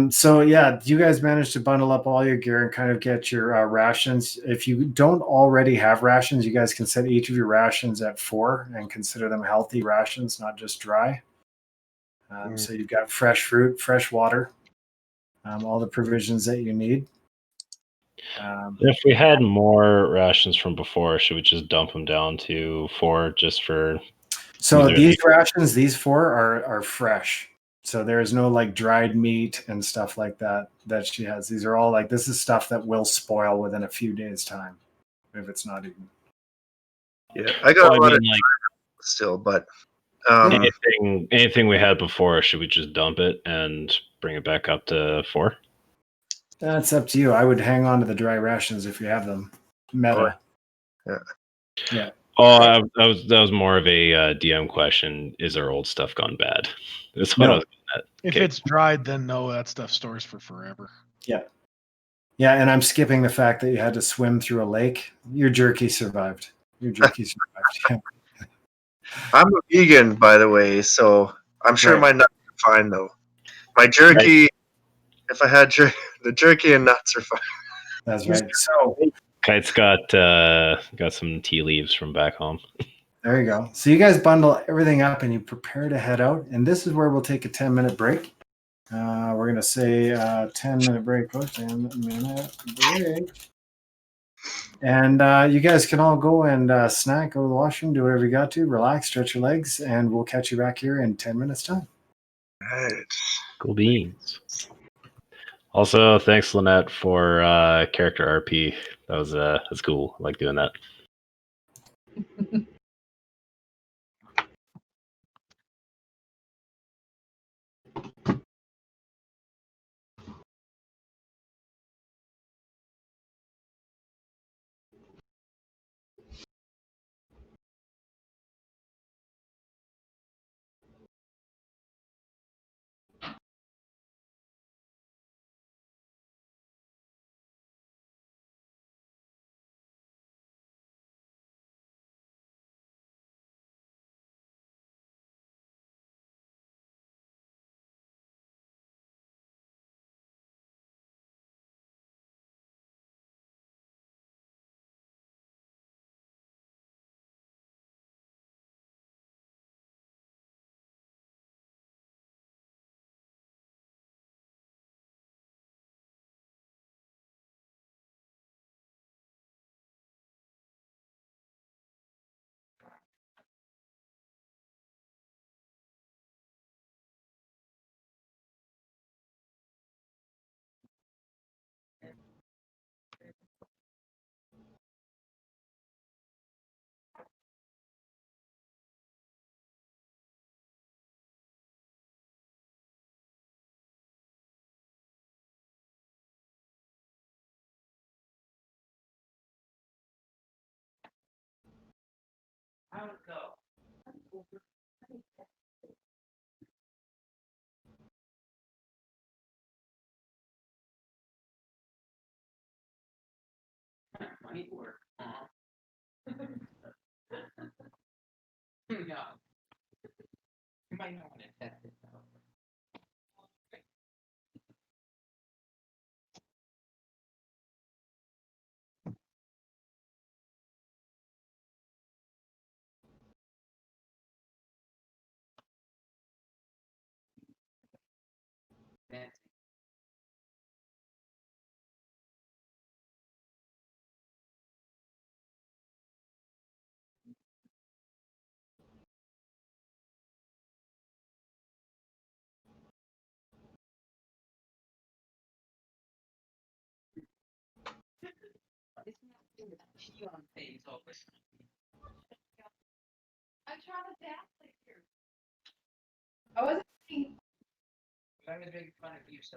So yeah, you guys managed to bundle up all your gear and kind of get your rations. If you don't already have rations, you guys can set each of your rations at 4 and consider them healthy rations, not just dry. So you've got fresh fruit, fresh water, all the provisions that you need.
If we had more rations from before, should we just dump them down to 4 just for?
So these rations, these 4 are fresh. So there is no dried meat and stuff like that she has. These are all this is stuff that will spoil within a few days' time if it's not eaten.
Yeah, I got a lot of still, but
anything we had before, should we just dump it and bring it back up to 4?
That's up to you. I would hang on to the dry rations if you have them. Meta. Yeah.
Oh, that was more of a DM question. Is our old stuff gone bad? That's what I was getting at.
If
Okay.
it's dried, then no, that stuff stores for forever.
Yeah. Yeah, and I'm skipping the fact that you had to swim through a lake. Your jerky survived. Your jerky survived. Yeah.
I'm a vegan, by the way, so I'm sure
Right.
my nuts are fine though. My jerky, if I had the jerky and nuts are fine.
That's right. So
Kite's got some tea leaves from back home.
there you go. So you guys bundle everything up and you prepare to head out. And this is where we'll take a 10-minute break. We're going to say 10-minute break. 10-minute break. And you guys can all go and snack, go to the washroom, do whatever you got to, relax, stretch your legs, and we'll catch you back here in 10 minutes' time.
Right.
Cool beans. Also, thanks Lynette for character RP. That's cool. I like doing that.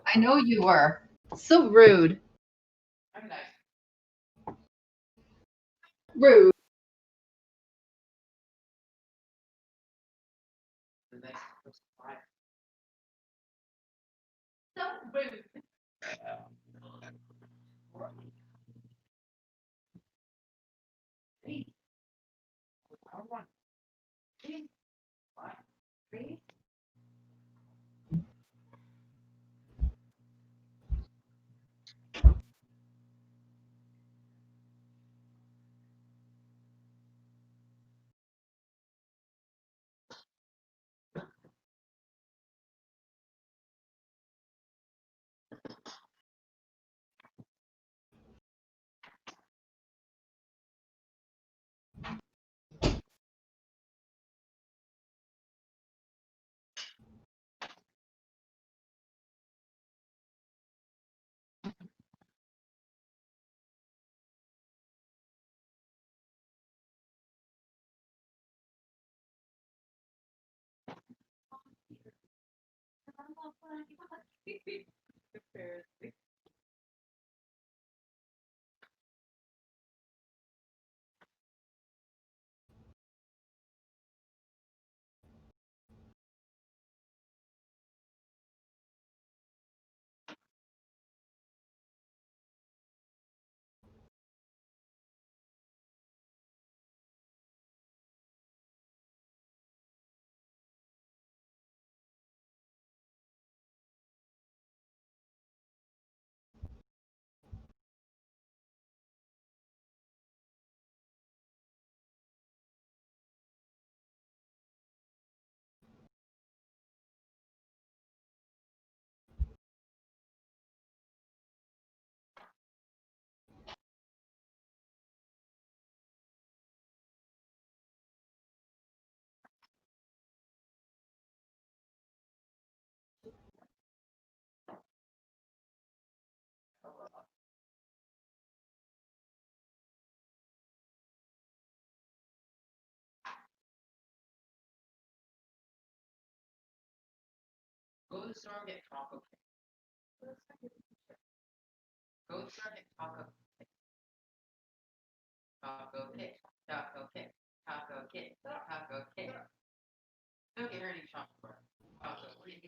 I know you were. So rude. Rude. So rude. the store and get taco kit. Go to the store and get taco kit. Taco kit. Taco kit. Taco kit. Taco kit. Don't get her any chocolate. Taco kit.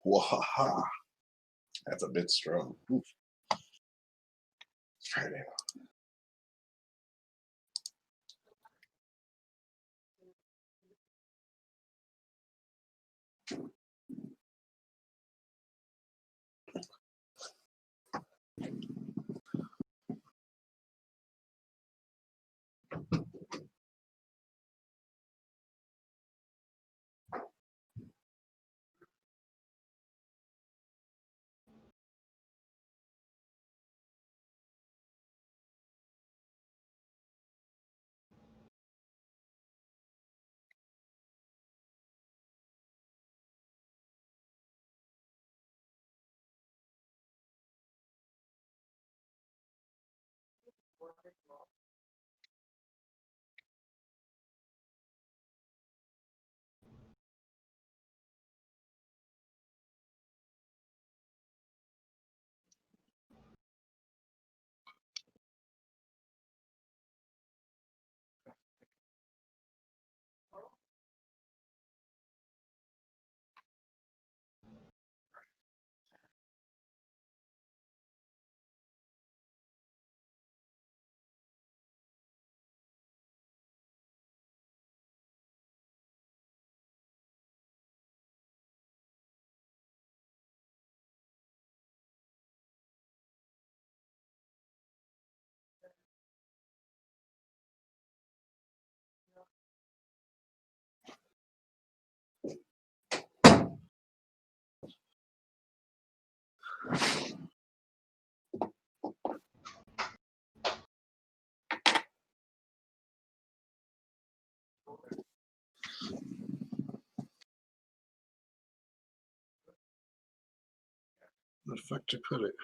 Wahaha. That's a bit strong. Oof. Let's try it out. Where the fuck to put it?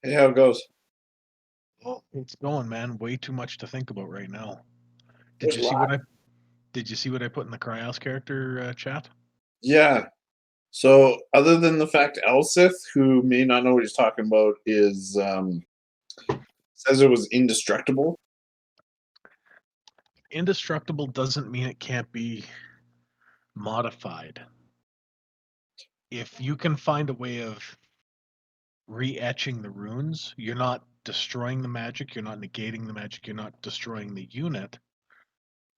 Hey, how it goes?
Well, it's going, man. Way too much to think about right now.
There's a lot.
Did you see what I put in the Chryalis character chat?
Yeah. So, other than the fact Elsith, who may not know what he's talking about, is says it was indestructible.
Indestructible doesn't mean it can't be modified. If you can find a way of re-etching the runes, you're not destroying the magic, you're not negating the magic, you're not destroying the unit.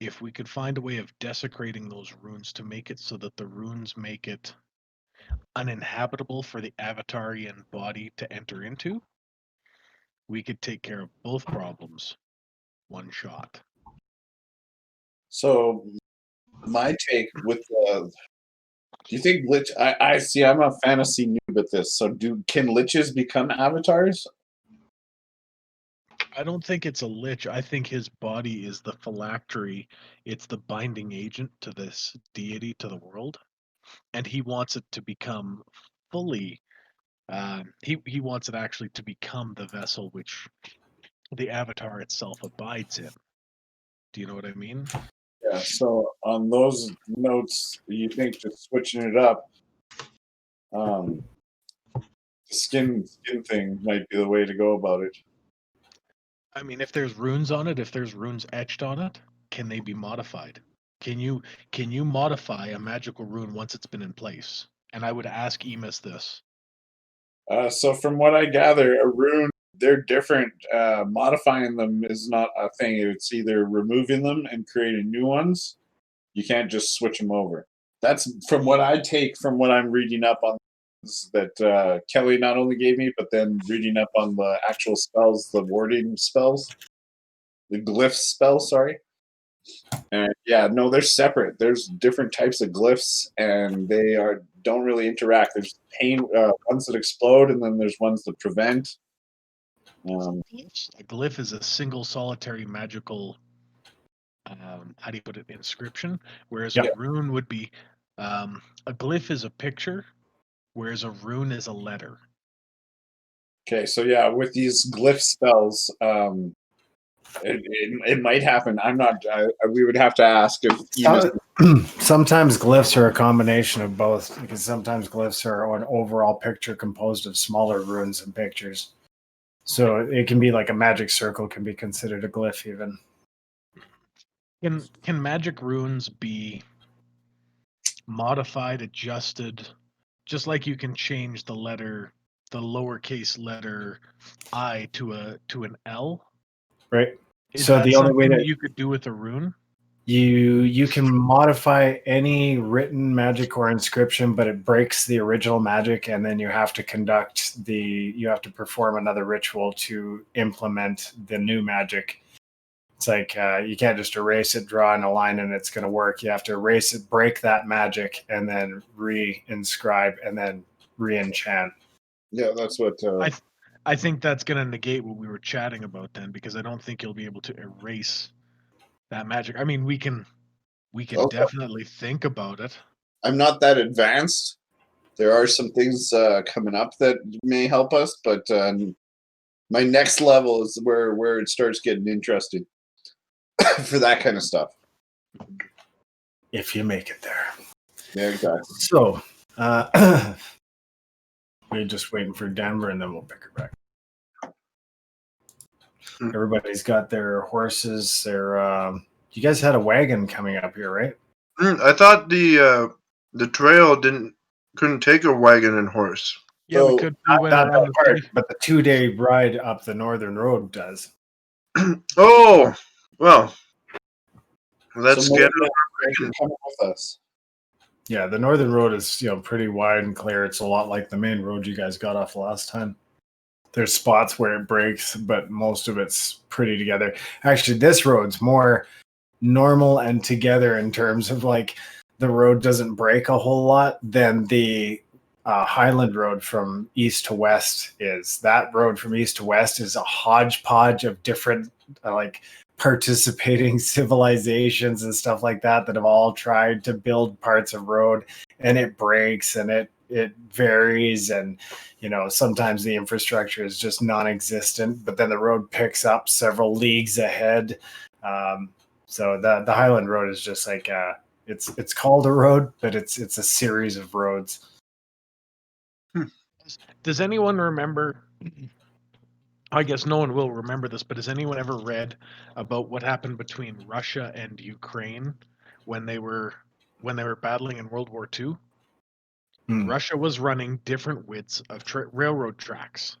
If we could find a way of desecrating those runes to make it so that the runes make it uninhabitable for the Avatarian body to enter into, we could take care of both problems one shot.
So, my take with the. Do you think lich? I see. I'm a fantasy noob at this. So, can liches become avatars?
I don't think it's a lich. I think his body is the phylactery. It's the binding agent to this deity, to the world. And he wants it to become fully, he wants it actually to become the vessel which the avatar itself abides in. Do you know what I mean?
Yeah. So, on those notes, you think just switching it up, the skin thing might be the way to go about it.
I mean, if there's runes on it, if there's runes etched on it, can they be modified? Can you modify a magical rune once it's been in place? And I would ask Emus this.
So from what I gather, a rune, they're different. Modifying them is not a thing. It's either removing them and creating new ones. You can't just switch them over. That's from what I take from what I'm reading up on that Kelly not only gave me, but then reading up on the actual spells, the warding spells, the glyph spells, sorry. And yeah, no, they're separate. There's different types of glyphs, and they don't really interact. There's ones that explode, and then there's ones that prevent.
A glyph is a single solitary magical, how do you put it, inscription, whereas a rune would be, a glyph is a picture, whereas a rune is a letter.
Okay, so yeah, with these glyph spells, it might happen. I'm not. We would have to ask if.
Sometimes glyphs are a combination of both, because sometimes glyphs are an overall picture composed of smaller runes and pictures. So it can be like a magic circle can be considered a glyph even.
Can magic runes be modified, adjusted, just like you can change the lowercase letter I to an L?
Right.
Is
so
that
the only way
something
that
you could do with a rune?
you can modify any written magic or inscription, but it breaks the original magic, and then you have to perform another ritual to implement the new magic. It's like you can't just erase it, draw in a line, and it's going to work. You have to erase it, break that magic, and then re-inscribe, and then re-enchant.
Yeah, that's what.
I think that's going to negate what we were chatting about then, because I don't think you'll be able to erase that magic. I mean, we can definitely think about it.
I'm not that advanced. There are some things coming up that may help us, but my next level is where it starts getting interesting for that kind of stuff.
If you make it there.
Yeah, exactly.
So, we're just waiting for Denver, and then we'll pick her back. Everybody's got their horses. You guys had a wagon coming up here, right?
I thought the trail couldn't take a wagon and horse.
Yeah, we could. We went around the
part,
city.
but the 2-day ride up the northern road does.
Oh, well, let's
So
get
come with us.
Yeah, the northern road is pretty wide and clear. It's a lot like the main road you guys got off last time. There's spots where it breaks, but most of it's pretty together. Actually, this road's more normal and together in terms of like the road doesn't break a whole lot than the Highland Road from east to west is. That road from east to west is a hodgepodge of different participating civilizations and stuff like that have all tried to build parts of road, and it breaks and it varies, and sometimes the infrastructure is just non-existent, but then the road picks up several leagues ahead. So the Highland Road is just like it's called a road, but it's a series of roads.
Does anyone remember? I guess no one will remember this, but has anyone ever read about what happened between Russia and Ukraine when they were battling in World War II? Russia was running different widths of railroad tracks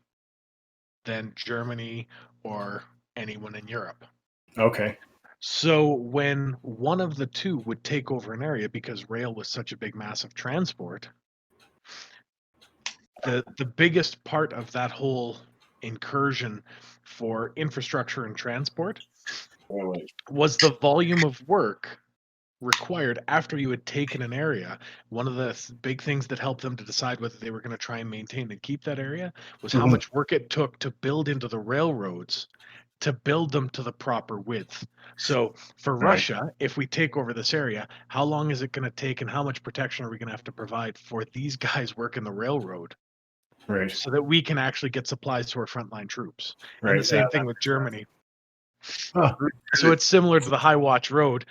than Germany or anyone in Europe.
Okay.
So when one of the two would take over an area, because rail was such a big mass of transport, the biggest part of that whole incursion for infrastructure and transport was the volume of work required after you had taken an area. One of the big things that helped them to decide whether they were going to try and maintain and keep that area was how much work it took to build into the railroads to build them to the proper width. So for Russia, if we take over this area, how long is it going to take and how much protection are we going to have to provide for these guys working the railroad?
Right.
So that we can actually get supplies to our frontline troops.
Right.
And the same thing with Germany.
Oh.
So it's similar to the High Watch Road.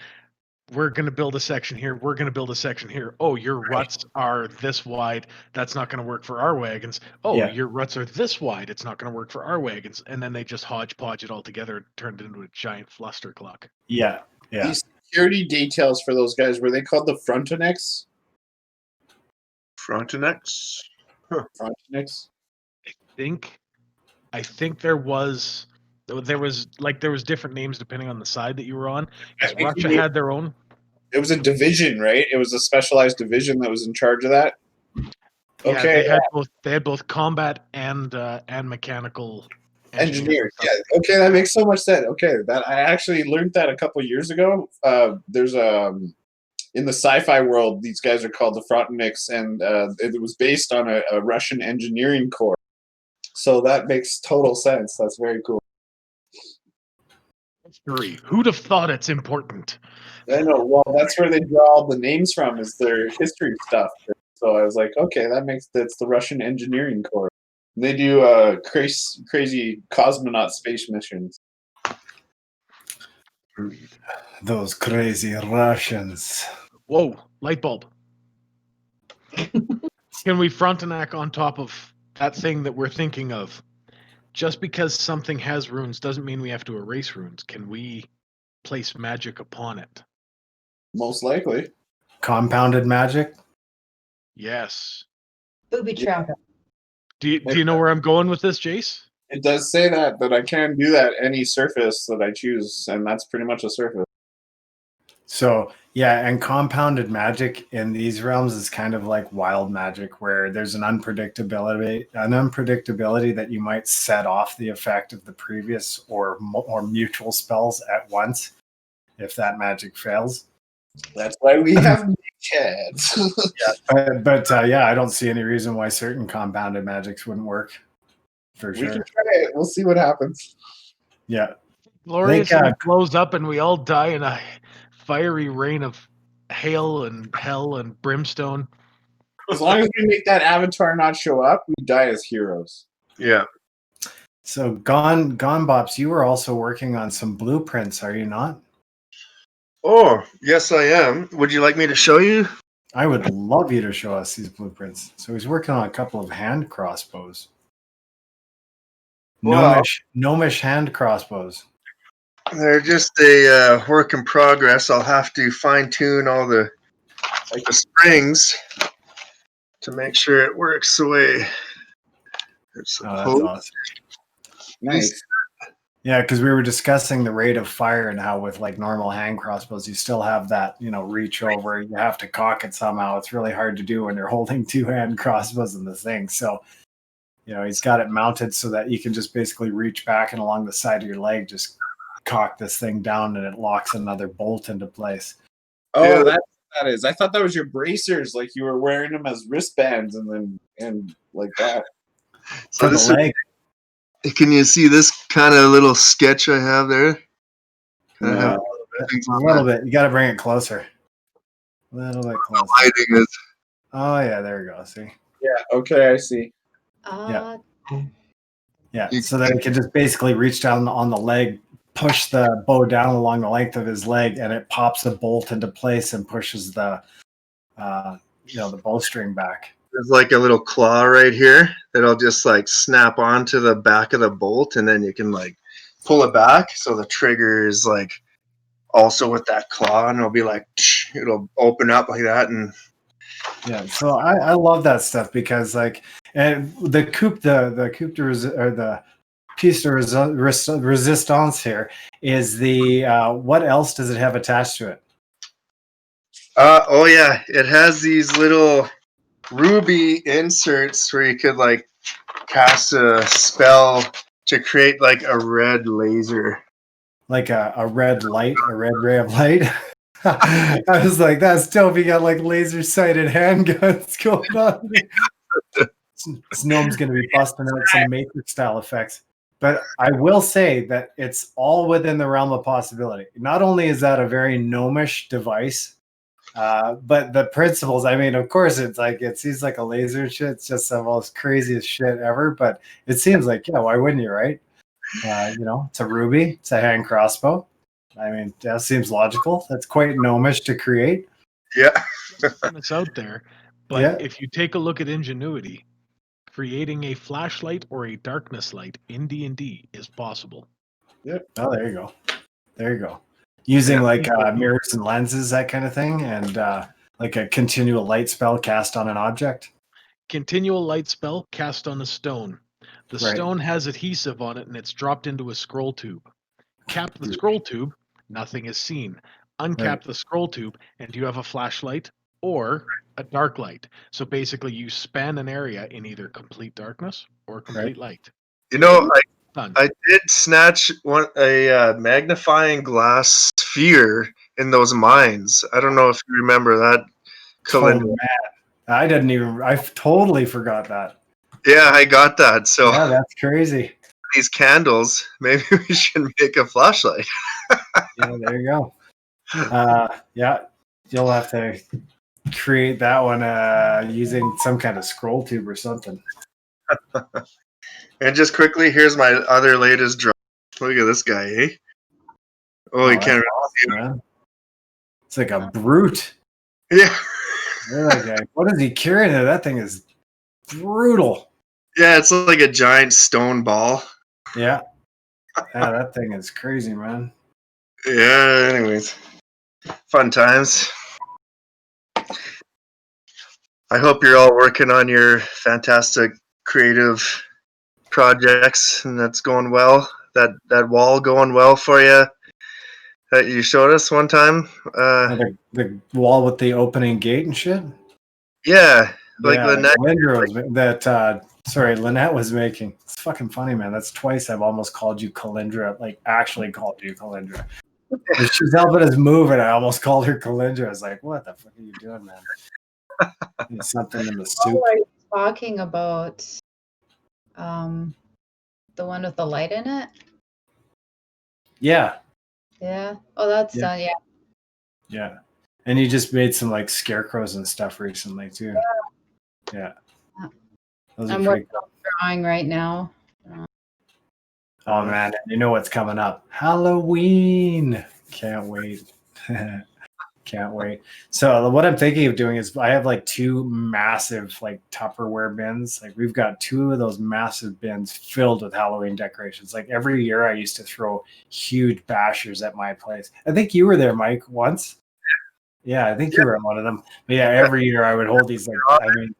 We're going to build a section here. We're going to build a section here. Oh, your ruts are this wide. That's not going to work for our wagons. Oh, your ruts are this wide. It's not going to work for our wagons. And then they just hodgepodge it all together and turned it into a giant flustercluck.
Yeah. Yeah.
These security details for those guys, were they called the Frontenacs?
Frontenacs? Huh.
Frontenacs?
I think there was different names depending on the side that you were on. Russia had their own.
It was a division, right? It was a specialized division that was in charge of that.
Yeah,
Okay.
they had both combat and mechanical
engineers. Yeah. Okay, that makes so much sense. Okay, that I actually learned that a couple of years ago. There's in the sci-fi world, these guys are called the Frontenacs, and it was based on a Russian engineering corps. So that makes total sense. That's very cool.
History. Who'd have thought it's important?
I know. Well, that's where they draw all the names from, is their history stuff. So I was like, okay, that's the Russian engineering corps. And they do crazy cosmonaut space missions.
Those crazy Russians.
Whoa, light bulb. Can we Frontenac on top of that thing that we're thinking of? Just because something has runes doesn't mean we have to erase runes. Can we place magic upon it?
Most likely.
Compounded magic?
Yes.
Booby trap.
Do you know where I'm going with this, Jace?
It does say that I can do that any surface that I choose, and that's pretty much a surface.
So, yeah, and compounded magic in these realms is kind of like wild magic, where there's an unpredictability that you might set off the effect of the previous or mutual spells at once if that magic fails.
That's why we have heads.
But I don't see any reason why certain compounded magics wouldn't work. For sure.
We can try it. We'll see what happens.
Yeah.
Glorious blows up and we all die in a fiery rain of hail and hell and brimstone.
As long as we make that avatar not show up, we die as heroes.
Yeah.
So Gone Bops, you were also working on some blueprints, are you not?
Oh, yes I am. Would you like me to show you?
I would love you to show us these blueprints. So he's working on a couple of hand crossbows. Gnomish hand crossbows.
They're just a work in progress. I'll have to fine tune all the springs to make sure it works the way it's supposed.
That's awesome.
Nice.
Yeah, because we were discussing the rate of fire and how with like normal hand crossbows, you still have that, reach over. You have to cock it somehow. It's really hard to do when you're holding two hand crossbows in the thing. So, he's got it mounted so that you can just basically reach back and along the side of your leg, just cock this thing down and it locks another bolt into place.
Oh, yeah. That's what that is. I thought that was your bracers, like you were wearing them as wristbands and like that.
So this leg. Can you see this kind of little sketch I have there?
A little bit. You got to bring it closer. A little bit closer.
Hiding it.
Oh yeah, there we go. See?
Yeah. Okay, I see.
Yeah. So then he can just basically reach down on the leg, push the bow down along the length of his leg, and it pops the bolt into place and pushes the the bowstring back.
there's like a little claw right here that'll just like snap onto the back of the bolt, and then you can like pull it back. So the trigger is like also with that claw, and it'll be like it'll open up like that. And
Yeah, so I love that stuff because like, and the coupe or the piece de resistance here is the what else does it have attached to it?
oh yeah, it has these little ruby inserts where you could like cast a spell to create like a red laser.
Like a red light, a red ray of light. I was like, that's dope. You got like laser sighted handguns going on. This gnome's going to be busting out some Matrix style effects. But I will say that it's all within the realm of possibility. Not only is that a very gnomish device, but the principles, I mean, of course, it's like, it seems like a laser shit. It's just the most craziest shit ever. But it seems like, yeah, why wouldn't you, right? It's a ruby, it's a hand crossbow. I mean, that seems logical. That's quite gnomish to create.
Yeah.
It's out there. But if you take a look at ingenuity, creating a flashlight or a darkness light in D&D is possible.
Yep. Oh, there you go. There you go. Using mirrors and lenses, that kind of thing, and like a continual light spell cast on an object.
Continual light spell cast on a stone. The stone has adhesive on it, and it's dropped into a scroll tube. Cap the scroll tube, nothing is seen. Uncap the scroll tube, and you have a flashlight or a dark light. So basically, you span an area in either complete darkness or complete light.
You know, I did snatch a magnifying glass sphere in those mines. I don't know if you remember that, Calyndra.
I didn't even. I totally forgot that.
Yeah, I got that. So
yeah, that's crazy.
These candles, maybe we should make a flashlight.
Yeah, there you go. Yeah, you'll have to create that one using some kind of scroll tube or something.
And just quickly, here's my other latest drop. Look at this guy, eh? Oh, you can't
awesome, man. It's like a brute.
Yeah.
What is he carrying? That thing is brutal.
Yeah, it's like a giant stone ball.
Yeah. Yeah, that thing is crazy, man.
Yeah, anyways. Fun times. I hope you're all working on your fantastic creative projects and that's going well. That wall going well for you that you showed us one time.
The wall with the opening gate and shit?
Yeah. Like
Lynette Lynette was making. It's fucking funny, man. That's twice I've almost called you Calyndra, like actually called you Calyndra. She's helping us move and I almost called her Calyndra. I was like, what the fuck are you doing, man? There's something in the soup.
Are you talking about the one with the light in it?
Yeah.
Yeah. Oh, that's done, yeah.
Yeah. And you just made some like scarecrows and stuff recently too. Yeah.
I'm working on drawing right now.
Oh man, you know what's coming up? Halloween. Can't wait. Can't wait. So what I'm thinking of doing is I have like two massive like Tupperware bins. Like we've got two of those massive bins filled with Halloween decorations. Like every year I used to throw huge bashers at my place. I think you were there, Mike, once. Yeah, I think you were on one of them. But yeah, every year I would hold these like, I mean,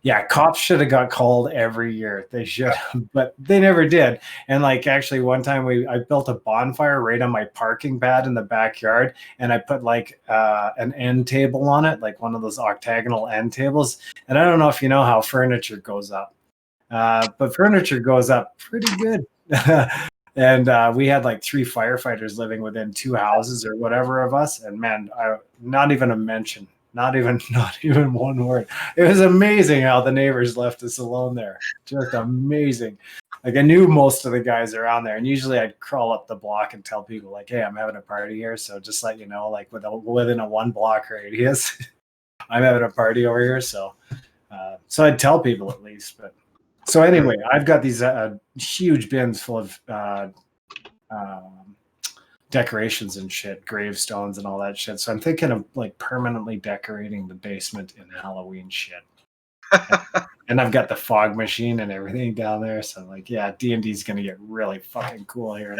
yeah, cops should have got called every year. They should have, but they never did. And like actually one time I built a bonfire right on my parking pad in the backyard and I put like an end table on it, like one of those octagonal end tables. And I don't know if you know how furniture goes up. But furniture goes up pretty good. And we had like 3 firefighters living within 2 houses or whatever of us. And man, not even a mention. Not even one word. It was amazing how the neighbors left us alone there. Just amazing. Like I knew most of the guys around there, and usually I'd crawl up the block and tell people like, "Hey, I'm having a party here." So just let you know, like within a 1 block radius, I'm having a party over here. So I'd tell people at least. But so anyway, I've got these huge bins full of decorations and shit, gravestones and all that shit. So I'm thinking of like permanently decorating the basement in Halloween shit. And I've got the fog machine and everything down there. So like, yeah, D&D is going to get really fucking cool here.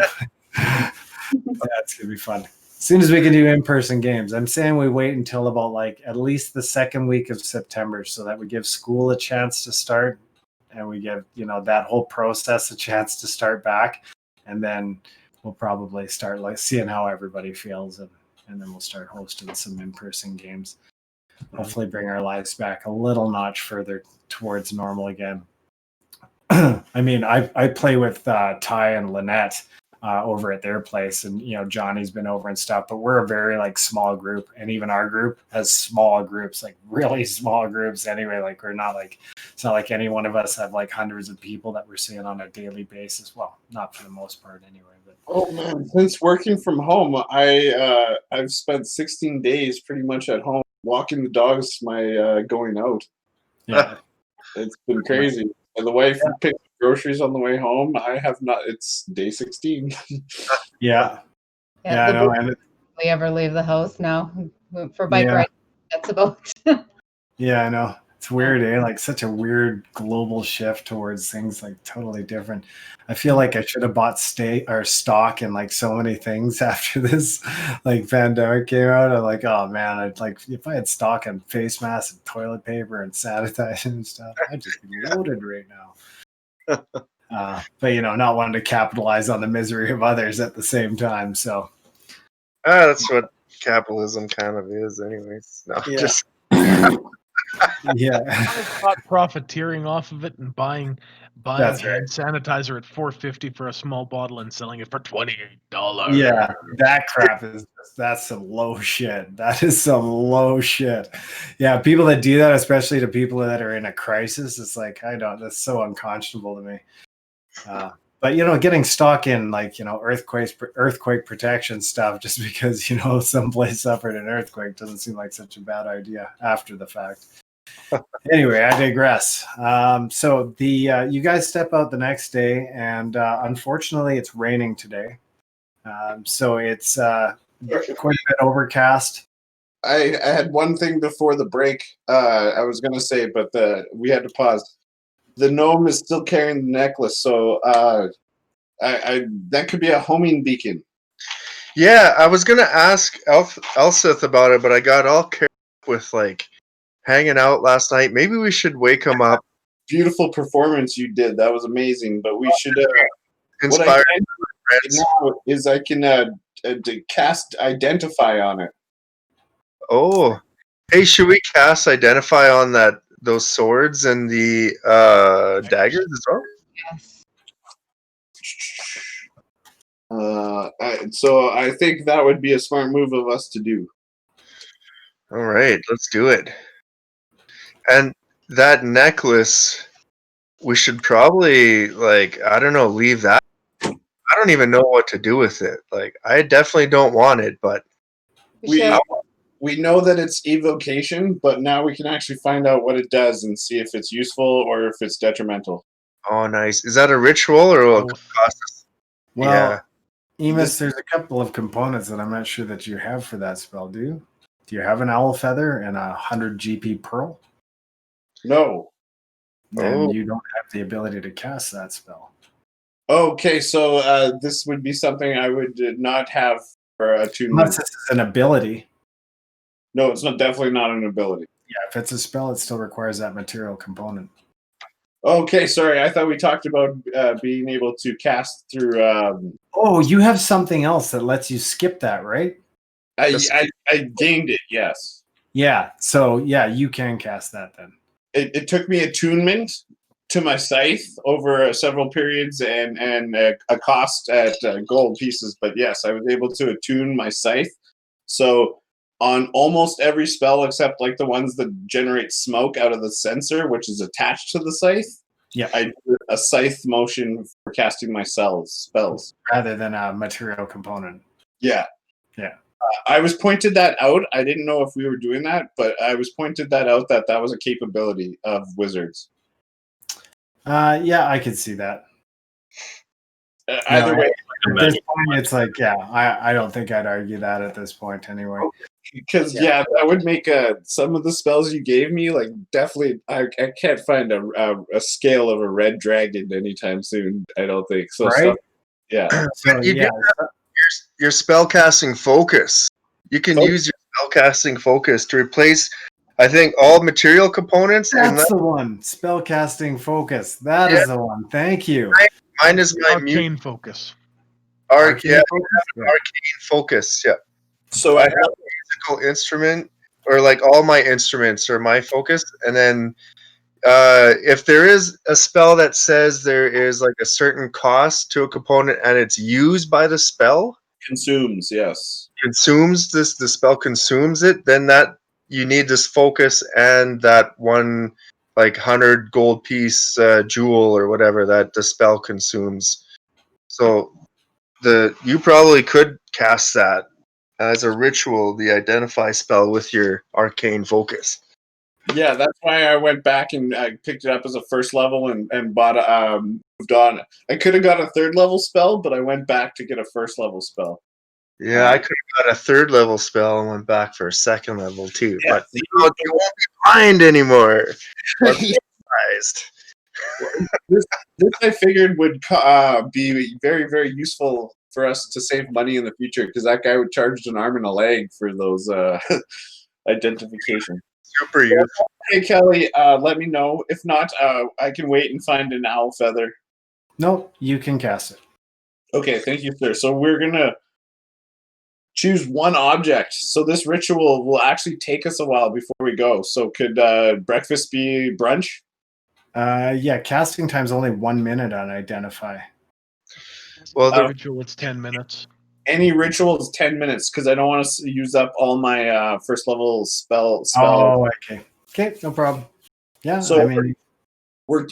Yeah, it's going to be fun. As soon as we can do in-person games, I'm saying we wait until about like at least the second week of September so that we give school a chance to start and we give, that whole process a chance to start back. And then we'll probably start like seeing how everybody feels and then we'll start hosting some in-person games. Hopefully bring our lives back a little notch further towards normal again. I mean, I play with Ty and Lynette over at their place, and Johnny's been over and stuff, but we're a very like small group, and even our group has small groups, like really small groups anyway. Like we're not like, it's not like any one of us have like hundreds of people that we're seeing on a daily basis. Well, not for the most part anyway. But
oh man, since working from home, I've spent 16 days pretty much at home walking the dogs. My going out.
Yeah,
it's been crazy. And the wife picked up groceries on the way home. I have not. It's day 16.
Yeah, I know. And
we ever leave the house now for bike ride? That's about.
Yeah, I know. It's weird, eh? Like such a weird global shift towards things like totally different. I feel like I should have bought stock in like so many things after this like pandemic came out. I'm like, oh man, I'd like if I had stock on face masks and toilet paper and sanitizer and stuff, I'd just be loaded right now. But not wanting to capitalize on the misery of others at the same time. So
that's what capitalism kind of is, anyways. No, just
yeah.
Not profiteering off of it and buying
That's
hand sanitizer at $4.50 for a small bottle and selling it for $28.
Yeah, that crap that's some low shit. That is some low shit. Yeah, people that do that, especially to people that are in a crisis, it's like that's so unconscionable to me. But getting stock in like earthquake protection stuff just because someplace suffered an earthquake doesn't seem like such a bad idea after the fact. Anyway, I digress. So you guys step out the next day, and unfortunately, it's raining today. So it's quite a bit overcast.
I had one thing before the break. I was going to say, but we had to pause. The gnome is still carrying the necklace, so that could be a homing beacon.
Yeah, I was gonna ask Elsith about it, but I got all carried up with like hanging out last night. Maybe we should wake him up.
Beautiful performance you did. That was amazing. But we should.
Inspired
what I can do now is I can cast Identify on it.
Oh, hey, should we cast Identify on those swords and the daggers as well?
Yes. So I think that would be a smart move of us to do.
All right, let's do it. And that necklace, we should probably leave that. I don't even know what to do with it. Like, I definitely don't want it, but
we know that it's evocation, but now we can actually find out what it does and see if it's useful or if it's detrimental.
Oh, nice. Is that a ritual or will it cost us?
Well, Emus, there's a couple of components that I'm not sure that you have for that spell. Do you have an owl feather and 100 GP pearl?
No.
Then you don't have the ability to cast that spell.
Okay, so this would be something I would not have for attunement.
Unless this is an ability.
No, it's definitely not an ability.
Yeah, if it's a spell, it still requires that material component.
Okay, sorry. I thought we talked about being able to cast through.
Oh, you have something else that lets you skip that, right?
I gained it, yes.
Yeah, so yeah, you can cast that then.
It took me attunement to my scythe over several periods and a cost at gold pieces, but yes, I was able to attune my scythe. So on almost every spell except like the ones that generate smoke out of the sensor, which is attached to the scythe,
yeah,
I do a scythe motion for casting my spells
rather than a material component.
Yeah. I was pointed that out. I didn't know if we were doing that, but I was pointed that out that was a capability of wizards.
Yeah, I could see that.
Either way,
at this point, it's like, yeah, I don't think I'd argue that at this point anyway.
Because that would make some of the spells you gave me like definitely. I can't find a scale of a red dragon anytime soon. I don't think so.
Right?
So,
You do have your spellcasting focus. You can use your spellcasting focus to replace, I think, all material components.
That's the one. Spellcasting focus. That is the one. Thank you.
Mine is my
Arcane focus.
Arcane
focus. Yeah.
So
I have a musical instrument, or like all my instruments are my focus, and then if there is a spell that says there is like a certain cost to a component and it's used by the spell,
consumes, yes.
The spell consumes it, then that you need this focus and that one like 100 gold piece jewel or whatever that the spell consumes. So you probably could cast that as a ritual, the identify spell with your arcane focus.
Yeah, that's why I went back and I picked it up as a first level and bought moved on. I could have got a third level spell, but I went back to get a first level spell.
Yeah, I could have got a third level spell and went back for a second level too.
Yeah,
but you won't be blind anymore.
This I figured would be very, very useful for us to save money in the future, because that guy would charge an arm and a leg for those identification.
Super useful.
Hey, Kelly, let me know. If not, I can wait and find an owl feather.
Nope, you can cast it.
Okay, thank you, sir. So we're going to choose one object. So this ritual will actually take us a while before we go. So could breakfast be brunch?
Yeah, casting time's only 1 minute on identify.
Well, the
ritual, it's 10 minutes.
Any ritual is 10 minutes, because I don't want to use up all my first level spell.
Oh, okay. Okay, no problem. Yeah,
so
I mean,
we're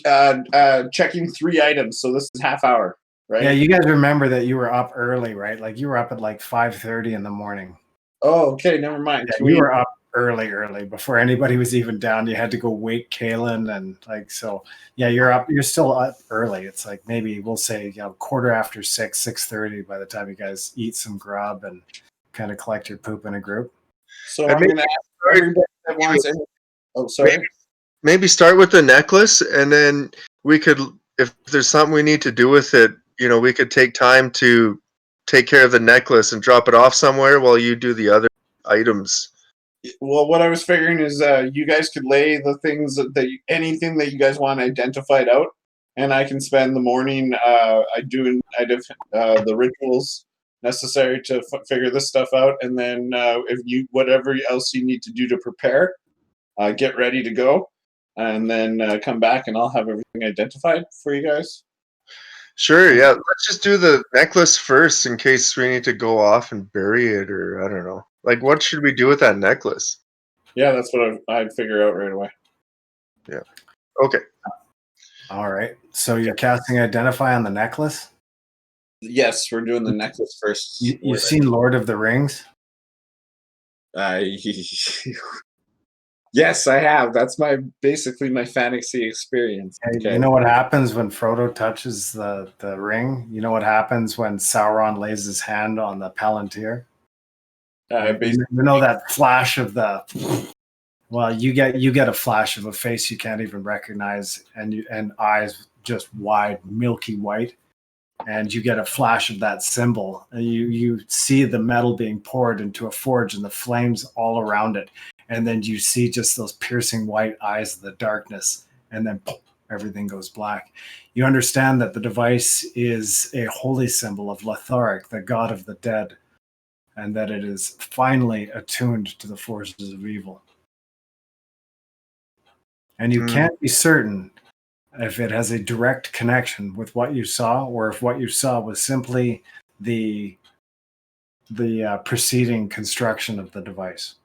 checking 3 items, so this is half hour, right?
Yeah, you guys remember that you were up early, right? Like you were up at like 5:30 in the morning.
Oh, okay, never mind.
Yeah, you were up early before anybody was even down. You had to go wake Kaylin and like so. Yeah, you're still up early. It's like maybe we'll say 6:15, 6:30 by the time you guys eat some grub and kind of collect your poop in a group.
So I'm going to ask everybody that wants any. Oh, sorry.
Maybe start with the necklace, and then we could, if there's something we need to do with it, we could take time to take care of the necklace and drop it off somewhere while you do the other items.
Well, what I was figuring is you guys could lay the things anything that you guys want identified out, and I can spend the morning doing the rituals necessary to figure this stuff out, and then if you whatever else you need to do to prepare, get ready to go, and then come back and I'll have everything identified for you guys.
Sure, yeah. Let's just do the necklace first in case we need to go off and bury it, or I don't know. Like, what should we do with that necklace?
Yeah, that's what I'd figure out right away.
Yeah. Okay.
All right. So you're casting Identify on the necklace?
Yes, we're doing the necklace first.
You've seen Lord of the Rings?
Yes, I have. That's basically my fantasy experience.
Okay. You know what happens when Frodo touches the ring? You know what happens when Sauron lays his hand on the Palantir? You know that flash of you get a flash of a face you can't even recognize, and eyes just wide, milky white, and you get a flash of that symbol. And you see the metal being poured into a forge and the flames all around it. And then you see just those piercing white eyes of the darkness, and then everything goes black. You understand that the device is a holy symbol of Lotharic, the god of the dead, and that it is finally attuned to the forces of evil. And you can't be certain if it has a direct connection with what you saw, or if what you saw was simply the preceding construction of the device.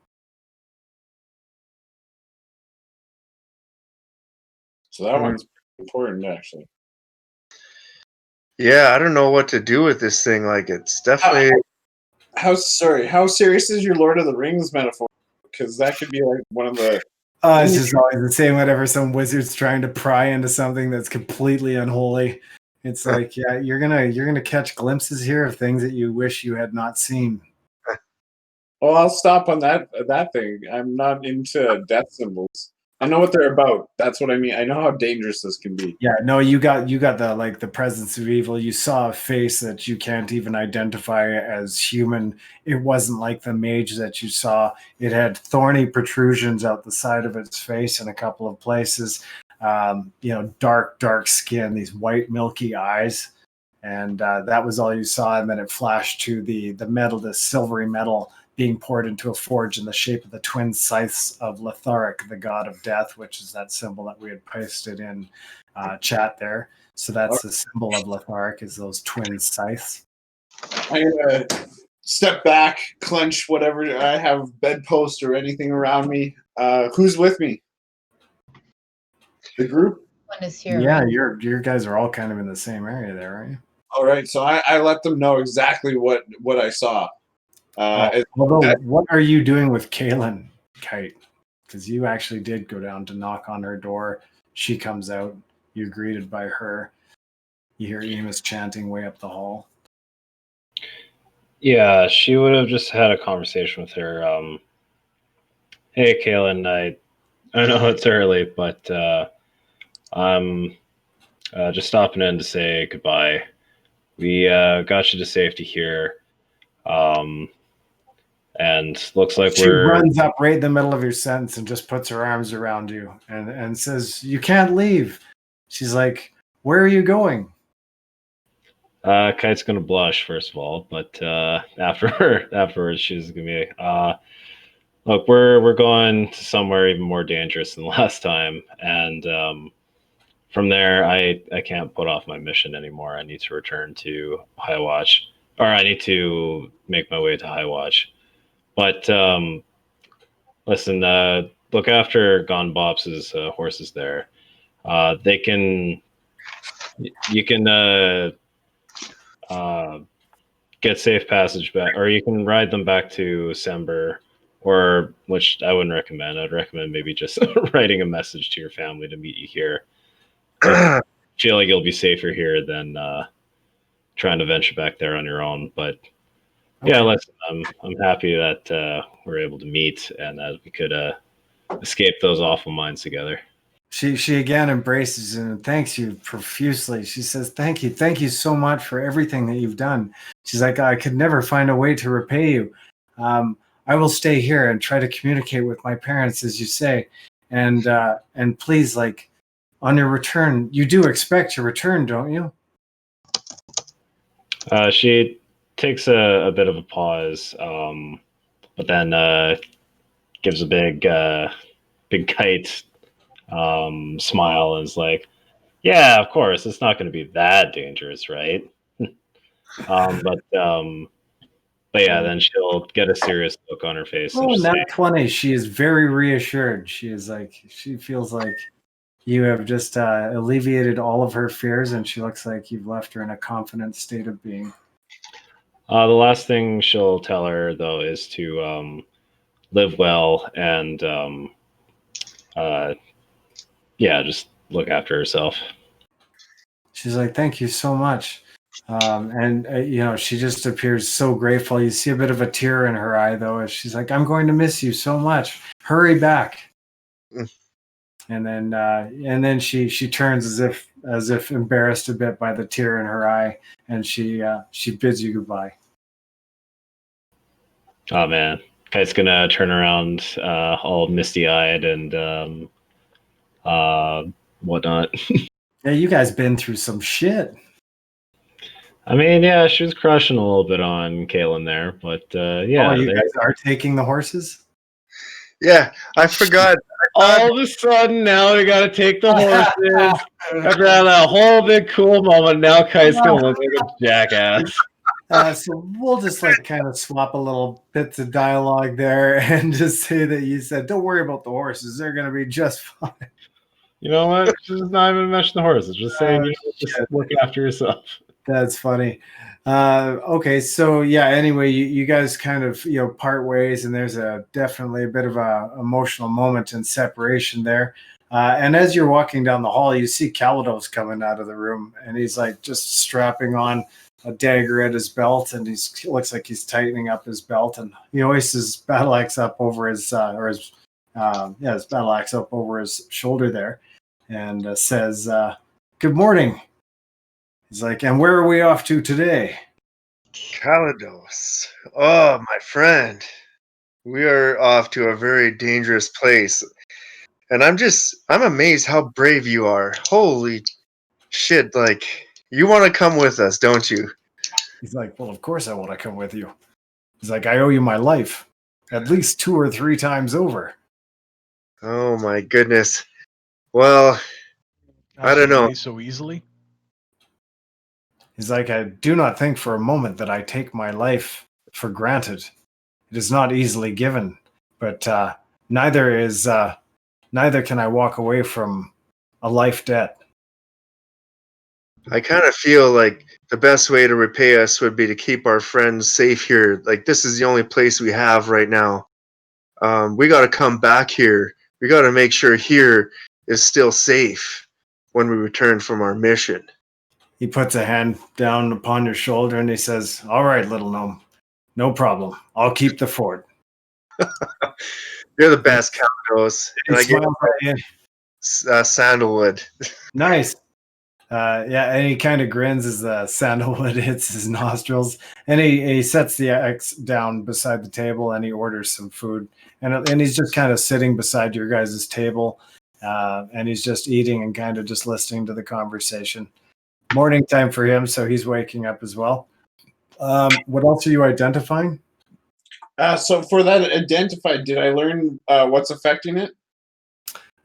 So that one's important, actually.
Yeah, I don't know what to do with this thing. Like, it's definitely.
How serious is your Lord of the Rings metaphor? Because that could be like one of the.
It's just always the same whenever some wizard's trying to pry into something that's completely unholy. It's like, yeah, you're gonna catch glimpses here of things that you wish you had not seen.
Well, I'll stop on that thing. I'm not into death symbols. I know what they're about. That's what I mean. I know how dangerous this can be.
Yeah, no, you got the presence of evil. You saw a face that you can't even identify as human. It wasn't like the mage that you saw. It had thorny protrusions out the side of its face in a couple of places. Dark skin, these white milky eyes, and that was all you saw. And then it flashed to the metal, the silvery metal being poured into a forge in the shape of the twin scythes of Letharic, the god of death, which is that symbol that we had pasted in chat there. So that's the symbol of Letharic, is those twin scythes.
I'm gonna step back, clench whatever I have, bedpost or anything around me. Who's with me? The group?
One is here.
Yeah,
Right?
your guys are all kind of in the same area there, aren't you?
All right, so I let them know exactly what I saw.
What are you doing with Kaylin, Kite? Because you actually did go down to knock on her door. She comes out. You're greeted by her. You hear Emus chanting way up the hall.
Yeah, she would have just had a conversation with her. Hey, Kaylin, I know it's early, but I'm just stopping in to say goodbye. We got you to safety here. And looks like
she runs up right in the middle of your sentence and just puts her arms around you and says, "You can't leave." She's like, "Where are you going?"
Kite's gonna blush first of all, but afterwards she's gonna be look, we're going to somewhere even more dangerous than last time, and from there I can't put off my mission anymore. I need to return to High Watch, or I need to make my way to High Watch. But listen, look after Gone Bops' horses there. You can get safe passage back, or you can ride them back to Sember, or which I wouldn't recommend. I'd recommend maybe just writing a message to your family to meet you here. I feel like you'll be safer here than trying to venture back there on your own. But yeah, listen, I'm happy that we're able to meet and that we could escape those awful minds together.
She again embraces you and thanks you profusely. She says, thank you so much for everything that you've done. She's like, I could never find a way to repay you. I will stay here and try to communicate with my parents, as you say. And please, like, on your return, you do expect to return, don't you?
She takes a bit of a pause, but then gives a big Kite smile and is like, yeah, of course, it's not going to be that dangerous, right? But yeah, then she'll get a serious look on her face.
Oh, now 20. She is very reassured. She feels like you have just alleviated all of her fears, and she looks like you've left her in a confident state of being.
The last thing she'll tell her, though, is to live well and just look after herself.
She's like, thank you so much. She just appears so grateful. You see a bit of a tear in her eye, though, as she's like, I'm going to miss you so much. Hurry back. And then she turns as if embarrassed a bit by the tear in her eye, and she bids you goodbye.
Oh man, Kite's gonna turn around all misty-eyed and whatnot.
Yeah, you guys been through some shit.
I mean, yeah, she was crushing a little bit on Kaylin there, but yeah.
Oh, you guys are taking the horses?
Yeah, I forgot.
All of a sudden, now we gotta take the horses. After that whole big cool moment, now Kite's gonna look like a jackass.
So we'll just kind of swap a little bits of dialogue there and just say that you said, don't worry about the horses. They're going to be just fine.
You know what? Just not even mention the horses. Just say, just look after yourself.
That's funny. Okay, so yeah, anyway, you guys kind of, part ways, and there's definitely a bit of a emotional moment in separation there. And as you're walking down the hall, you see Kalydos coming out of the room, and he's like just strapping on a dagger at his belt, and he looks like he's tightening up his belt, and he hoists his battle axe up over his his battle axe up over his shoulder there, and says, "Good morning." He's like, "And where are we off to today?"
Calados. Oh, my friend. We are off to a very dangerous place. And I'm amazed how brave you are. Holy shit, like, you want to come with us, don't you?
He's like, "Well, of course I want to come with you." He's like, "I owe you my life at least 2 or 3 times over."
Oh my goodness. Well, I don't know.
So easily.
He's like, "I do not think for a moment that I take my life for granted. It is not easily given, but neither can I walk away from a life debt."
I kind of feel like the best way to repay us would be to keep our friends safe here. Like, this is the only place we have right now. We got to come back here. We got to make sure here is still safe when we return from our mission.
He puts a hand down upon your shoulder and he says, "All right, little gnome, no problem. I'll keep the fort."
You're the best, Calados. And I give
Smiles at you.
sandalwood.
Nice. And he kind of grins as the sandalwood hits his nostrils, and he sets the axe down beside the table and he orders some food, and he's just kind of sitting beside your guys' table, and he's just eating and kind of just listening to the conversation. Morning time for him, so he's waking up as well. What else are you identifying?
So for that identified, did I learn what's affecting it?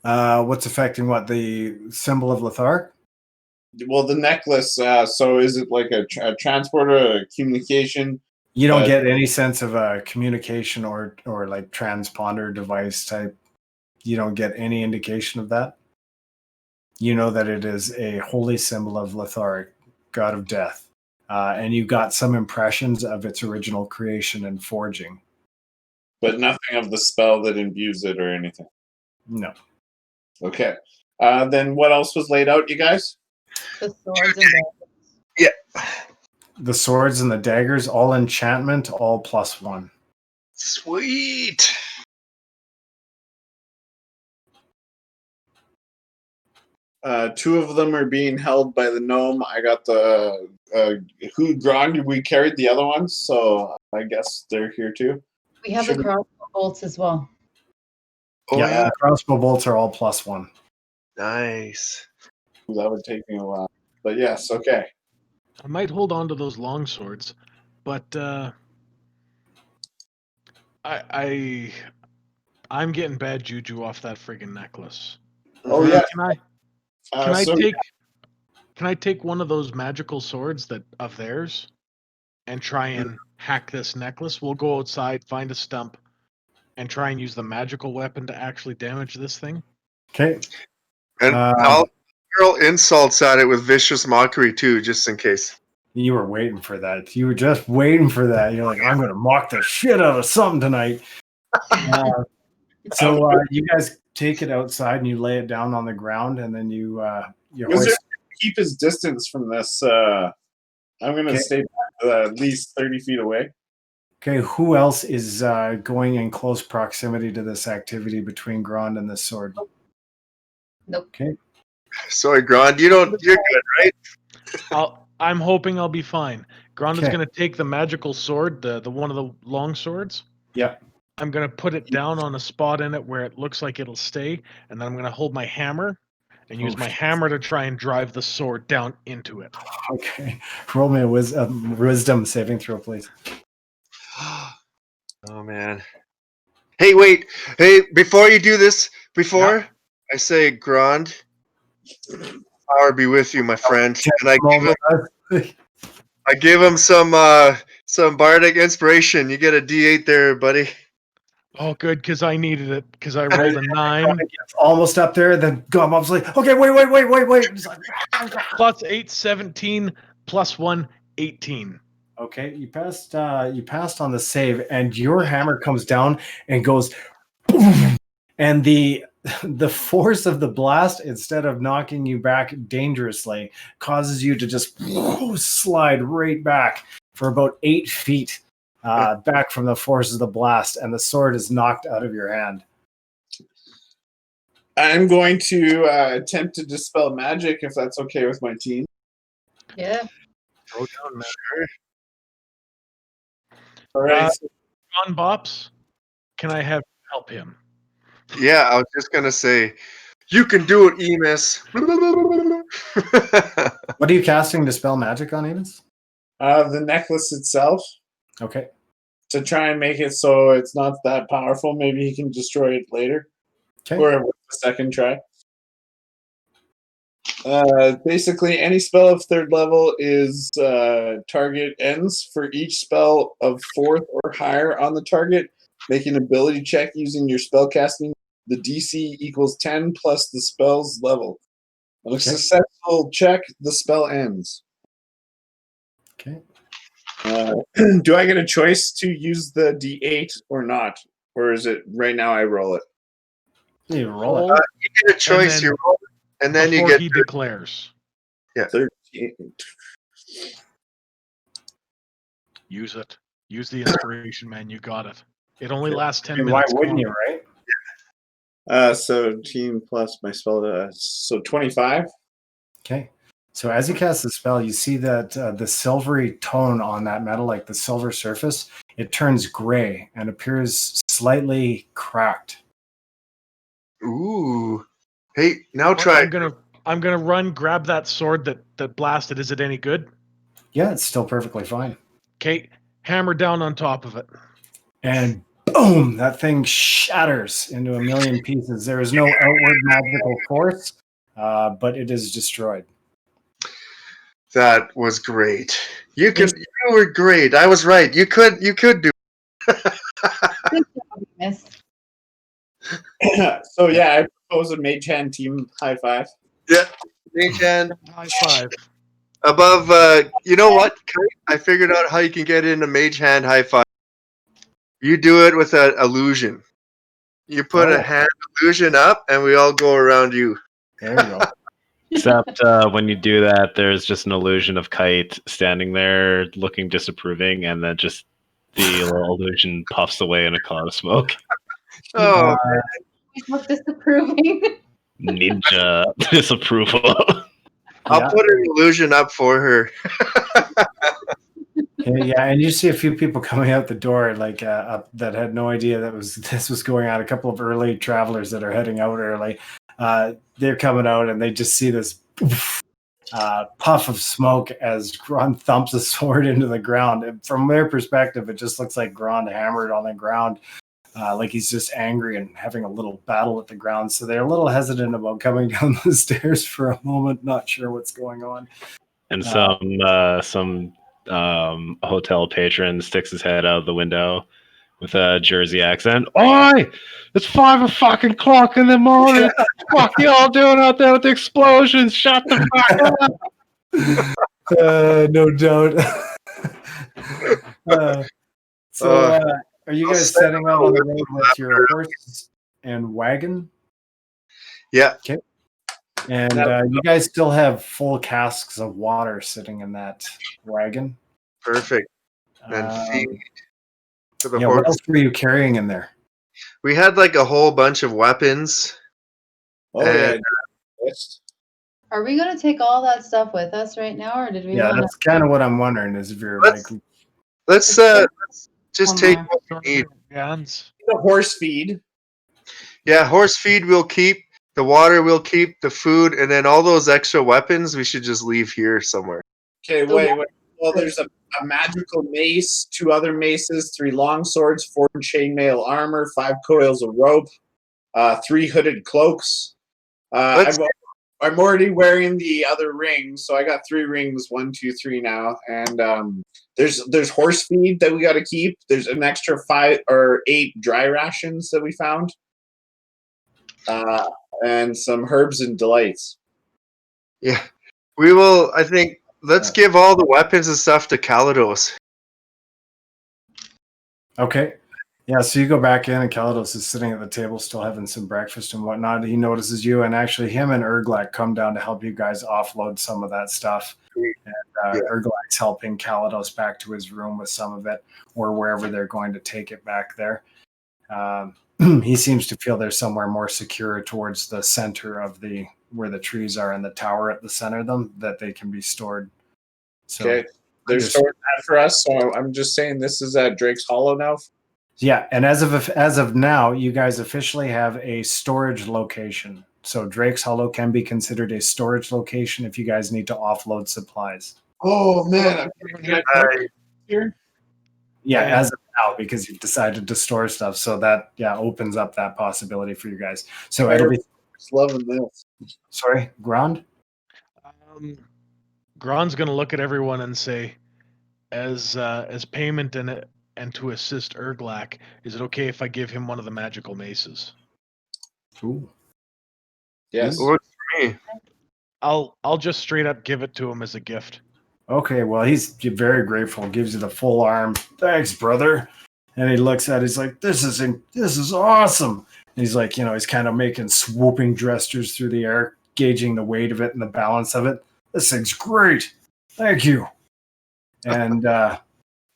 What's affecting what? The symbol of Letharg?
Well, the necklace. So is it like a transporter, a communication?
You don't get any sense of a communication or like transponder device type. You don't get any indication of that. You know that it is a holy symbol of Letharg, god of death. And you got some impressions of its original creation and forging.
But nothing of the spell that imbues it or anything?
No.
Okay. Then what else was laid out, you guys?
The swords and daggers.
Yeah.
The swords and the daggers, all enchantment, all +1.
Sweet.
Two of them are being held by the gnome. I got the Grond. We carried the other ones, so I guess they're here too.
We have the crossbow bolts as well.
Oh, yeah.
Crossbow bolts are all +1.
Nice.
That would take me a while. But yes, okay.
I might hold on to those long swords, but I'm getting bad juju off that friggin' necklace.
Oh yeah.
Can I take one of those magical swords of theirs and try and hack this necklace? We'll go outside, find a stump, and try and use the magical weapon to actually damage this thing.
Okay.
And I'll hurl insults at it with vicious mockery too, just in case.
You were waiting for that. You were just waiting for that. You're like, "I'm going to mock the shit out of something tonight." So you guys take it outside and you lay it down on the ground, and then you
keep his distance from this. I'm going to stay at least 30 feet away.
Okay, who else is going in close proximity to this activity between Grond and this sword?
Nope.
Okay.
Sorry, Grond, you're good, right?
I'm hoping I'll be fine. Grond is going to take the magical sword, the one of the long swords.
Yeah.
I'm going to put it down on a spot in it where it looks like it'll stay, and then I'm going to hold my hammer and use my hammer to try and drive the sword down into it.
Okay. Roll me a wisdom saving throw, please.
Oh, man. Hey, wait. Hey, before you do this, I say, Grond, power be with you, my friend. And I give him some bardic inspiration. You get a D8 there, buddy.
Oh, good, because I needed it, because I rolled a 9.
It's almost up there, then Gubbels like, "Okay, wait." He's like,
plus 8, 17, plus 1, 18.
Okay, you passed on the save, and your hammer comes down and goes boom, and the the force of the blast, instead of knocking you back dangerously, causes you to just slide right back for about 8 feet back from the force of the blast, and the sword is knocked out of your hand.
I'm going to attempt to dispel magic if that's okay with my team.
Yeah.
Throw down, man.
All right.
On Bops, can I have help him?
Yeah, I was just gonna say, you can do it, Emus.
What are you casting Dispel Magic on, Emus?
The necklace itself,
Okay.
to try and make it so it's not that powerful. Maybe he can destroy it later.
Okay.
Or with the second try. Basically, any spell of 3rd level is target ends for each spell of 4th or higher on the target. Make an ability check using your spell casting. The DC equals 10 plus the spell's level. On a successful check, the spell ends.
Okay.
Do I get a choice to use the D8 or not? Or is it right now I roll it?
You roll it.
You get a choice,
then-
you roll it, and then you
Before
get
he declares.
13.
Use it. Use the inspiration, man. You got it. It only lasts 10
I mean, why
minutes.
wouldn't
Come
you,
on.
right?
17 plus my spell, so 25.
Okay. So as you cast the spell, you see that the silvery tone on that metal, like the silver surface, it turns gray and appears slightly cracked.
Ooh. Hey, now try.
I'm gonna run, grab that sword that blasted. Is it any good?
Yeah, it's still perfectly fine.
Okay, hammer down on top of it.
And boom, that thing shatters into a million pieces. There is no outward magical force, but it is destroyed.
That was great. You were great. I was right. You could do.
Yes.
So yeah, I propose a mage hand team high five.
Yeah. Mage hand
High five.
above. You know what? Kite? I figured out how you can get in a mage hand high five. You do it with an illusion. You put a hand illusion up, and we all go around you.
There you go.
Except when you do that, there's just an illusion of Kite standing there looking disapproving, and then just the little illusion puffs away in a cloud of smoke.
Oh,
We look disapproving.
Ninja disapproval.
I'll
Yeah.
put an illusion up for her.
Yeah, and you see a few people coming out the door, like that had no idea this was going on. A couple of early travelers that are heading out early, they're coming out, and they just see this puff of smoke as Grond thumps a sword into the ground. And from their perspective, it just looks like Grond hammered on the ground, like he's just angry and having a little battle with the ground. So they're a little hesitant about coming down the stairs for a moment, not sure what's going on.
And some hotel patron sticks his head out of the window with a Jersey accent. Oi! It's 5 o'clock in the morning. Fuck you all doing out there with the explosions? Shut the fuck up!
No doubt. Are you guys setting out on the road with your horse and wagon?
Yeah.
Okay. And you guys still have full casks of water sitting in that wagon.
Perfect. And feed to the
Yeah,
horse.
what else were you carrying in there?
We had like a whole bunch of weapons.
Oh yeah.
And-
Yes.
Are we going to take all that stuff with us right now, or did we
Yeah,
want
that's kind of what I'm wondering. Is if you're
Let's-
like,
Let's just
One
take
more.
what we need.
Hands.
The horse feed.
Yeah, horse feed we'll keep. The water we'll keep. The food, and then all those extra weapons we should just leave here somewhere.
Okay, wait. Well, there's a magical mace, 2 other maces, 3 long swords, 4 chainmail armor, 5 coils of rope, 3 hooded cloaks. I'm already wearing the other rings, so I got 3 rings, 1, 2, 3 now. And there's horse feed that we got to keep. There's an extra 5 or 8 dry rations that we found, and some herbs and delights.
Yeah, we will. I think let's give all the weapons and stuff to Kalados.
okay. Yeah, so you go back in, and Kalados is sitting at the table, still having some breakfast and whatnot. He notices you, and actually, him and Erglak come down to help you guys offload some of that stuff. And
Yeah.
Erglak's helping Kalados back to his room with some of it, or wherever they're going to take it back there. He seems to feel they're somewhere more secure towards the center of where the trees are and the tower at the center of them, that they can be stored. So,
Okay, they're storing that for us. So I'm just saying this is at Drake's Hollow now.
yeah, and as of now, you guys officially have a storage location. So Drake's Hollow can be considered a storage location if you guys need to offload supplies.
Oh man, can I here?
Yeah,
And-
as of now, because you've decided to store stuff, so that opens up that possibility for you guys. So it'll be
Just loving this.
sorry, Grond.
Grond's going to look at everyone and say, as payment and to assist Erglak, is it okay if I give him one of the magical maces?
Ooh.
Yes.
Works for me.
I'll just straight up give it to him as a gift.
Okay, well, he's very grateful. Gives you the full arm. Thanks, brother. And he looks at it. He's like, this is awesome. And he's like, he's kind of making swooping gestures through the air, gauging the weight of it and the balance of it. This thing's great. Thank you. And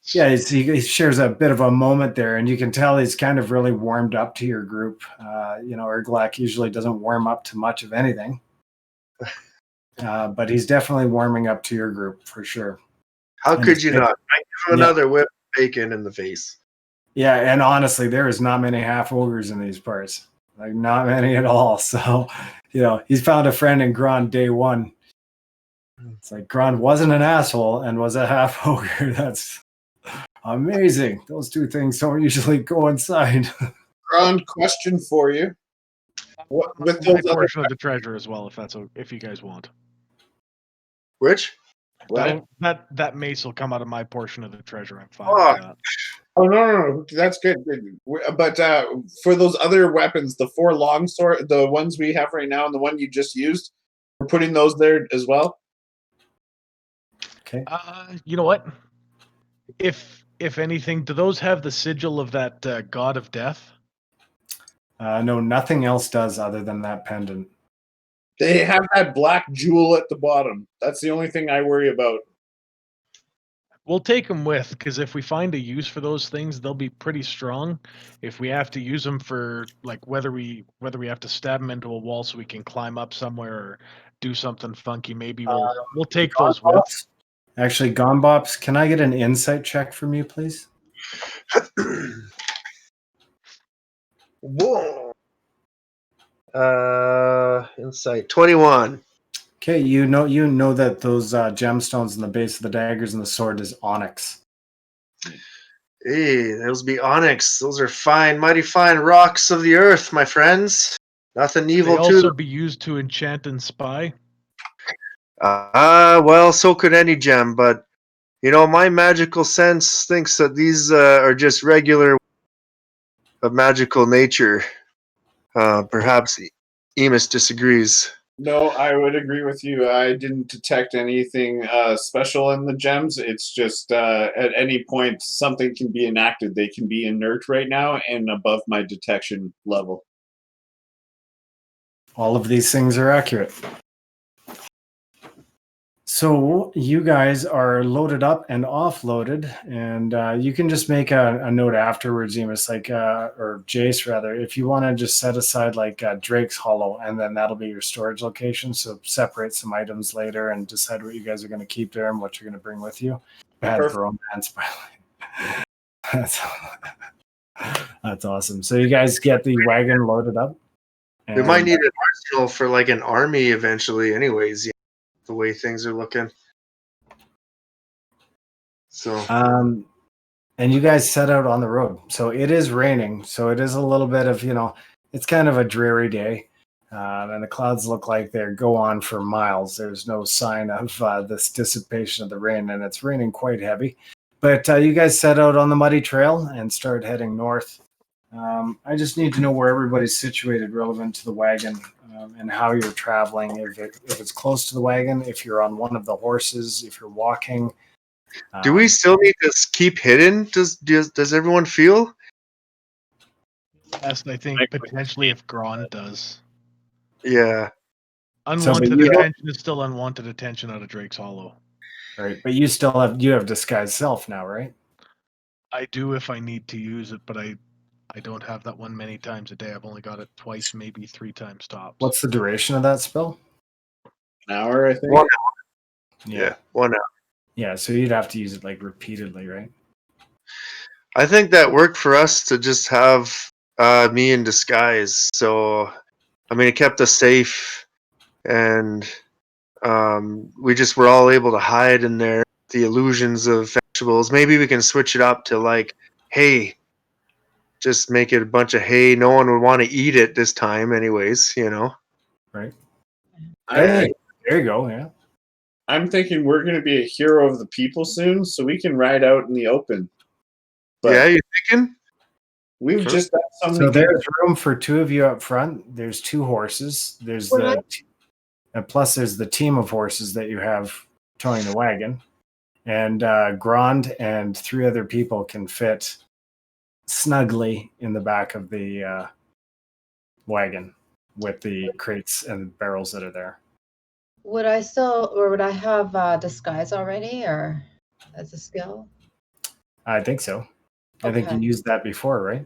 he shares a bit of a moment there, and you can tell he's kind of really warmed up to your group. Erglak usually doesn't warm up to much of anything. But he's definitely warming up to your group for sure.
How
And
could
it's
you
big.
not? I give him another whip of bacon in the face.
Yeah, and honestly, there is not many half-ogres in these parts. Like, not many at all. So, he's found a friend in Grond day one. It's like Grond wasn't an asshole and was a half-ogre. That's amazing. Those two things don't usually coincide.
Grond, question for you. What, with
My
those other
portion of the treasure as well, if you guys want.
Which?
what?
That mace will come out of my portion of the treasure. I'm fine
Oh.
with that.
Oh no, that's good. But for those other weapons, the 4 longsword, the ones we have right now, and the one you just used, we're putting those there as well.
Okay.
You know what? If anything, do those have the sigil of that god of death?
No, nothing else does other than that pendant.
They have that black jewel at the bottom. That's the only thing I worry about.
We'll take them with, because if we find a use for those things, they'll be pretty strong. If we have to use them for, like, whether we have to stab them into a wall so we can climb up somewhere or do something funky, maybe we'll take those with.
Bops? Actually, Bops, can I get an insight check from you, please?
Whoa. Insight 21.
Okay, you know that those gemstones in the base of the daggers and the sword is onyx.
Hey, those be onyx. Those are fine, mighty fine rocks of the earth, my friends. Nothing
They
evil to
also
them.
be used to enchant and spy.
Well, so could any gem, but my magical sense thinks that these are just regular of magical nature. Perhaps Emus disagrees.
No, I would agree with you. I didn't detect anything special in the gems. It's just at any point something can be enacted. They can be inert right now and above my detection level.
All of these things are accurate. So you guys are loaded up and offloaded, and you can just make a note afterwards, Emus, or Jace rather, if you want to just set aside Drake's Hollow, and then that'll be your storage location. So separate some items later and decide what you guys are going to keep there and what you're going to bring with you. Bad romance, by the way. That's awesome. So you guys get the wagon loaded up.
We might need an arsenal for an army eventually, anyways. The way things are looking. So.
And you guys set out on the road. So it is raining. So it is a little bit of it's kind of a dreary day, and the clouds look like they go on for miles. There's no sign of this dissipation of the rain, and it's raining quite heavy. But you guys set out on the muddy trail and start heading north. I just need to know where everybody's situated relevant to the wagon, and how you're traveling. If it's close to the wagon, if you're on one of the horses, if you're walking.
Do we still need to keep hidden? Does everyone feel?
Best, I think, potentially if Grond does.
Yeah.
Unwanted
you-
attention is still unwanted attention out of Drake's Hollow.
Right, but you still have disguise self now, right?
I do if I need to use it, but I don't have that one many times a day. I've only got it twice, maybe 3 times tops.
What's the duration of that spell?
An hour, I think.
1 hour. Yeah, 1 hour.
Yeah, so you'd have to use it like repeatedly, right?
I think that worked for us to just have me in disguise. So, I mean, it kept us safe, and we just were all able to hide in there. The illusions of vegetables. Maybe we can switch it up to like hay. Just make it a bunch of hay. No one would want to eat it this time, anyways.
Right.
I-
Hey, there you go. Yeah.
I'm thinking we're going to be a hero of the people soon, so we can ride out in the open. But
Yeah, you thinking?
we've
Sure.
just got so
So
many
there's room for 2 of you up front. There's 2 horses. There's and plus there's the team of horses that you have towing the wagon. And Grond and 3 other people can fit snugly in the back of the wagon with the crates and barrels that are there.
Would I have disguise already, or as a skill?
I think so. I think you
Okay.
used that before, right?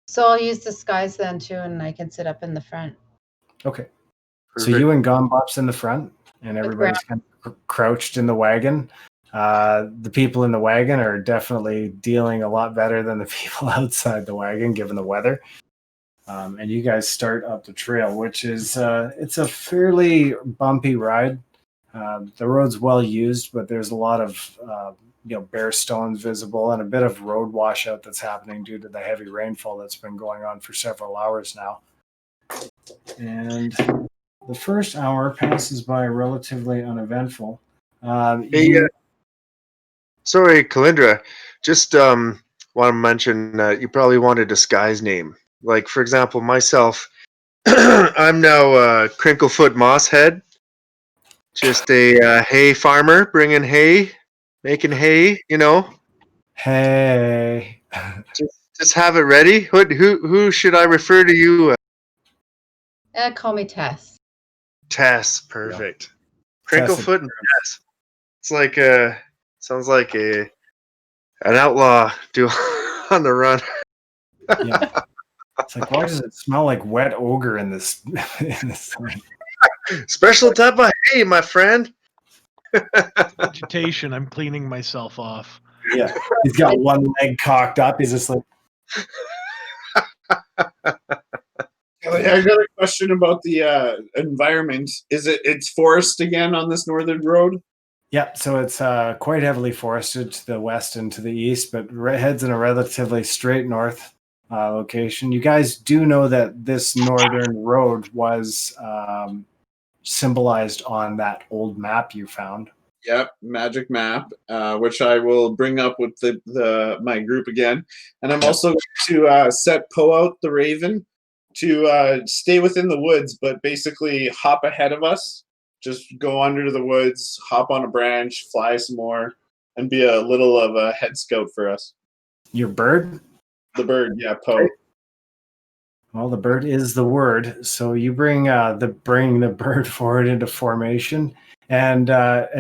So I'll use disguise then too, and I can sit up in the front.
Okay. So
Perfect.
you and Bops in the front, and everybody's kind of crouched in the wagon. The people in the wagon are definitely dealing a lot better than the people outside the wagon, given the weather. And you guys start up the trail, which is it's a fairly bumpy ride. The road's well used, but there's a lot of bare stones visible and a bit of road washout that's happening due to the heavy rainfall that's been going on for several hours now. And the first hour passes by relatively uneventful.
Hey, sorry, Calyndra. Just want to mention you probably want a disguise name. Like, for example, myself, I'm now Crinklefoot Mosshead. Just a hay farmer, bringing hay, making hay.
Hey.
Just have it ready. Who should I refer to you?
Call me Tess.
Tess, perfect.
Tess.
Crinklefoot and Tess. It's like sounds like an outlaw do on the run.
Yeah. It's like, why does it smell like wet ogre in this thing?
Special type of hay, my friend.
Vegetation. I'm cleaning myself off.
Yeah. He's got one leg cocked up. He's just like,
I got a question about the environment. It's forest again on this northern road?
yeah, so it's quite heavily forested to the west and to the east, but heads in a relatively straight north location. You guys do know that this northern road was symbolized on that old map you found.
Yep, magic map, which I will bring up with my group again. And I'm also going to set Poe out, the raven, to stay within the woods, but basically hop ahead of us. Just go under the woods, hop on a branch, fly some more, and be a little of a head scout for us.
Your bird?
The bird, yeah, Poe.
Well, the bird is the word. So you bring the bird forward into formation, and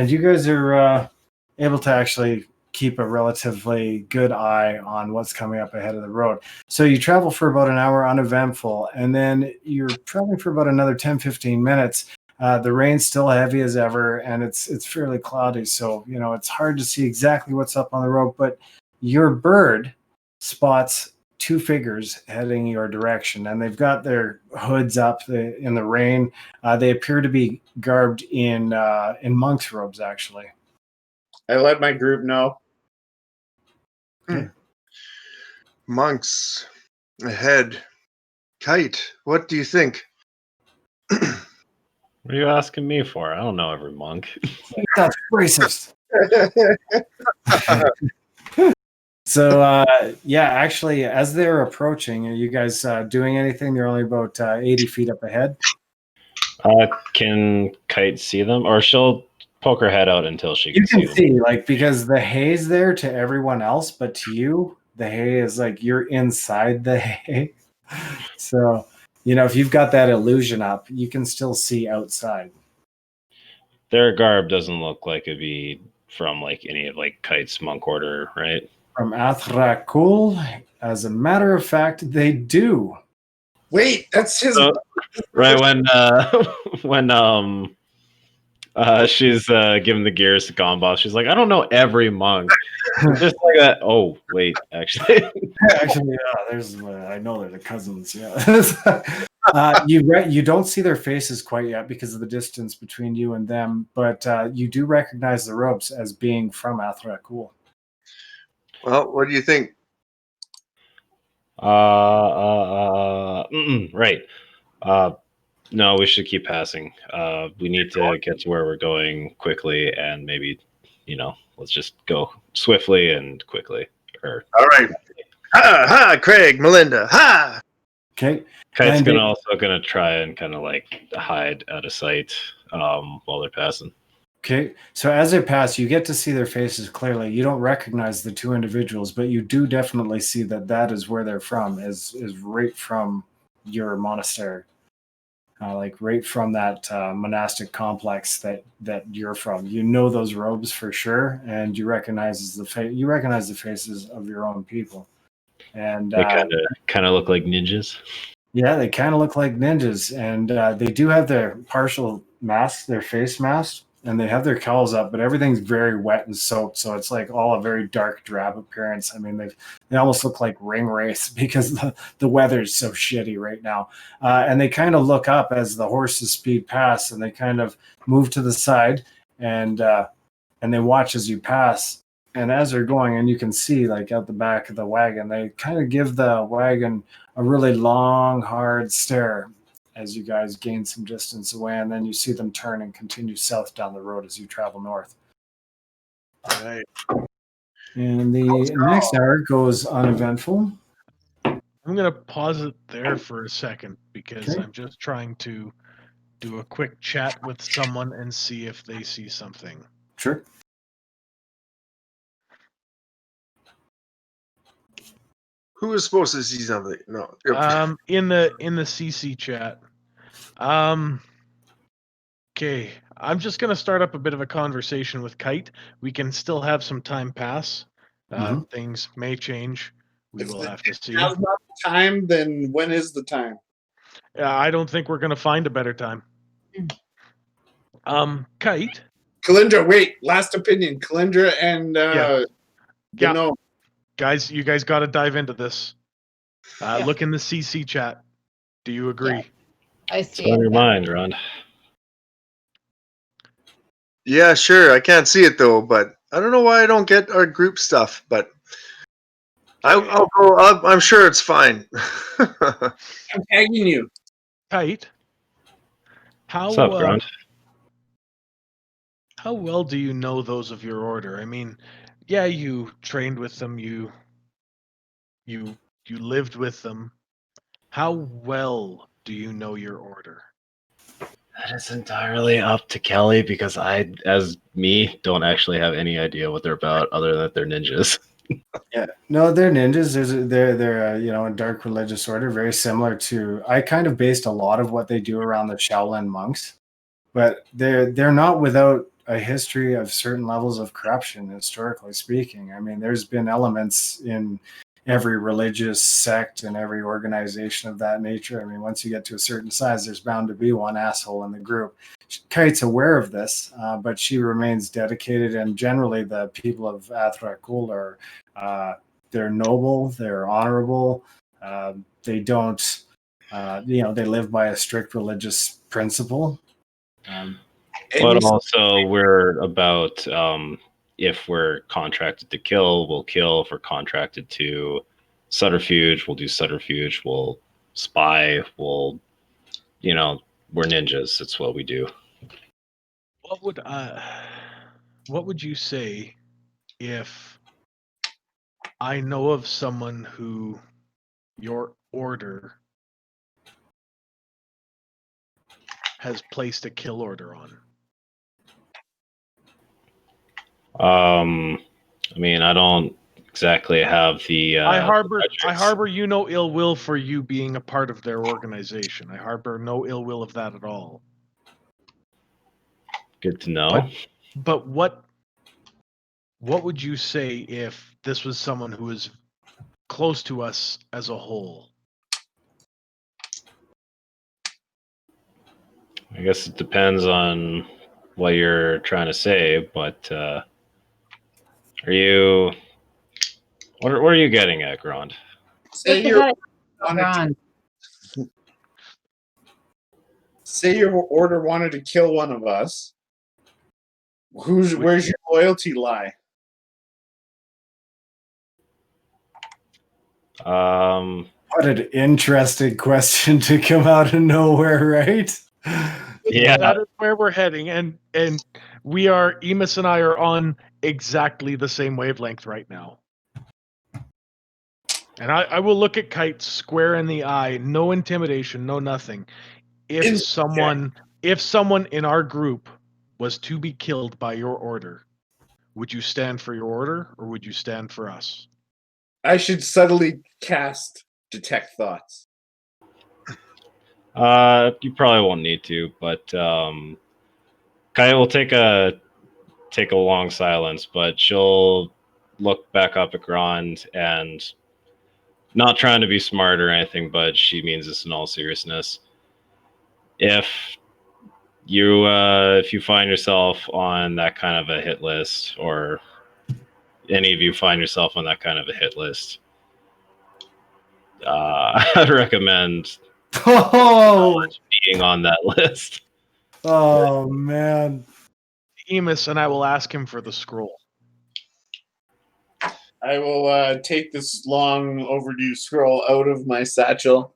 you guys are able to actually keep a relatively good eye on what's coming up ahead of the road. So you travel for about an hour uneventful, and then you're traveling for about another 10-15 minutes. The rain's still heavy as ever, and it's fairly cloudy, so it's hard to see exactly what's up on the road, but your bird spots 2 figures heading your direction, and they've got their hoods up in the rain. They appear to be garbed in monk's robes, actually.
I let my group know.
Monks ahead. Kite, what do you think?
What are you asking me for? I don't know every monk.
That's racist. So, actually, as they're approaching, are you guys doing anything? They're only about 80 feet up ahead.
Can Kite see them? Or she'll poke her head out until she can
You can
see them.
see, because the hay's there to everyone else, but to you, The hay is like you're inside the hay. So, if you've got that illusion up, you can still see outside.
Their garb doesn't look like it'd be from like any of like Kite's monk order, right?
From Athrakul, as a matter of fact, they do.
Wait, that's his.
Right when she's giving the gears to Bops, she's like, I don't know every monk. Just like that. Oh wait, actually.
Actually, yeah, there's. I know they're the cousins. Yeah. You don't see their faces quite yet because of the distance between you and them, but you do recognize the robes as being from Athrakul.
Well, what do you think?
Right. No, we should keep passing. We need to get to where we're going quickly, and maybe, let's just go swiftly and quickly.
All right. Ha ha, Craig, Melinda, ha.
Okay.
Kite's gonna try and kind of like hide out of sight while they're passing.
Okay, so as they pass, you get to see their faces clearly. You don't recognize the two individuals, but you do definitely see that is where they're from, is right from your monastery, like right from that monastic complex that you're from. You know those robes for sure, and you recognize the faces of your own people. And
they kind of look like ninjas.
Yeah, they kind of look like ninjas, and they do have their partial masks, their face masks, and they have their cowls up, but everything's very wet and soaked, so it's like all a very dark, drab appearance. I mean, they almost look like ring wraiths because the weather's so shitty right now. And they kind of look up as the horses speed past, and they kind of move to the side, and they watch as you pass. And as they're going, and you can see like out the back of the wagon, they kind of give the wagon a really long, hard stare as you guys gain some distance away, and then you see them turn and continue south down the road as you travel north.
All right.
And the next hour goes uneventful.
I'm going to pause it there for a second because
Okay.
I'm just trying to do a quick chat with someone and see if they see something.
Sure.
Who is supposed to see something? No.
In the CC chat. Okay, I'm just gonna start up a bit of a conversation with Kite. We can still have some time pass. Things may change. We will have to see.
If now's not the time, then when is the time?
I don't think we're gonna find a better time. Kite.
Calyndra, wait. Last opinion. Calyndra and Gnome.
Guys, you guys got to dive into this. Look in the CC chat. Do you agree?
Yeah. I see.
It's on your mind, Ron.
Yeah, sure. I can't see it though, but I don't know why I don't get our group stuff. But I'll go. I'm sure it's fine.
I'm tagging you.
Kite.
What's up, Grond?
How well do you know those of your order? I mean, yeah, you trained with them. You lived with them. How well do you know your order?
That is entirely up to Kelly because I, as me, don't actually have any idea what they're about other than that they're ninjas.
Yeah, no, they're ninjas. They're a dark religious order, very similar to. I kind of based a lot of what they do around the Shaolin monks, but they're not without a history of certain levels of corruption, historically speaking. I mean, there's been elements in every religious sect and every organization of that nature. I mean, once you get to a certain size, there's bound to be one asshole in the group. Kite's aware of this, but she remains dedicated. And generally, the people of Athrakul are they're noble, they're honorable. They don't, they live by a strict religious principle.
But also, we're about if we're contracted to kill, we'll kill. If we're contracted to subterfuge, we'll do subterfuge. We'll spy. We're ninjas. It's what we do.
What would you say if I know of someone who your order has placed a kill order on?
I mean, I don't exactly have the.
I
metrics.
harbor no ill will for you being a part of their organization. I harbor no ill will of that at all.
Good to know.
But what would you say if this was someone who is close to us as a whole?
I guess it depends on what you're trying to say, but are you? What are you getting at, Grond?
Say
Just
your
ahead of Grond.
say your order wanted to kill one of us. Where's your loyalty lie?
What an interesting question to come out of nowhere, right?
Yeah.
That is where we're heading, and Emus and I are on exactly the same wavelength right now. And I will look at Kite square in the eye, no intimidation, no nothing. If someone in our group was to be killed by your order, would you stand for your order or would you stand for us?
I should subtly cast detect thoughts.
You probably won't need to, but Kaya will take a long silence, but she'll look back up at Grond and, not trying to be smart or anything, but she means this in all seriousness. If you find yourself on that kind of a hit list, or any of you find yourself on that kind of a hit list, I'd recommend being on that list.
Oh man.
Emus and I will ask him for the scroll.
I will take this long overdue scroll out of my satchel.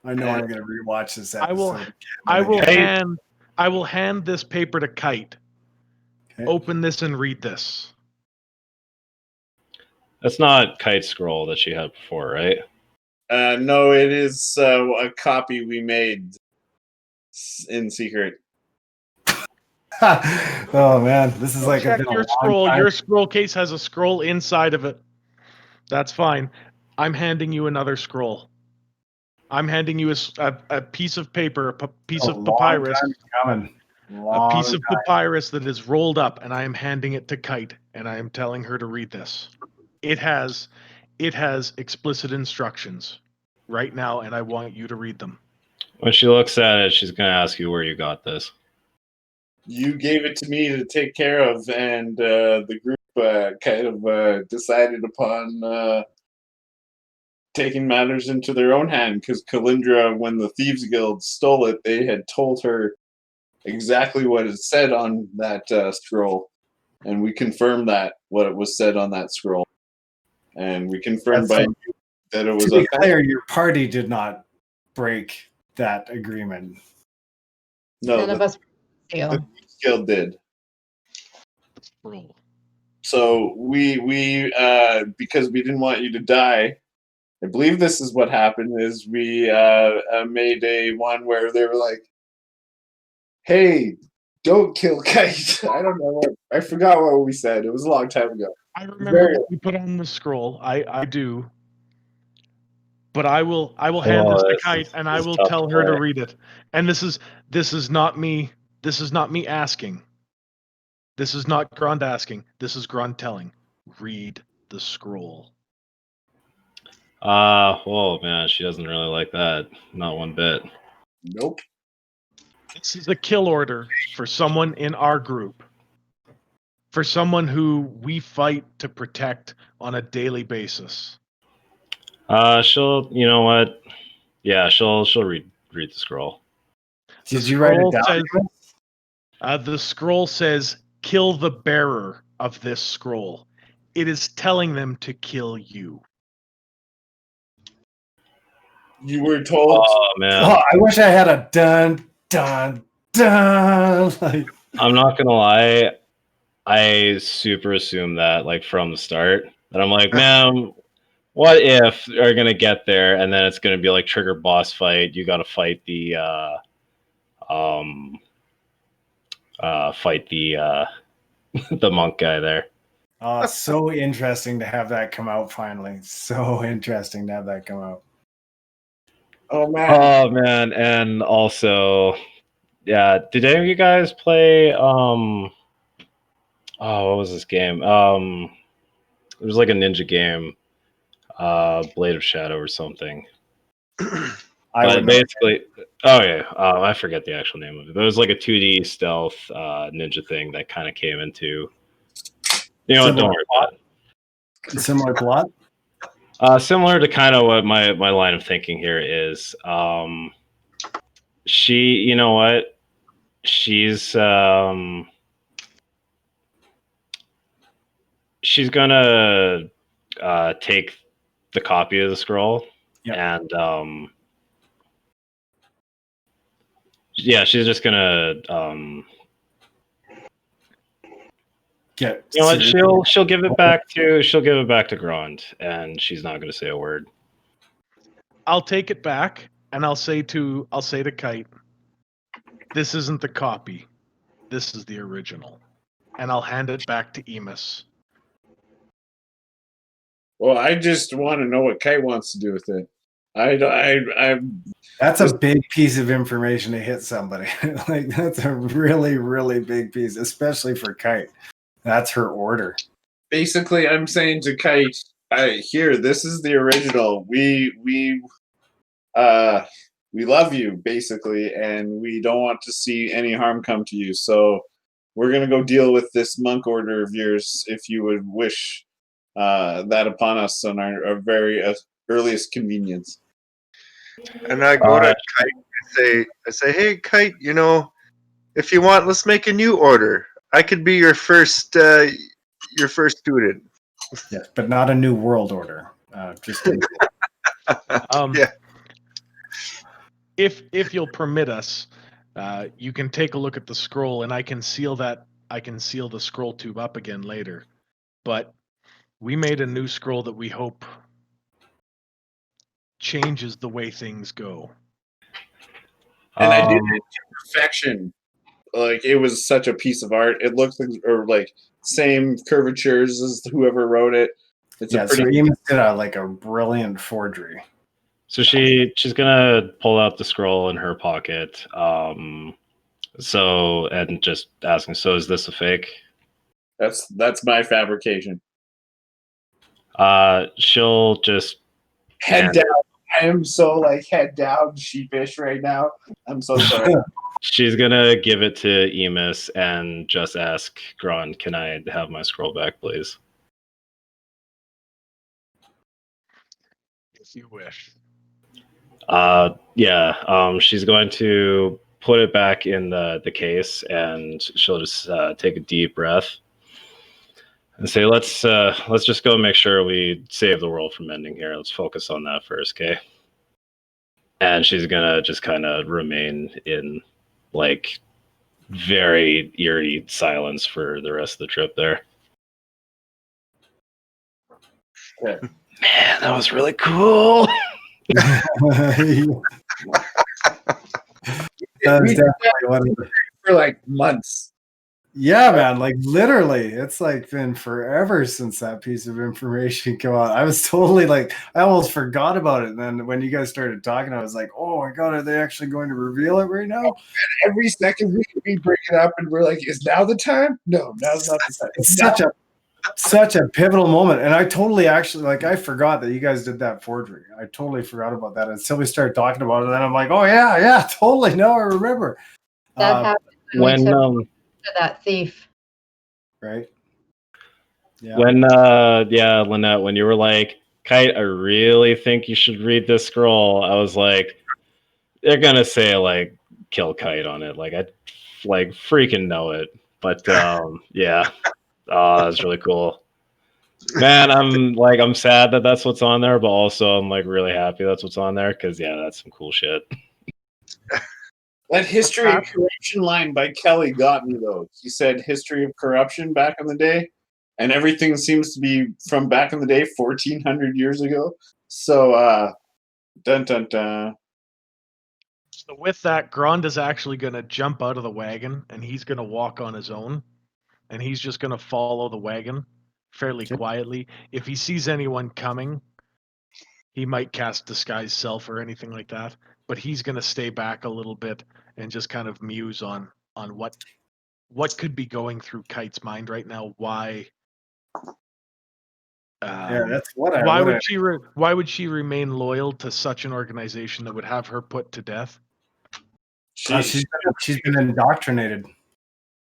I know I'm gonna rewatch this episode.
I will hand this paper to Kite. Okay. Open this and read this.
That's not Kite's scroll that she had before, right?
No, it is a copy we made in secret.
Oh man, this is like
check your scroll. Time. Your scroll case has a scroll inside of it. That's fine. I'm handing you another scroll. I'm handing you a piece of paper, a piece of papyrus. A piece of papyrus that is rolled up, and I am handing it to Kite, and I am telling her to read this. It has explicit instructions right now, and I want you to read them.
When she looks at it, she's going to ask you where you got this.
You gave it to me to take care of, and the group kind of decided upon taking matters into their own hand, because Calyndra, when the Thieves Guild stole it, they had told her exactly what it said on that scroll, and we confirmed what it was said on that scroll, and we confirmed that it was.
To be clear, your party did not break that agreement.
No,
none of us.
The Guild did. So we because we didn't want you to die. I believe this is what happened. Is we made a one where they were like, "Hey, don't kill Kite." I don't know. I forgot what we said. It was a long time ago.
I remember what we put on the scroll. I do. But I will hand this to Kite, and I will tell her to read it. And this is not me. This is not me asking. This is not Grond asking. This is Grond telling. Read the scroll.
Well, man, she doesn't really like that. Not one bit.
Nope.
This is a kill order for someone in our group. For someone who we fight to protect on a daily basis.
She'll, you know what? Yeah, she'll read the scroll.
Did you write it down?
The scroll says, "Kill the bearer of this scroll." It is telling them to kill you.
You were told.
Oh man!
Oh, I wish I had a dun dun dun.
I'm not gonna lie, I super assumed that from the start. And I'm like, man, what if they're gonna get there and then it's gonna be like trigger boss fight? You got to fight the the monk guy there.
So interesting to have that come out finally. So interesting to have that come out.
Oh man.
Oh man, and also, yeah, did any of you guys play what was this game? It was like a ninja game, Blade of Shadow or something. But basically, I forget the actual name of it. But it was like a 2D stealth ninja thing that kind of came into. You know what? Don't worry about it.
Similar plot?
Similar to kind of what my line of thinking here is. She, you know what? She's gonna take the copy of the scroll and yeah, she's just gonna
get.
You know what? She'll give it back to Grond, and she's not gonna say a word.
I'll take it back, and I'll say to Kite, "This isn't the copy. This is the original," and I'll hand it back to Emus.
Well, I just want to know what Kite wants to do with it.
That's a big piece of information to hit somebody. Like that's a really, really big piece, especially for Kite. That's her order.
Basically, I'm saying to Kite, here, this is the original. We love you, basically, and we don't want to see any harm come to you. So we're gonna go deal with this monk order of yours, if you would wish that upon us on our very earliest convenience.
And I go to Kite. I say, hey, Kite, you know, if you want, let's make a new order. I could be your first student.
Yes, but not a new world order. Just
yeah.
If you'll permit us, you can take a look at the scroll, and I can seal the scroll tube up again later. But we made a new scroll that we hope changes the way things go.
And I did it to perfection. Like, it was such a piece of art. It looked like same curvatures as whoever wrote it. It's
so Emus did a brilliant forgery.
So she's gonna pull out the scroll in her pocket. And just asking, so is this a fake?
That's my fabrication.
She'll just
head down. I am so head down sheepish right now. I'm so sorry.
She's gonna give it to Emus and just ask Grond, "Can I have my scroll back, please?"
If you wish.
She's going to put it back in the case, and she'll just take a deep breath and say, let's just go make sure we save the world from ending here. Let's focus on that first, okay? And she's gonna just kind of remain in very eerie silence for the rest of the trip there.
Okay.
Man, that was really cool.
We did that for months.
Yeah, man, literally, it's been forever since that piece of information came out. I was totally I almost forgot about it. And then when you guys started talking, I was like, oh my God, are they actually going to reveal it right now?
And every second we bring it up and we're like, is now the time? No, now's not the time.
It's such a pivotal moment. And I totally actually, I forgot that you guys did that forgery. I totally forgot about that until we started talking about it. And then I'm like, oh yeah, totally. Now I remember.
That happened when we took to that thief.
Right. Yeah.
When Lynette, when you were like, Kite, I really think you should read this scroll, I was like, they're gonna say kill Kite on it. I freaking know it. But yeah. Oh, that's really cool. Man, I'm sad that that's what's on there, but also I'm really happy that's what's on there, because that's some cool shit.
That history of corruption line by Kelly got me, though. He said history of corruption back in the day, and everything seems to be from back in the day, 1,400 years ago. So, dun dun dun.
So with that, Grond is actually going to jump out of the wagon, and he's going to walk on his own, and he's just going to follow the wagon, fairly quietly. If he sees anyone coming, he might cast Disguise Self or anything like that. But he's going to stay back a little bit and just kind of muse on what could be going through Kite's mind right now. Why?
Yeah, that's what I.
Why
what
would
I-
she? Why would she remain loyal to such an organization that would have her put to death?
She
she's been indoctrinated,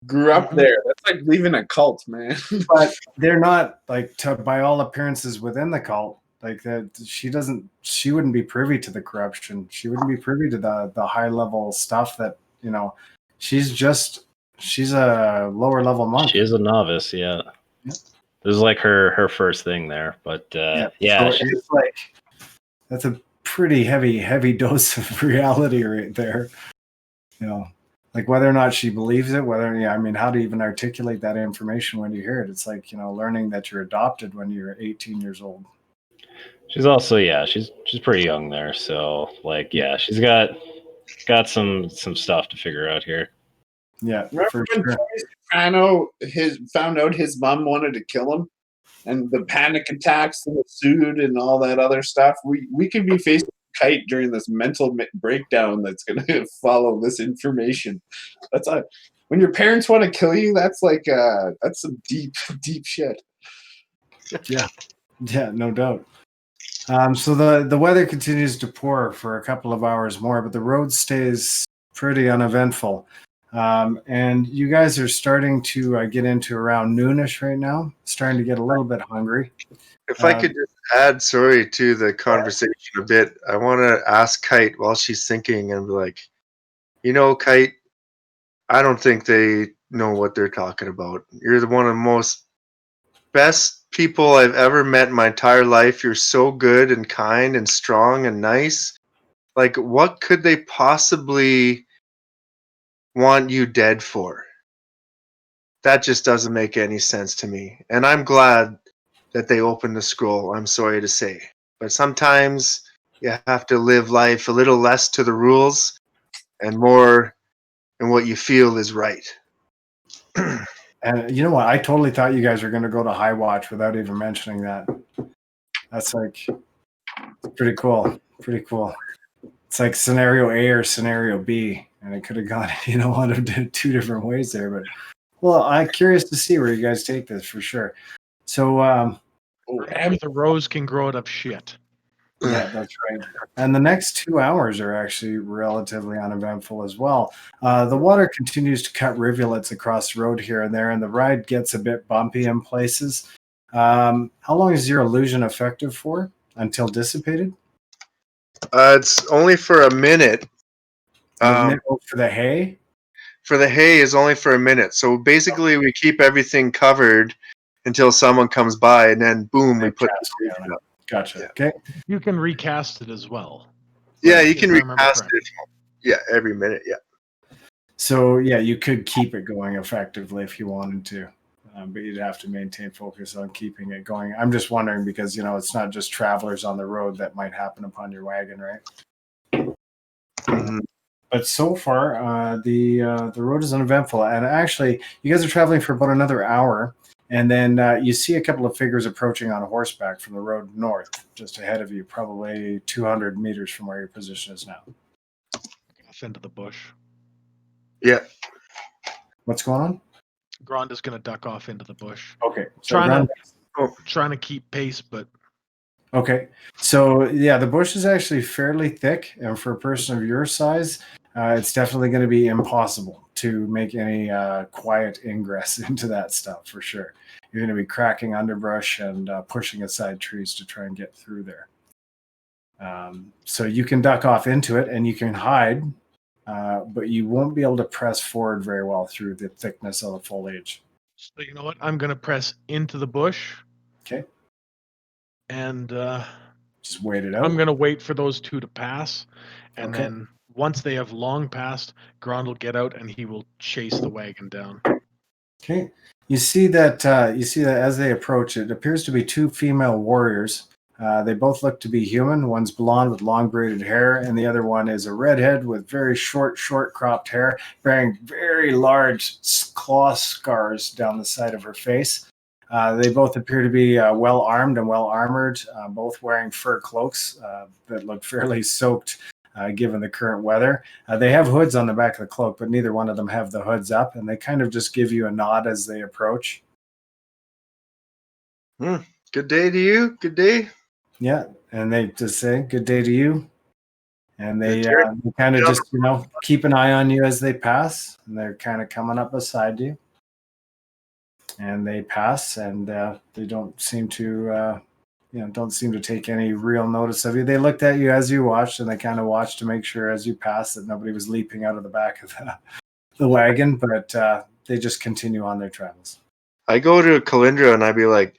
grew up there. That's like leaving a cult, man.
but they're not like by all appearances within the cult. Like that, she wouldn't be privy to the corruption. She wouldn't be privy to the high level stuff that she's a lower level monk.
She is a novice, yeah.
Yeah.
This is like her first thing there, but
So
she's
it's like that's a pretty heavy dose of reality right there. Like whether or not she believes it, how to even articulate that information when you hear it. It's like, learning that you're adopted when you're 18 years old.
she's also she's pretty young there, so she's got some stuff to figure out here.
Yeah,
Remember
for
when
sure.
Tony Soprano found out his mom wanted to kill him, and the panic attacks ensued and all that other stuff? We could be facing Kite during this mental breakdown that's going to follow this information. When your parents want to kill you, that's some deep shit.
Yeah, no doubt. So the weather continues to pour for a couple of hours more, but the road stays pretty uneventful. And you guys are starting to get into around noonish right now, starting to get a little bit hungry.
If I could just add, to the conversation a bit, I want to ask Kite while she's thinking and be like, Kite, I don't think they know what they're talking about. You're one of the most best people I've ever met in my entire life. You're so good and kind and strong and nice. Like, what could they possibly want you dead for? That just doesn't make any sense to me. And I'm glad that they opened the scroll, I'm sorry to say. But sometimes you have to live life a little less to the rules and more in what you feel is right.
And you know what? I totally thought you guys were going to go to High Watch without even mentioning that. That's pretty cool. Pretty cool. It's like scenario A or scenario B, and it could have gone, one of two different ways there. But I'm curious to see where you guys take this for sure. So,
The rose can grow out of shit.
yeah, that's right. And the next 2 hours are actually relatively uneventful as well. The water continues to cut rivulets across the road here and there, and the ride gets a bit bumpy in places. How long is your illusion effective for? Until dissipated?
It's only for a minute.
For the hay?
For the hay is only for a minute. So basically, we keep everything covered until someone comes by, and then boom, we put the hay up.
Gotcha.
Yeah.
Okay.
You can recast it as well.
Yeah, you can
If I remember
recast
correctly.
it. Yeah, every minute. Yeah.
So you could keep it going effectively if you wanted to, but you'd have to maintain focus on keeping it going. I'm just wondering because it's not just travelers on the road that might happen upon your wagon, right?
Mm-hmm.
But so far, the road is uneventful, and actually, you guys are traveling for about another hour, and then you see a couple of figures approaching on horseback from the road north, just ahead of you, probably 200 meters from where your position is now.
Off into the bush.
Yeah.
What's going on?
Grond is going to duck off into the bush.
Okay. So
Trying to keep pace, but
okay. So the bush is actually fairly thick, and for a person of your size, it's definitely going to be impossible to make any quiet ingress into that stuff for sure. You're going to be cracking underbrush and pushing aside trees to try and get through there. So you can duck off into it and you can hide, but you won't be able to press forward very well through the thickness of the foliage.
So you know what? I'm going to press into the bush.
Okay.
And
just wait it out.
I'm going to wait for those two to pass. And
Okay.
then once they have long passed, Grond will get out and he will chase the wagon down.
Okay. You see that as they approach, it appears to be two female warriors. They both look to be human. One's blonde with long braided hair, and the other one is a redhead with very short cropped hair, bearing very large claw scars down the side of her face. They both appear to be well armed and well armored, both wearing fur cloaks that look fairly soaked given the current weather. They have hoods on the back of the cloak, but neither one of them have the hoods up, and they kind of just give you a nod as they approach.
Good day to you. Good day.
Yeah, and they just say, good day to you. And they
Good
kind of just, keep an eye on you as they pass, and they're kind of coming up beside you. And they pass, and they don't seem to take any real notice of you. They looked at you as you watched, and they kind of watched to make sure as you passed that nobody was leaping out of the back of the wagon, but they just continue on their travels.
I go to Calyndra and I'd be like,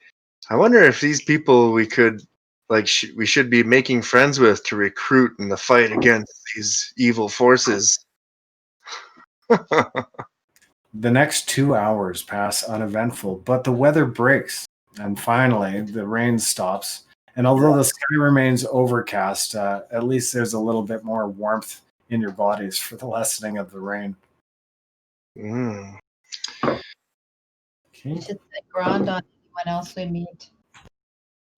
I wonder if these people we could, we should be making friends with to recruit in the fight against these evil forces.
The next 2 hours pass uneventful, but the weather breaks, and finally the rain stops. And although the sky remains overcast, at least there's a little bit more warmth in your bodies for the lessening of the rain.
Mm.
Okay.
You should set Grond on anyone else we meet.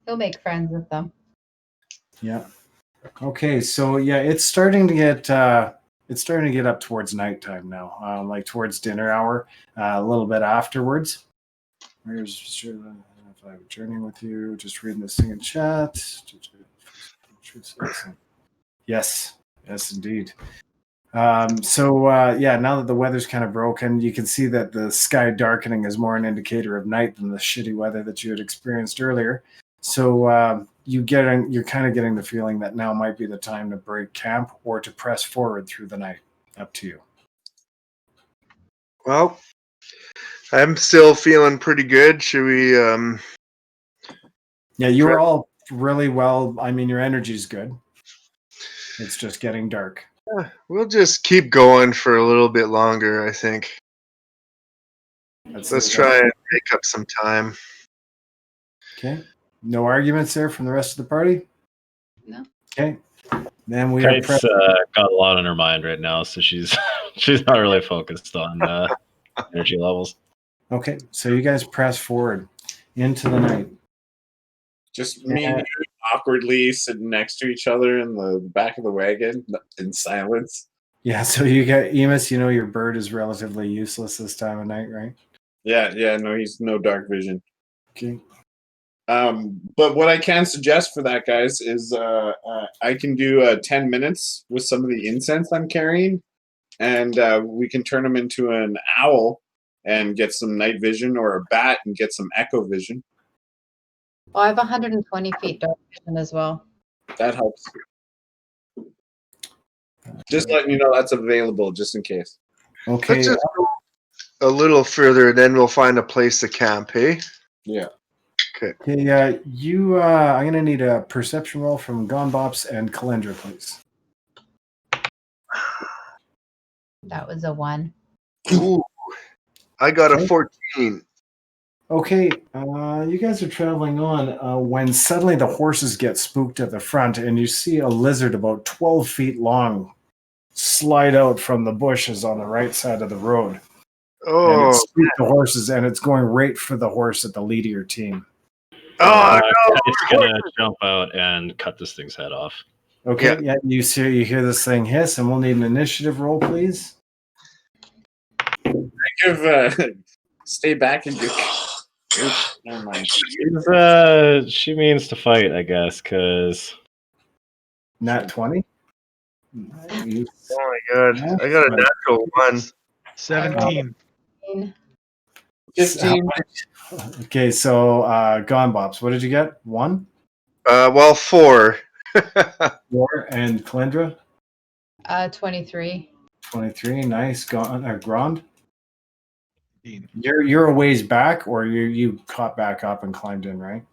He'll make friends with them.
Yeah. Okay. So yeah, it's starting to get up towards nighttime now, like towards dinner hour, a little bit afterwards. If I'm journeying with you, just reading this thing in chat. Yes, indeed. Now that the weather's kind of broken, you can see that the sky darkening is more an indicator of night than the shitty weather that you had experienced earlier. So you're kind of getting the feeling that now might be the time to break camp or to press forward through the night. Up to you.
Well, I'm still feeling pretty good. Should we?
Yeah, you are all really well. I mean, your energy's good. It's just getting dark.
We'll just keep going for a little bit longer, I think. Let's try and make up some time.
Okay. No arguments there from the rest of the party?
No.
Okay. Then we
Kite's got a lot on her mind right now, so she's not really focused on energy levels.
Okay, so you guys press forward into the night.
Just me and you awkwardly sitting next to each other in the back of the wagon in silence.
Yeah, so you got Emus, your bird is relatively useless this time of night, right?
Yeah, no, he's no dark vision.
Okay.
But what I can suggest for that, guys, is I can do 10 minutes with some of the incense I'm carrying, and we can turn them into an owl and get some night vision, or a bat and get some echo vision.
Well, I have 120 feet dark vision as well.
That helps. Just letting you know that's available, just in case.
Okay.
Let's just go a little further, then we'll find a place to camp, hey?
Yeah.
Okay.
Okay, I'm going to need a perception roll from Bops and Calyndra, please.
That was a 1.
Ooh, I got a 14.
Okay, you guys are traveling on when suddenly the horses get spooked at the front, and you see a lizard about 12 feet long slide out from the bushes on the right side of the road. And it spooked the horses, and it's going right for the horse at the lead of your team.
Oh, no!
It's going to jump out and cut this thing's head off.
Okay, yeah, you hear this thing hiss, and we'll need an initiative roll, please.
Stay back and do. Oops, never mind.
She means to fight, I guess, because
Nat 20.
Oh my god, I got a natural 1.
17.
15.
Okay, so Bops, what did you get? 1?
Well, 4.
4, and Calyndra?
23.
23, nice. Grond?
15.
You're a ways back, or you caught back up and climbed in, right?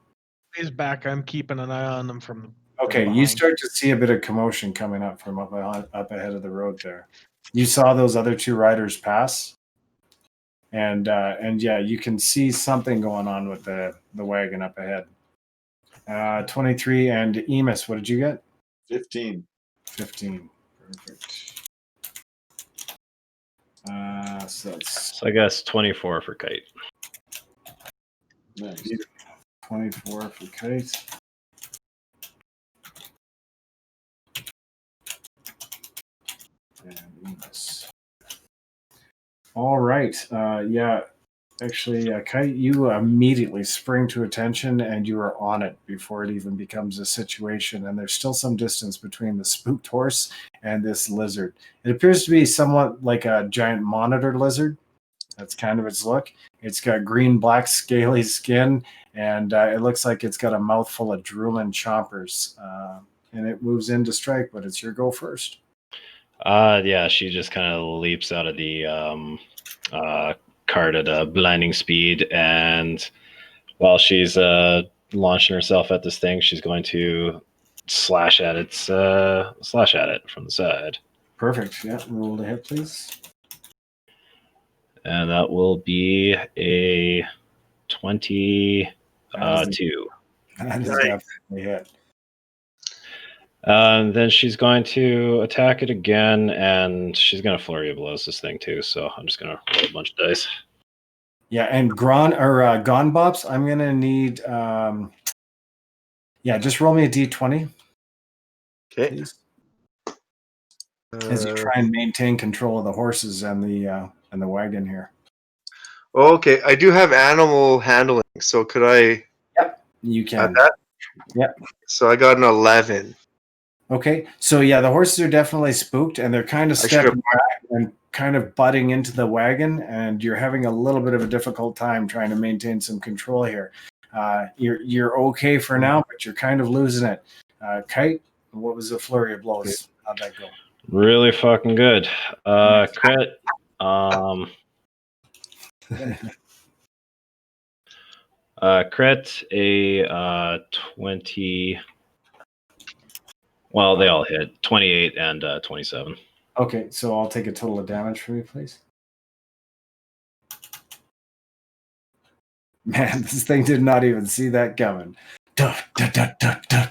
He's back. I'm keeping an eye on them from.
Okay, you start to see a bit of commotion coming up from up ahead of the road there. You saw those other 2 riders pass, and yeah, you can see something going on with the wagon up ahead. 23, and Emus, what did you get?
15.
15. Perfect. So that's
I guess 24 for Kite.
Nice.
24 for Kite. And Emus. All right. Yeah. Actually, Kite, you immediately spring to attention and you are on it before it even becomes a situation. And there's still some distance between the spooked horse and this lizard. It appears to be somewhat like a giant monitor lizard. That's kind of its look. It's got green-black scaly skin, and it looks like it's got a mouthful of drooling chompers. And it moves in to strike, but it's your go first.
Yeah, she just kind of leaps out of the cart at a blinding speed, and while she's launching herself at this thing, she's going to slash at it from the side.
Perfect. Yeah, roll to hit, please.
And that will be a 22.
That is definitely hit.
Then she's going to attack it again, and she's going to flurry of blows this thing too. So I'm just going to roll a bunch of dice.
Yeah, and Grond or Gone Bops, I'm going to need. Just roll me a d20.
Okay.
Please. As you try and maintain control of the horses and the wagon here.
Okay, I do have animal handling, so could I
Yep, you
add
can.
that?
Yep.
So I got an 11.
Okay, so yeah, the horses are definitely spooked, and they're kind of stepping back and kind of butting into the wagon, and you're having a little bit of a difficult time trying to maintain some control here. You're okay for now, but you're kind of losing it. Kite, what was the flurry of blows? How'd that go?
Really fucking good. Crit. Crit a 20. Well, they all hit 28 and 27.
Okay, so I'll take a total of damage for you, please. Man, this thing did not even see that coming. Duh, duh, duh, duh, duh.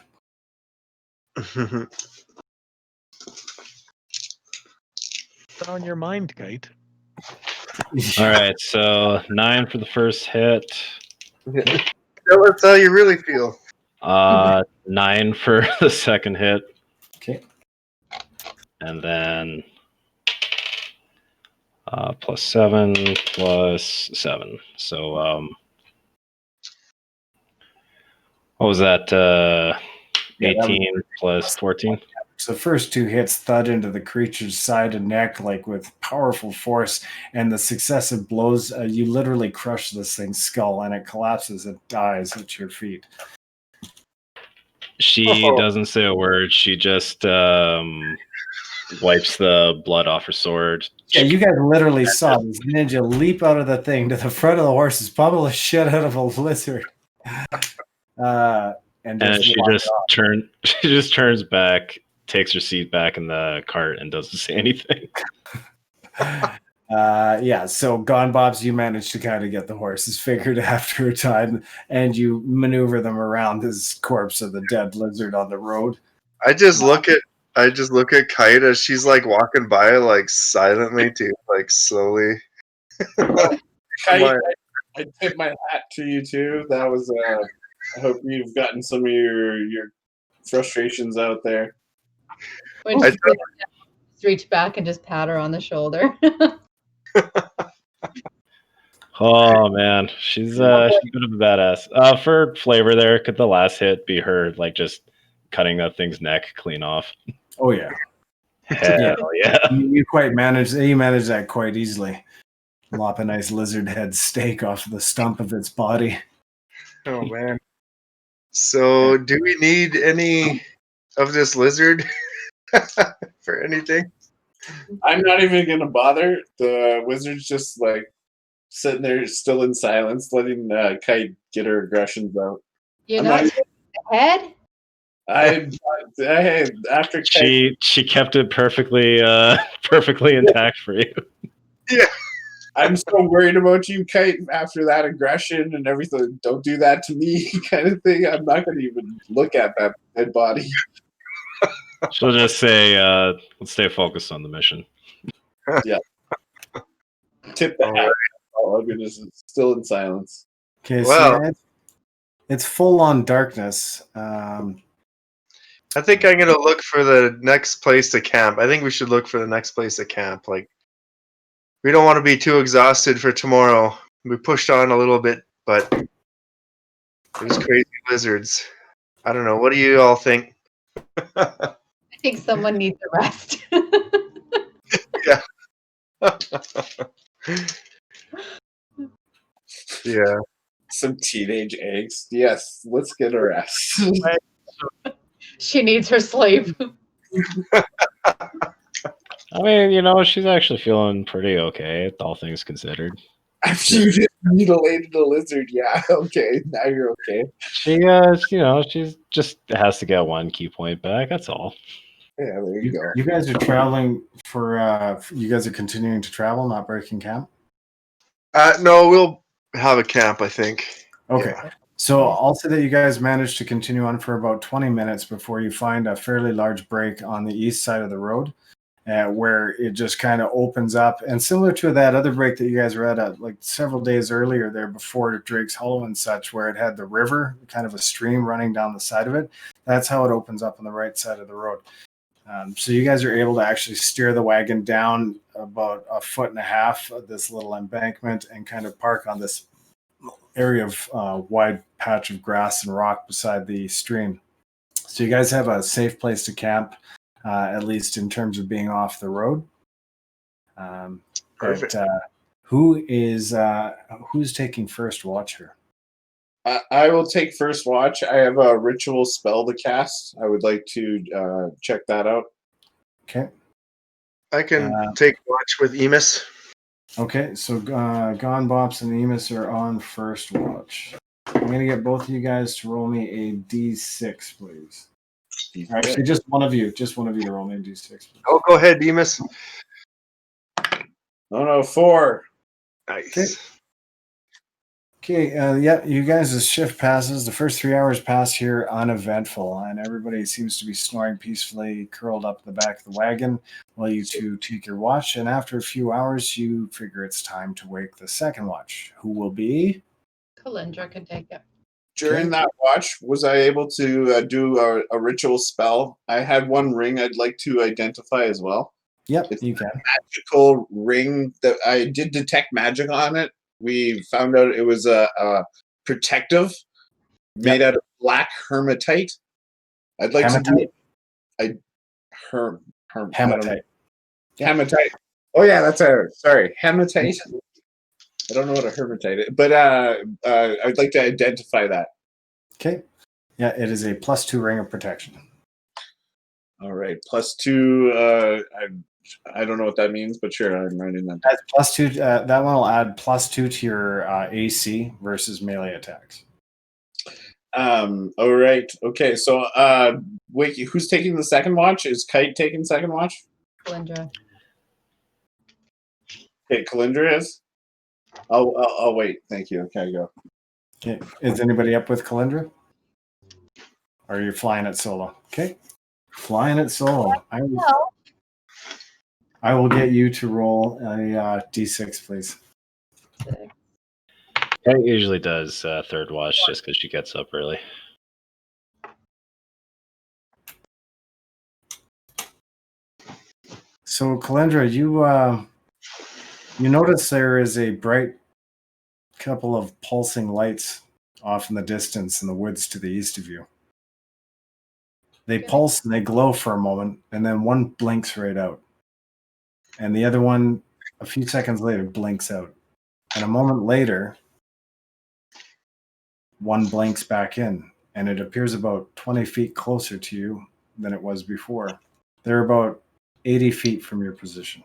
What's on your mind, Kite?
All right, so 9 for the first hit.
Tell us how you really feel.
9 for the second hit.
Okay.
And then plus 7 plus 7. So what was that? 18 plus 14.
So the first two hits thud into the creature's side and neck like with powerful force, and the successive blows, you literally crush this thing's skull, and it collapses and dies at your feet.
She doesn't say a word. She just wipes the blood off her sword.
Yeah, you guys literally saw this ninja leap out of the thing to the front of the horses, pummel the shit out of a lizard. And
she just turns back, takes her seat back in the cart, and doesn't say anything.
So Gone Bobs, you managed to kind of get the horses figured after a time, and you maneuver them around this corpse of the dead lizard on the road.
I just look at Kite as she's like walking by, like silently too, like slowly.
Kite, I tip my hat to you too. That was I hope you've gotten some of your frustrations out there.
When she reach back and just pat her on the shoulder.
Oh man, she's a bit of a badass. For flavor, there could the last hit be her like just cutting that thing's neck clean off?
Oh yeah,
hell yeah.
You manage that quite easily. Lop a nice lizard head steak off of the stump of its body.
Oh man. So, do we need any of this lizard for anything?
I'm not even gonna bother. The wizard's just like sitting there, still in silence, letting Kite get her aggressions out.
You're not taking the head?
After
Kite, she kept it perfectly intact for you.
Yeah.
I'm so worried about you, Kite, after that aggression and everything. Don't do that to me, kind of thing. I'm not going to even look at that dead body.
She'll just say, let's stay focused on the mission.
Yeah. Tip the hat. Oh, goodness. It's still in silence.
Okay,
Well-
so it's full on darkness.
I think I'm gonna look for the next place to camp. I think we should look for the next place to camp. Like, we don't want to be too exhausted for tomorrow. We pushed on a little bit, but there's crazy lizards. I don't know. What do you all think?
I think someone needs a rest.
Yeah.
Some teenage angst. Yes, let's get a rest.
She needs her sleep.
I mean, she's actually feeling pretty okay, all things considered.
After you just mutilated a lizard, yeah, okay, now you're okay.
She's just has to get one key point back. That's all.
Yeah, there you go.
You guys are traveling you guys are continuing to travel, not breaking camp?
No, we'll have a camp, I think.
Okay.
Yeah.
So I'll say that you guys managed to continue on for about 20 minutes before you find a fairly large break on the east side of the road where it just kind of opens up. And similar to that other break that you guys were at like several days earlier there before Drake's Hollow and such, where it had the river, kind of a stream running down the side of it. That's how it opens up on the right side of the road. So you guys are able to actually steer the wagon down about 1.5 feet of this little embankment and kind of park on this area of wide patch of grass and rock beside the stream. So you guys have a safe place to camp, at least in terms of being off the road.
Perfect.
But, who's taking first watch here?
I will take first watch. I have a ritual spell to cast. I would like to check that out.
Okay.
I can take watch with Emus.
Okay, so Gone, Bops, and Emus are on first watch. I'm going to get both of you guys to roll me a D6, please. Actually, just one of you to roll me a D6. Please.
Oh, go ahead, Emus.
Oh no, 4.
Nice.
Okay, yeah, you guys' shift passes. The first 3 hours pass here uneventful, and everybody seems to be snoring peacefully, curled up the back of the wagon while you two take your watch. And after a few hours, you figure it's time to wake the second watch, who will be?
Calyndra can take it.
During that watch, was I able to do a ritual spell? I had one ring I'd like to identify as well.
Yep,
It's
you can.
a magical ring that I did detect magic on it. We found out it was a protective made out of black hermitite. I'd like to do
Hematite.
Hematite. Oh yeah, that's hematite. I don't know what a hermitite is, but I'd like to identify that.
Okay. Yeah, it is a +2 ring of protection.
All right, +2. I don't know what that means, but sure, I'm writing that.
That's +2. That one will add +2 to your AC versus melee attacks.
All right. Okay. So, wait. Who's taking the second watch? Is Kite taking second watch?
Calyndra.
Okay, Calyndra is. I'll wait. Thank you. Okay, go.
Okay. Is anybody up with Calyndra? Or are you flying it solo? Okay. Flying it solo. I will get you to roll a D6, please.
Kate usually does third watch just because she gets up early.
So, Calyndra, you notice there is a bright couple of pulsing lights off in the distance in the woods to the east of you. They pulse and they glow for a moment, and then one blinks right out. And the other one, a few seconds later, blinks out. And a moment later, one blinks back in, and it appears about 20 feet closer to you than it was before. They're about 80 feet from your position.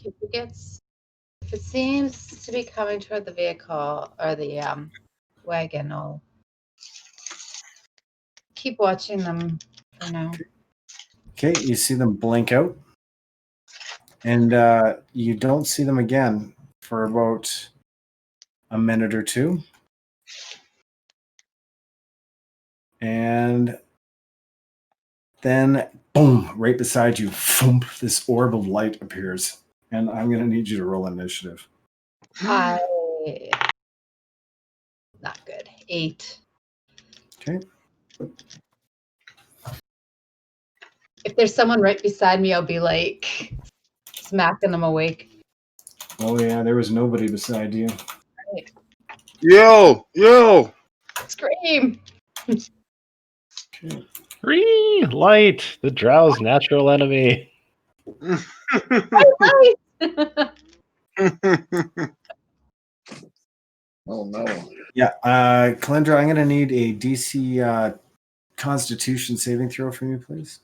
If it seems to be coming toward the vehicle or the wagon, I'll keep watching them for now.
Okay, you see them blink out, and you don't see them again for about a minute or two. And then, boom, right beside you, thump, this orb of light appears. And I'm going to need you to roll initiative.
Not good. 8.
Okay.
If there's someone right beside me, I'll be like smacking them awake.
Oh yeah, there was nobody beside you.
Right.
Yo!
Scream!
Okay.
Light, the drow's natural enemy.
Oh no.
Yeah, Calyndra, I'm gonna need a DC Constitution saving throw from you, please.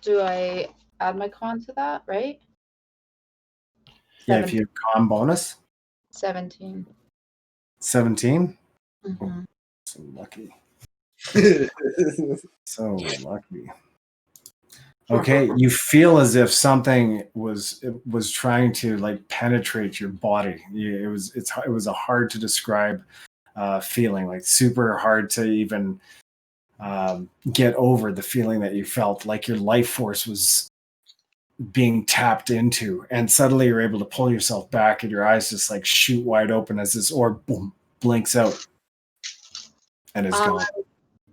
Do I add my con to that, right?
Yeah, if you have con bonus.
17.
17?
Mhm.
So lucky. So lucky. Okay, you feel as if something was trying to like penetrate your body. It was a hard to describe feeling, like super hard to even get over the feeling that you felt, like your life force was being tapped into, and suddenly you're able to pull yourself back, and your eyes just like shoot wide open as this orb boom blinks out and is gone.
I'm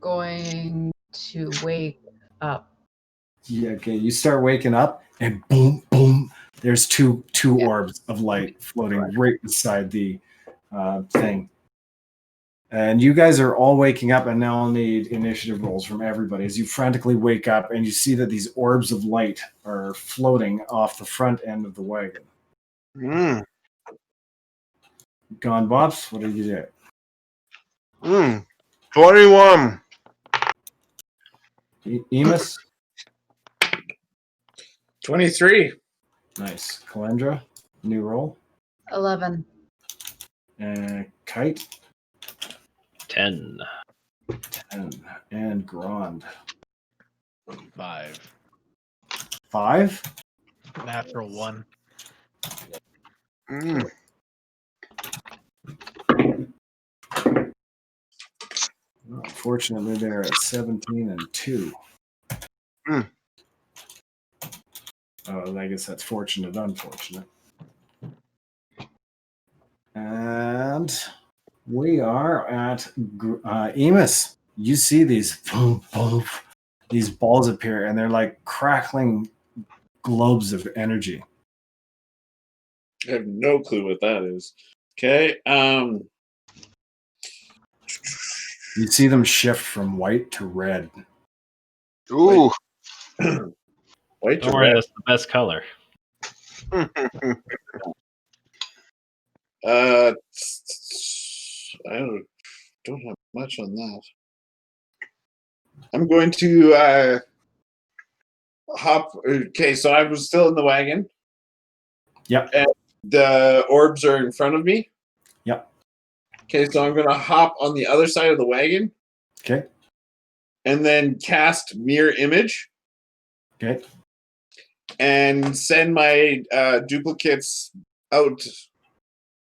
going to wake up.
Yeah, okay. You start waking up, and boom, boom. There's two
Yeah.
orbs of light floating right beside the thing. And you guys are all waking up, and now I'll need initiative rolls from everybody as you frantically wake up, and you see that these orbs of light are floating off the front end of the wagon. Gone, Bops. What did you do?
21.
Emus.
23.
Nice. Calyndra. New roll.
11.
Kite.
10.
10. And Grond.
5.
5.
Natural 1.
Unfortunately, they're at 17 and 2. Oh, I guess that's fortunate, unfortunate. And we are at Emus. You see these boom, boom, these balls appear, and they're like crackling globes of energy.
I have no clue what that is. Okay.
You see them shift from white to red.
Ooh.
White
Don't
to
worry,
red.
that's the best color.
I don't have much on that. I'm going to hop. Okay, so I was still in the wagon.
Yep.
And the orbs are in front of me.
Yep.
Okay, so I'm going to hop on the other side of the wagon.
Okay.
And then cast Mirror Image.
Okay.
And send my duplicates out.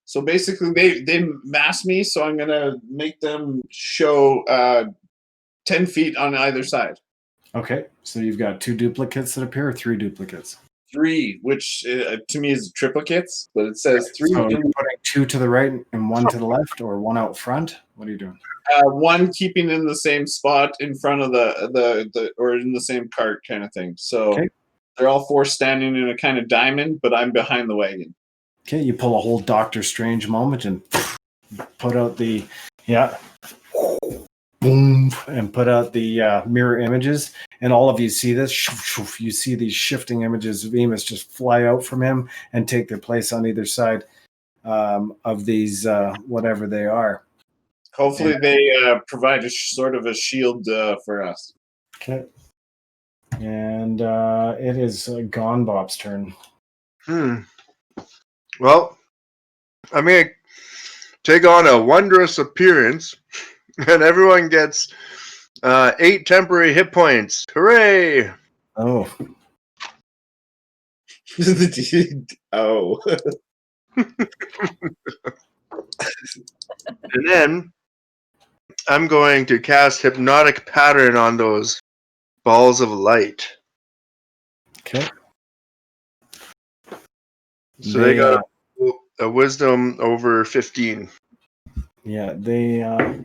So basically, they mask me, so I'm going to make them show 10 feet on either side.
Okay. So you've got 2 duplicates that appear, or 3 duplicates?
3, which to me is triplicates, but it says 3.
So you're putting 2 to the right and 1 to the left, or 1 out front? What are you doing?
1 keeping in the same spot in front of the or in the same cart kind of thing. So
Okay.
they're all 4 standing in a kind of diamond, but I'm behind the wagon.
Okay, you pull a whole Doctor Strange moment and put out the boom, and put out the mirror images, and all of you see this. You see these shifting images of Emus just fly out from him and take their place on either side of these whatever they are.
Hopefully, they provide a sort of a shield for us.
Okay, and it is Gone Bop's turn.
Well, I'm going to take on a wondrous appearance, and everyone gets 8 temporary hit points. Hooray!
Oh,
Oh.
And then I'm going to cast Hypnotic Pattern on those balls of light.
okay.
So they got a wisdom over 15.
Yeah, they are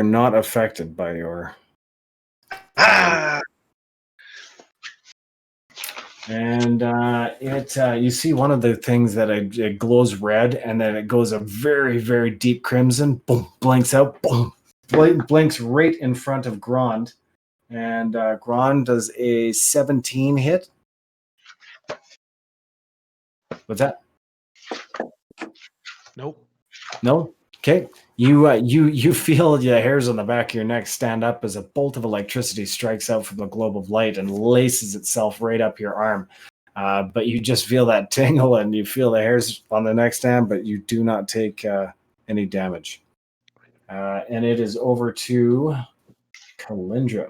not affected by your. And you see one of the things that it glows red, and then it goes a very, very deep crimson. Boom, blinks out. Boom, blinks right in front of Grond, and Grond does a 17 hit. What's that?
Nope.
No. Okay. You feel the hairs on the back of your neck stand up as a bolt of electricity strikes out from the globe of light and laces itself right up your arm. But you just feel that tingle and you feel the hairs on the neck stand, but you do not take any damage. And it is over to Calyndra.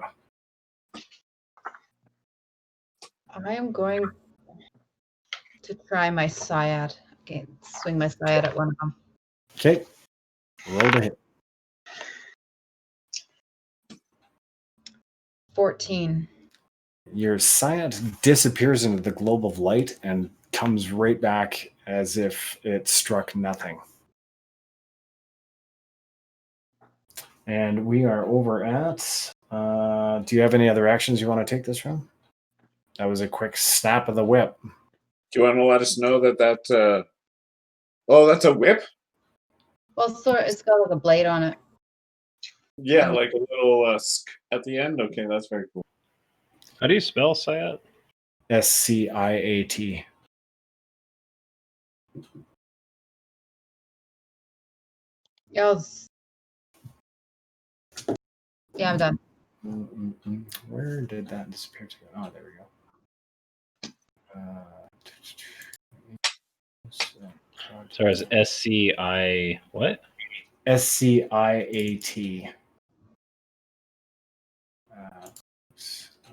I am going to try my Syad. Okay, swing my Syad at one of them.
Okay. Roll to hit.
14.
Your Syad disappears into the globe of light and comes right back as if it struck nothing. And we are over at... do you have any other actions you want to take this round? That was a quick snap of the whip.
Do you want to let us know that oh, that's a whip?
Well, sort it's got like a blade on it.
Yeah, like a little at the end? Okay, that's very cool.
How do you spell Syat?
Sciat.
Yeah, I'm done.
Where did that disappear to? Oh, there we go.
Sorry, it's SCI what?
Sciat.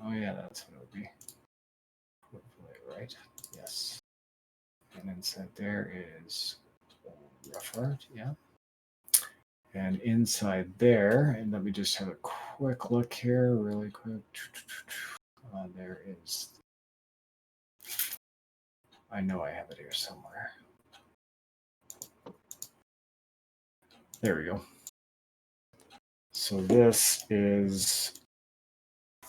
Oh yeah, that's what it would be. Right? Yes. And inside there is rough art, yeah. And inside there, and let me just have a quick look here, really quick. There is. I know I have it here somewhere. There we go. So this is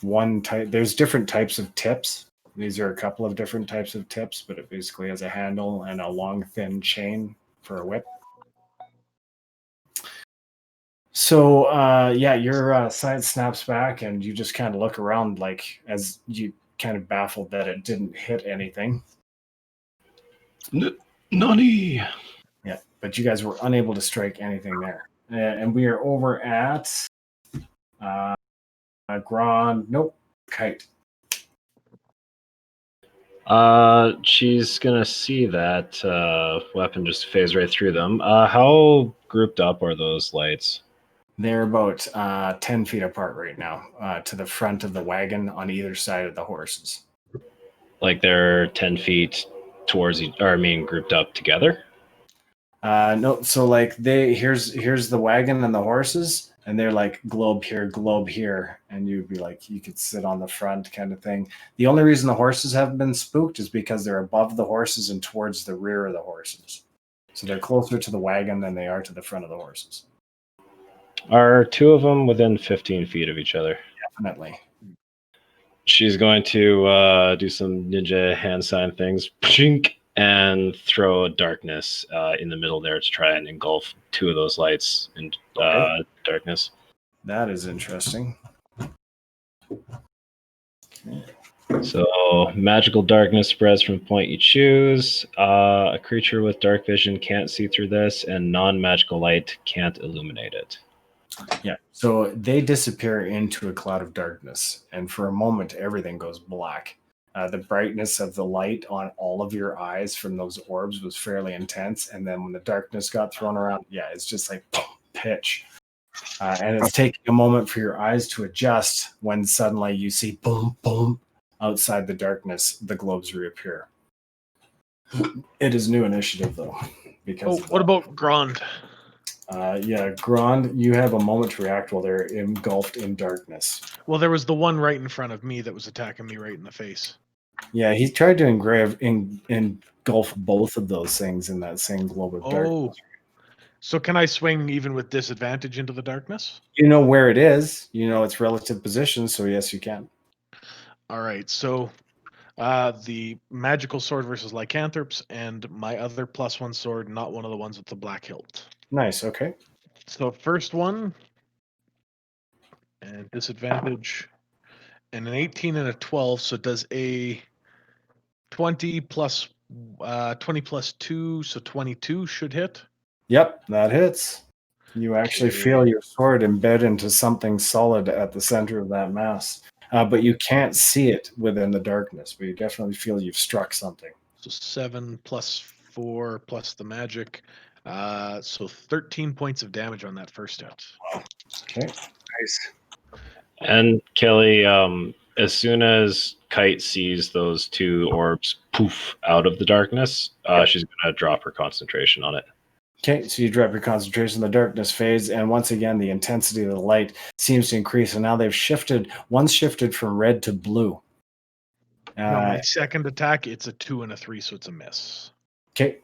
one type. There's different types of tips. These are a couple of different types of tips, but it basically has a handle and a long, thin chain for a whip. So, your side snaps back, and you just kind of look around, like as you kind of baffled that it didn't hit anything.
Nani?
Yeah, but you guys were unable to strike anything there. And we are over at Grond. Nope, Kite.
She's gonna see that weapon just phase right through them. How grouped up are those lights?
They're about 10 feet apart right now, to the front of the wagon on either side of the horses.
Like they're 10 feet towards grouped up together?
No, so like here's the wagon and the horses, and they're like globe here, and you'd be like, you could sit on the front kind of thing. The only reason the horses haven't been spooked is because they're above the horses and towards the rear of the horses. So they're closer to the wagon than they are to the front of the horses.
Are two of them within 15 feet of each other?
Definitely.
She's going to do some ninja hand sign things, and throw a darkness in the middle there to try and engulf two of those lights in darkness.
That is interesting. Okay.
So magical darkness spreads from a point you choose. A creature with dark vision can't see through this, and non-magical light can't illuminate it.
Yeah, so they disappear into a cloud of darkness, and for a moment, everything goes black. The brightness of the light on all of your eyes from those orbs was fairly intense, and then when the darkness got thrown around, it's just like pitch. And it's taking a moment for your eyes to adjust when suddenly you see boom, boom, outside the darkness, the globes reappear. It is new initiative, though. Because
what about Grond?
Grond, you have a moment to react while they're engulfed in darkness.
Well, there was the one right in front of me that was attacking me right in the face.
Yeah, he tried to engulf both of those things in that same globe of darkness.
So can I swing even with disadvantage into the darkness?
You know where it is. You know its relative position, so yes, you can.
All right. So the magical sword versus lycanthropes, and my other +1 sword, not one of the ones with the black hilt.
Nice. Okay.
So first one, and disadvantage, and an 18 and a 12. So it does a 20 plus 2, so 22 should hit.
Yep, that hits. You actually
Okay.
feel your sword embed into something solid at the center of that mass, but you can't see it within the darkness. But you definitely feel you've struck something.
So 7 plus 4 plus the magic. So 13 points of damage on that first hit.
Okay.
Nice.
And Kelly, as soon as Kite sees those two orbs poof out of the darkness, she's going to drop her concentration on it.
Okay, so you drop your concentration, the darkness fades, and once again, the intensity of the light seems to increase. And now they've shifted, one's shifted from red to blue.
No, my second attack, it's a 2 and a 3, so it's a miss.
Okay.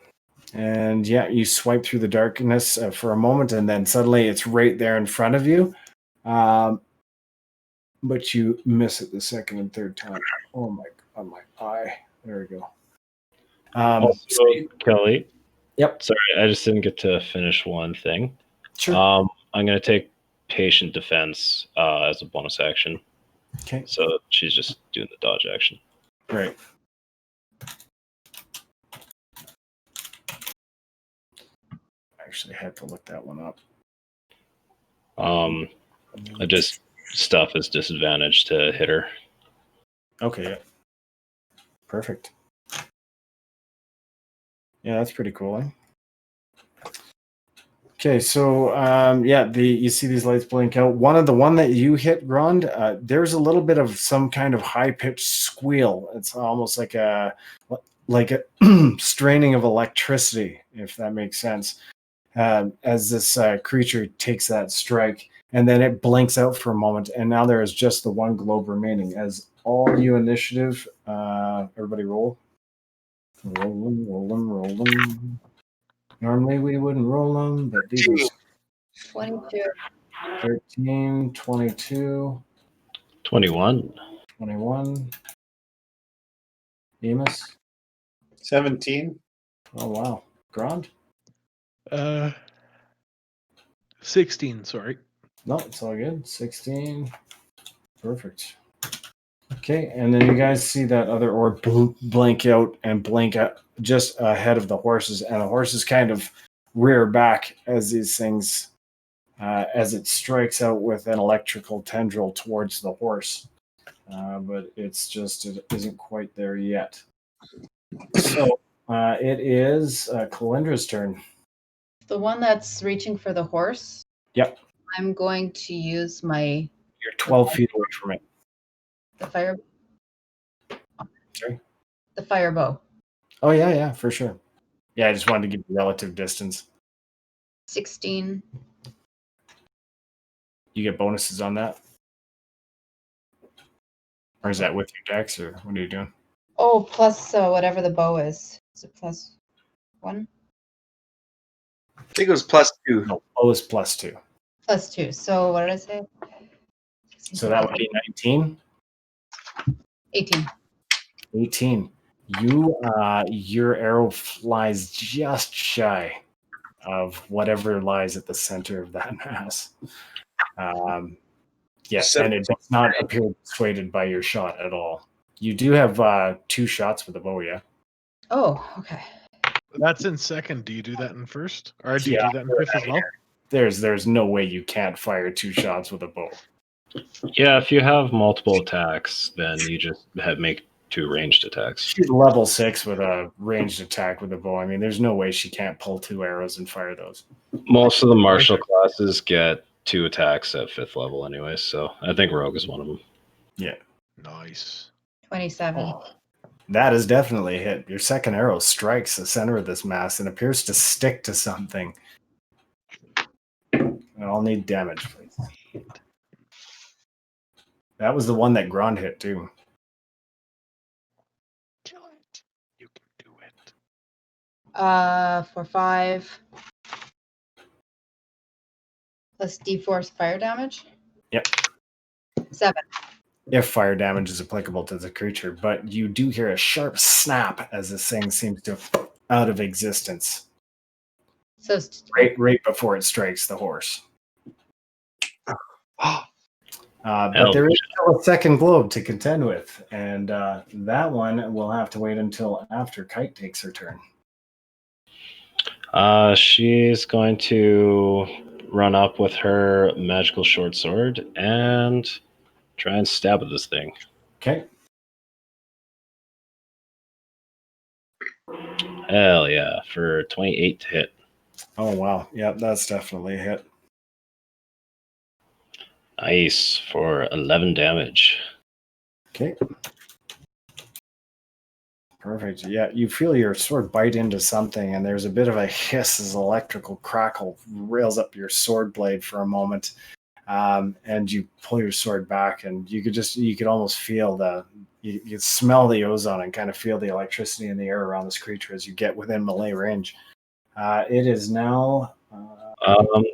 And yeah, you swipe through the darkness for a moment, and then suddenly it's right there in front of you. But you miss it the second and third time. Oh my God, my eye. There we go.
Also, Kelly.
Yep.
Sorry, I just didn't get to finish one thing.
Sure.
I'm going to take patient defense as a bonus action.
Okay.
So she's just doing the dodge action.
Right. Actually had to look that one up.
I just stuff is disadvantage to hit her.
Okay, yeah. Perfect. Yeah, that's pretty cool, eh? Okay, so yeah, you see these lights blink out. The one that you hit, Grond, there's a little bit of some kind of high-pitched squeal. It's almost like a straining of electricity, if that makes sense. As this creature takes that strike, and then it blinks out for a moment, and now there is just the one globe remaining. As all you initiative, everybody roll. Roll them. Normally we wouldn't roll them, but these are
22.
13, 22,
21.
21. Emus.
17.
Oh, wow. Grond?
16, sorry.
No, it's all good. 16. Perfect. Okay, and then you guys see that other orb blink out just ahead of the horses, and the horses kind of rear back as these things, as it strikes out with an electrical tendril towards the horse. But it isn't quite there yet. So it is Calyndra's turn.
The one that's reaching for the horse.
Yep.
I'm going to use my.
You're 12 feet away from it.
The fire.
Sorry?
The fire bow.
Oh, yeah, for sure. Yeah, I just wanted to give you relative distance.
16.
You get bonuses on that? Or is that with your dex, or what are you doing?
Oh, plus whatever the bow is. Is it +1?
I think it was +2.
No, bow is +2.
+2. So what did I say?
So that would be 19?
18.
18. Your arrow flies just shy of whatever lies at the center of that mass. Yes, and it does not appear persuaded by your shot at all. You do have 2 shots with a bow, yeah?
Oh, okay.
That's in second. Do you do that in first? Or do you
Yeah,
do that in fifth as well?
There's no way you can't fire 2 shots with a bow.
Yeah, if you have multiple attacks, then you just make 2 ranged attacks.
She's level 6 with a ranged attack with a bow. I mean, there's no way she can't pull 2 arrows and fire those.
Most of the martial classes get 2 attacks at 5th level anyway, so I think Rogue is one of them.
Yeah.
Nice.
27.
Oh,
That is definitely a hit. Your second arrow strikes the center of this mass and appears to stick to something. I'll need damage, please. That was the one that Grond hit, too.
For 5 plus D4 fire damage.
Yep.
7.
If fire damage is applicable to the creature, but you do hear a sharp snap as this thing seems to out of existence.
So
Right before it strikes the horse. But
Hell,
there is still a second globe to contend with, and that one will have to wait until after Kite takes her turn.
She's going to run up with her magical short sword and try and stab at this thing.
Okay.
Hell yeah, for 28 to hit.
Oh, wow. Yep, that's definitely a hit.
Nice, for 11 damage.
Okay. Perfect. Yeah, you feel your sword bite into something, and there's a bit of a hiss as electrical crackle rails up your sword blade for a moment. And you pull your sword back, and you could almost feel you smell the ozone and kind of feel the electricity in the air around this creature as you get within melee range. It is now.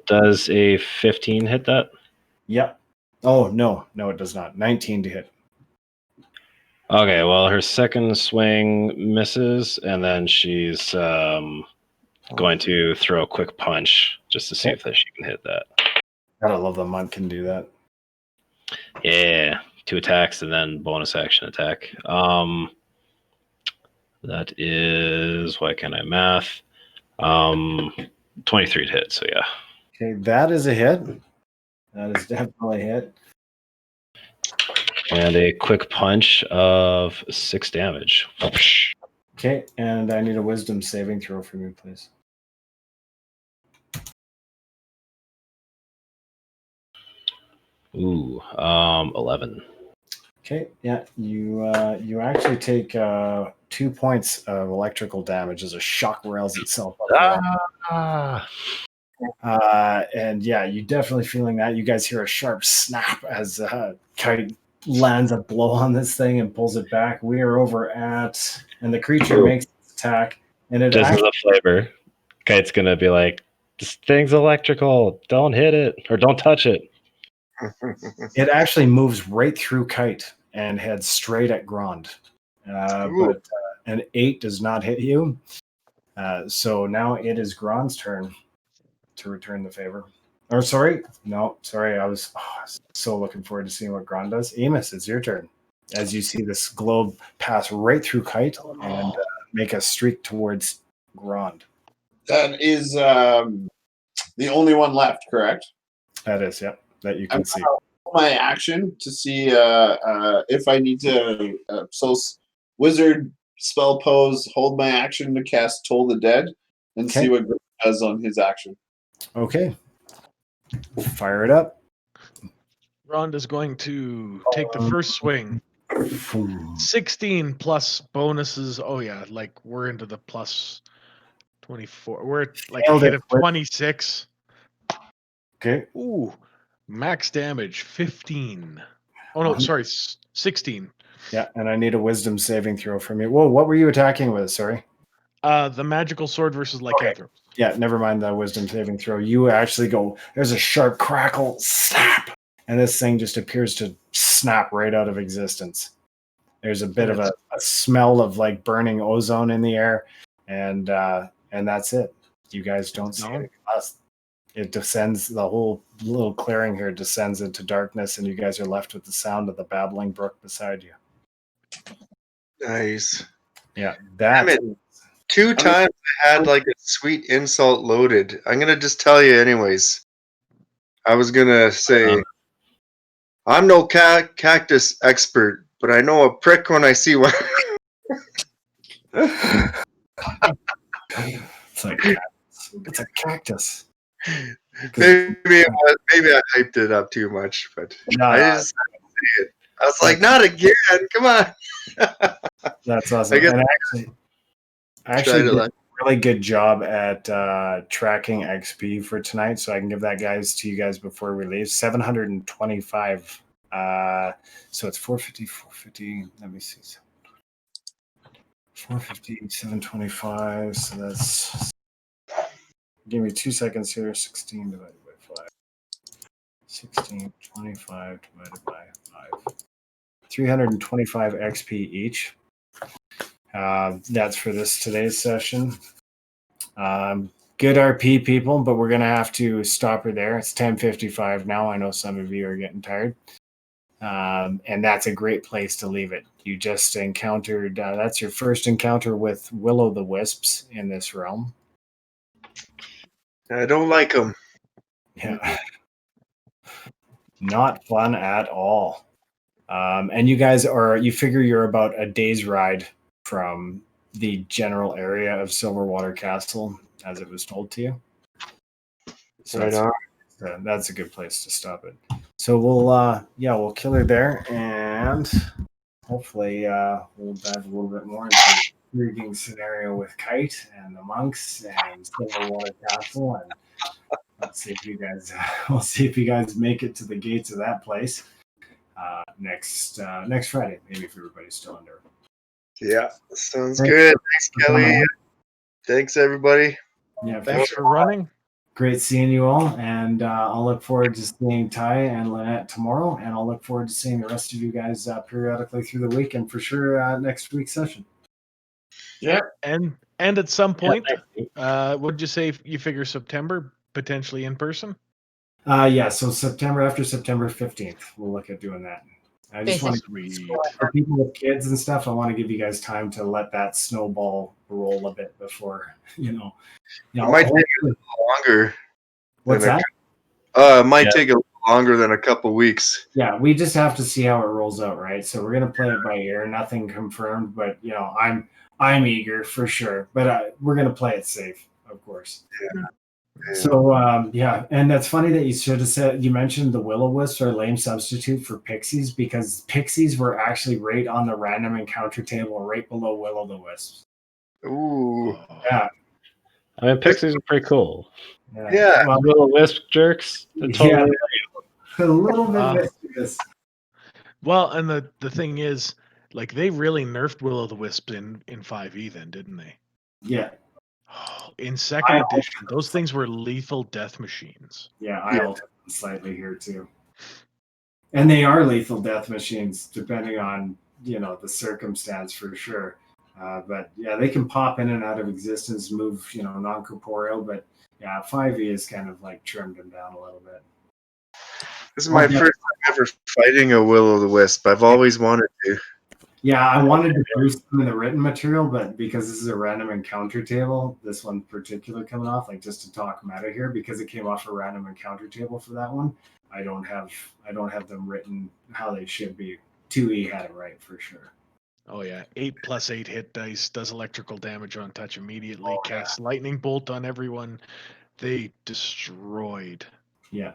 Does a 15 hit that?
Yep. Oh, no, it does not. 19 to hit.
Okay, well, her second swing misses, and then she's going to throw a quick punch just to see if she can hit that.
Gotta love the monk can do that.
Yeah, 2 attacks and then bonus action attack. That is, why can't I math? 23 to hit, so yeah.
Okay, that is a hit. That is definitely a hit.
And a quick punch of 6 damage.
Okay, and I need a wisdom saving throw from you, please.
Ooh, 11.
Okay, yeah, you actually take 2 points of electrical damage as a shock rails itself up. And yeah, you definitely feeling that. You guys hear a sharp snap as Kite lands a blow on this thing and pulls it back. We are over at, and the creature makes its attack, and it
Just as a flavor, Kite's gonna be like, "This thing's electrical. Don't hit it or don't touch it."
It actually moves right through Kite and heads straight at Grond. But an 8 does not hit you. So now it is Grond's turn to return the favor. Or sorry. I was so looking forward to seeing what Grond does. Emus, it's your turn. As you see this globe pass right through Kite and make a streak towards Grond.
That is the only one left, correct?
That is, yep. That you can see.
My action to see if I need to. Wizard spell pose, hold my action to cast Toll the Dead, and see what Grond does on his action.
Okay. Fire it up.
Grond is going to take the first swing. 16 plus bonuses. Oh yeah, like we're into the plus 24. We're at like a hit of 26.
Okay.
Ooh, max damage 15. Oh no, sorry, 16.
Yeah, and I need a wisdom saving throw from you. Whoa, what were you attacking with? Sorry.
The magical sword versus lycanthrope. Okay.
Yeah, never mind the wisdom saving throw. You actually go, there's a sharp crackle, snap, and this thing just appears to snap right out of existence. There's a bit of a smell of like burning ozone in the air, and that's it. You guys don't see it. It descends, the whole little clearing here descends into darkness, and you guys are left with the sound of the babbling brook beside you.
Nice.
Yeah, that.
2 times I had like a sweet insult loaded. I'm gonna just tell you anyways. I was gonna say I'm no cactus expert, but I know a prick when I see one.
It's a cactus.
Maybe I hyped it up too much, but I just see it. I was like, not again! Come on.
That's awesome. And I actually did a really good job at tracking XP for tonight, so I can give that to you guys before we leave. 725. So it's 450. Let me see. 450, 725. So that's. Give me 2 seconds here. 16 divided by 5. 16, 25 divided by 5. 325 XP each. That's for today's session. Good RP, people, but we're going to have to stop her there. It's 10:55 now. I know some of you are getting tired. And that's a great place to leave it. You just encountered, that's your first encounter with Will-o'-the-Wisps in this realm.
I don't like them.
Yeah. Not fun at all. And you guys you figure you're about a day's ride from the general area of Silverwater Castle, as it was told to you. So that's a good place to stop it. So we'll kill her there, and hopefully we'll dive a little bit more into the intriguing scenario with Kite and the monks and Silverwater Castle, and we'll see if you guys make it to the gates of that place next Friday, maybe if everybody's still under.
Yeah, sounds good. Thanks, Kelly. Thanks, everybody.
Yeah,
Thanks for running.
Great seeing you all, and I'll look forward to seeing Ty and Lynette tomorrow, and I'll look forward to seeing the rest of you guys periodically through the week, and for sure next week's session.
Yeah,
and at some point, what did you say? You figure September potentially in person?
So after September 15th, we'll look at doing that. I just want
to,
for people with kids and stuff, I want to give you guys time to let that snowball roll a bit before,
it might take a little longer.
What's that?
It might take a little longer than a couple weeks.
Yeah, we just have to see how it rolls out, right? So we're gonna play it by ear. Nothing confirmed, but I'm eager for sure. But we're gonna play it safe, of course.
Yeah.
So and that's funny that you should have said, you mentioned the will-o'-wisps are a lame substitute for pixies, because pixies were actually right on the random encounter table, right below will-o'-the-wisps.
Ooh.
Yeah.
I mean, pixies are pretty cool.
Yeah.
Well, will-o'-wisp jerks.
Yeah, a little bit mischievous.
Well, and the thing is, like, they really nerfed Will-o'-the-Wisp in 5e then, didn't they?
Yeah.
In second edition, those things were lethal death machines.
Yeah, I altered them slightly here too. And they are lethal death machines, depending on, the circumstance for sure. But yeah, they can pop in and out of existence, move, non-corporeal. But yeah, 5e is kind of like trimmed them down a little bit.
This is my first time ever fighting a will-o'-the-wisp. I've always wanted to.
Yeah, I wanted to boost them in the written material, but because this is a random encounter table, this one particular coming off, like just to talk meta here, because it came off a random encounter table for that one, I don't have them written how they should be. 2E had it right for sure.
Oh yeah, 8+8 hit dice, does electrical damage on touch immediately, casts lightning bolt on everyone. They destroyed.
Yeah.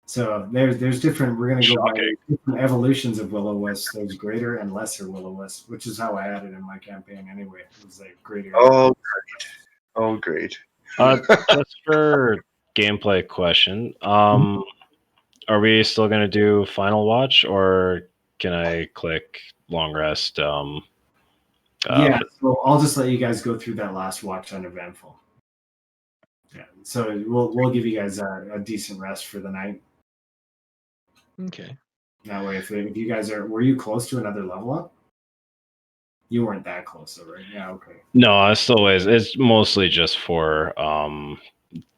So there's different. We're gonna go by different evolutions of will-o'-wisp. There's greater and lesser will-o'-wisp, which is how I had it in my campaign anyway. It was like greater.
Oh, great! Oh, great!
Just for gameplay question, are we still gonna do final watch, or can I click long rest?
So I'll just let you guys go through that last watch uneventful. Yeah. So we'll give you guys a decent rest for the night.
Okay.
That way, if you guys were you close to another level up? You weren't that close, though, right? Yeah, okay.
No, I still is. It's mostly just for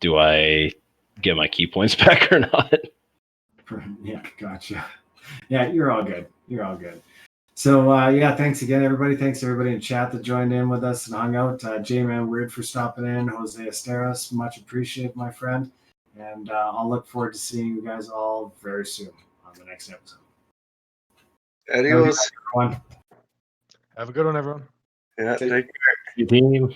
do I get my key points back or not?
Yeah, gotcha. Yeah, you're all good. You're all good. So thanks again, everybody. Thanks everybody in chat that joined in with us and hung out. J-Man Weird for stopping in. Jose Esteros, much appreciated, my friend. And I'll look forward to seeing you guys all very soon on the next episode.
Adios.
Have a good one, everyone.
Yeah, take care.
Team.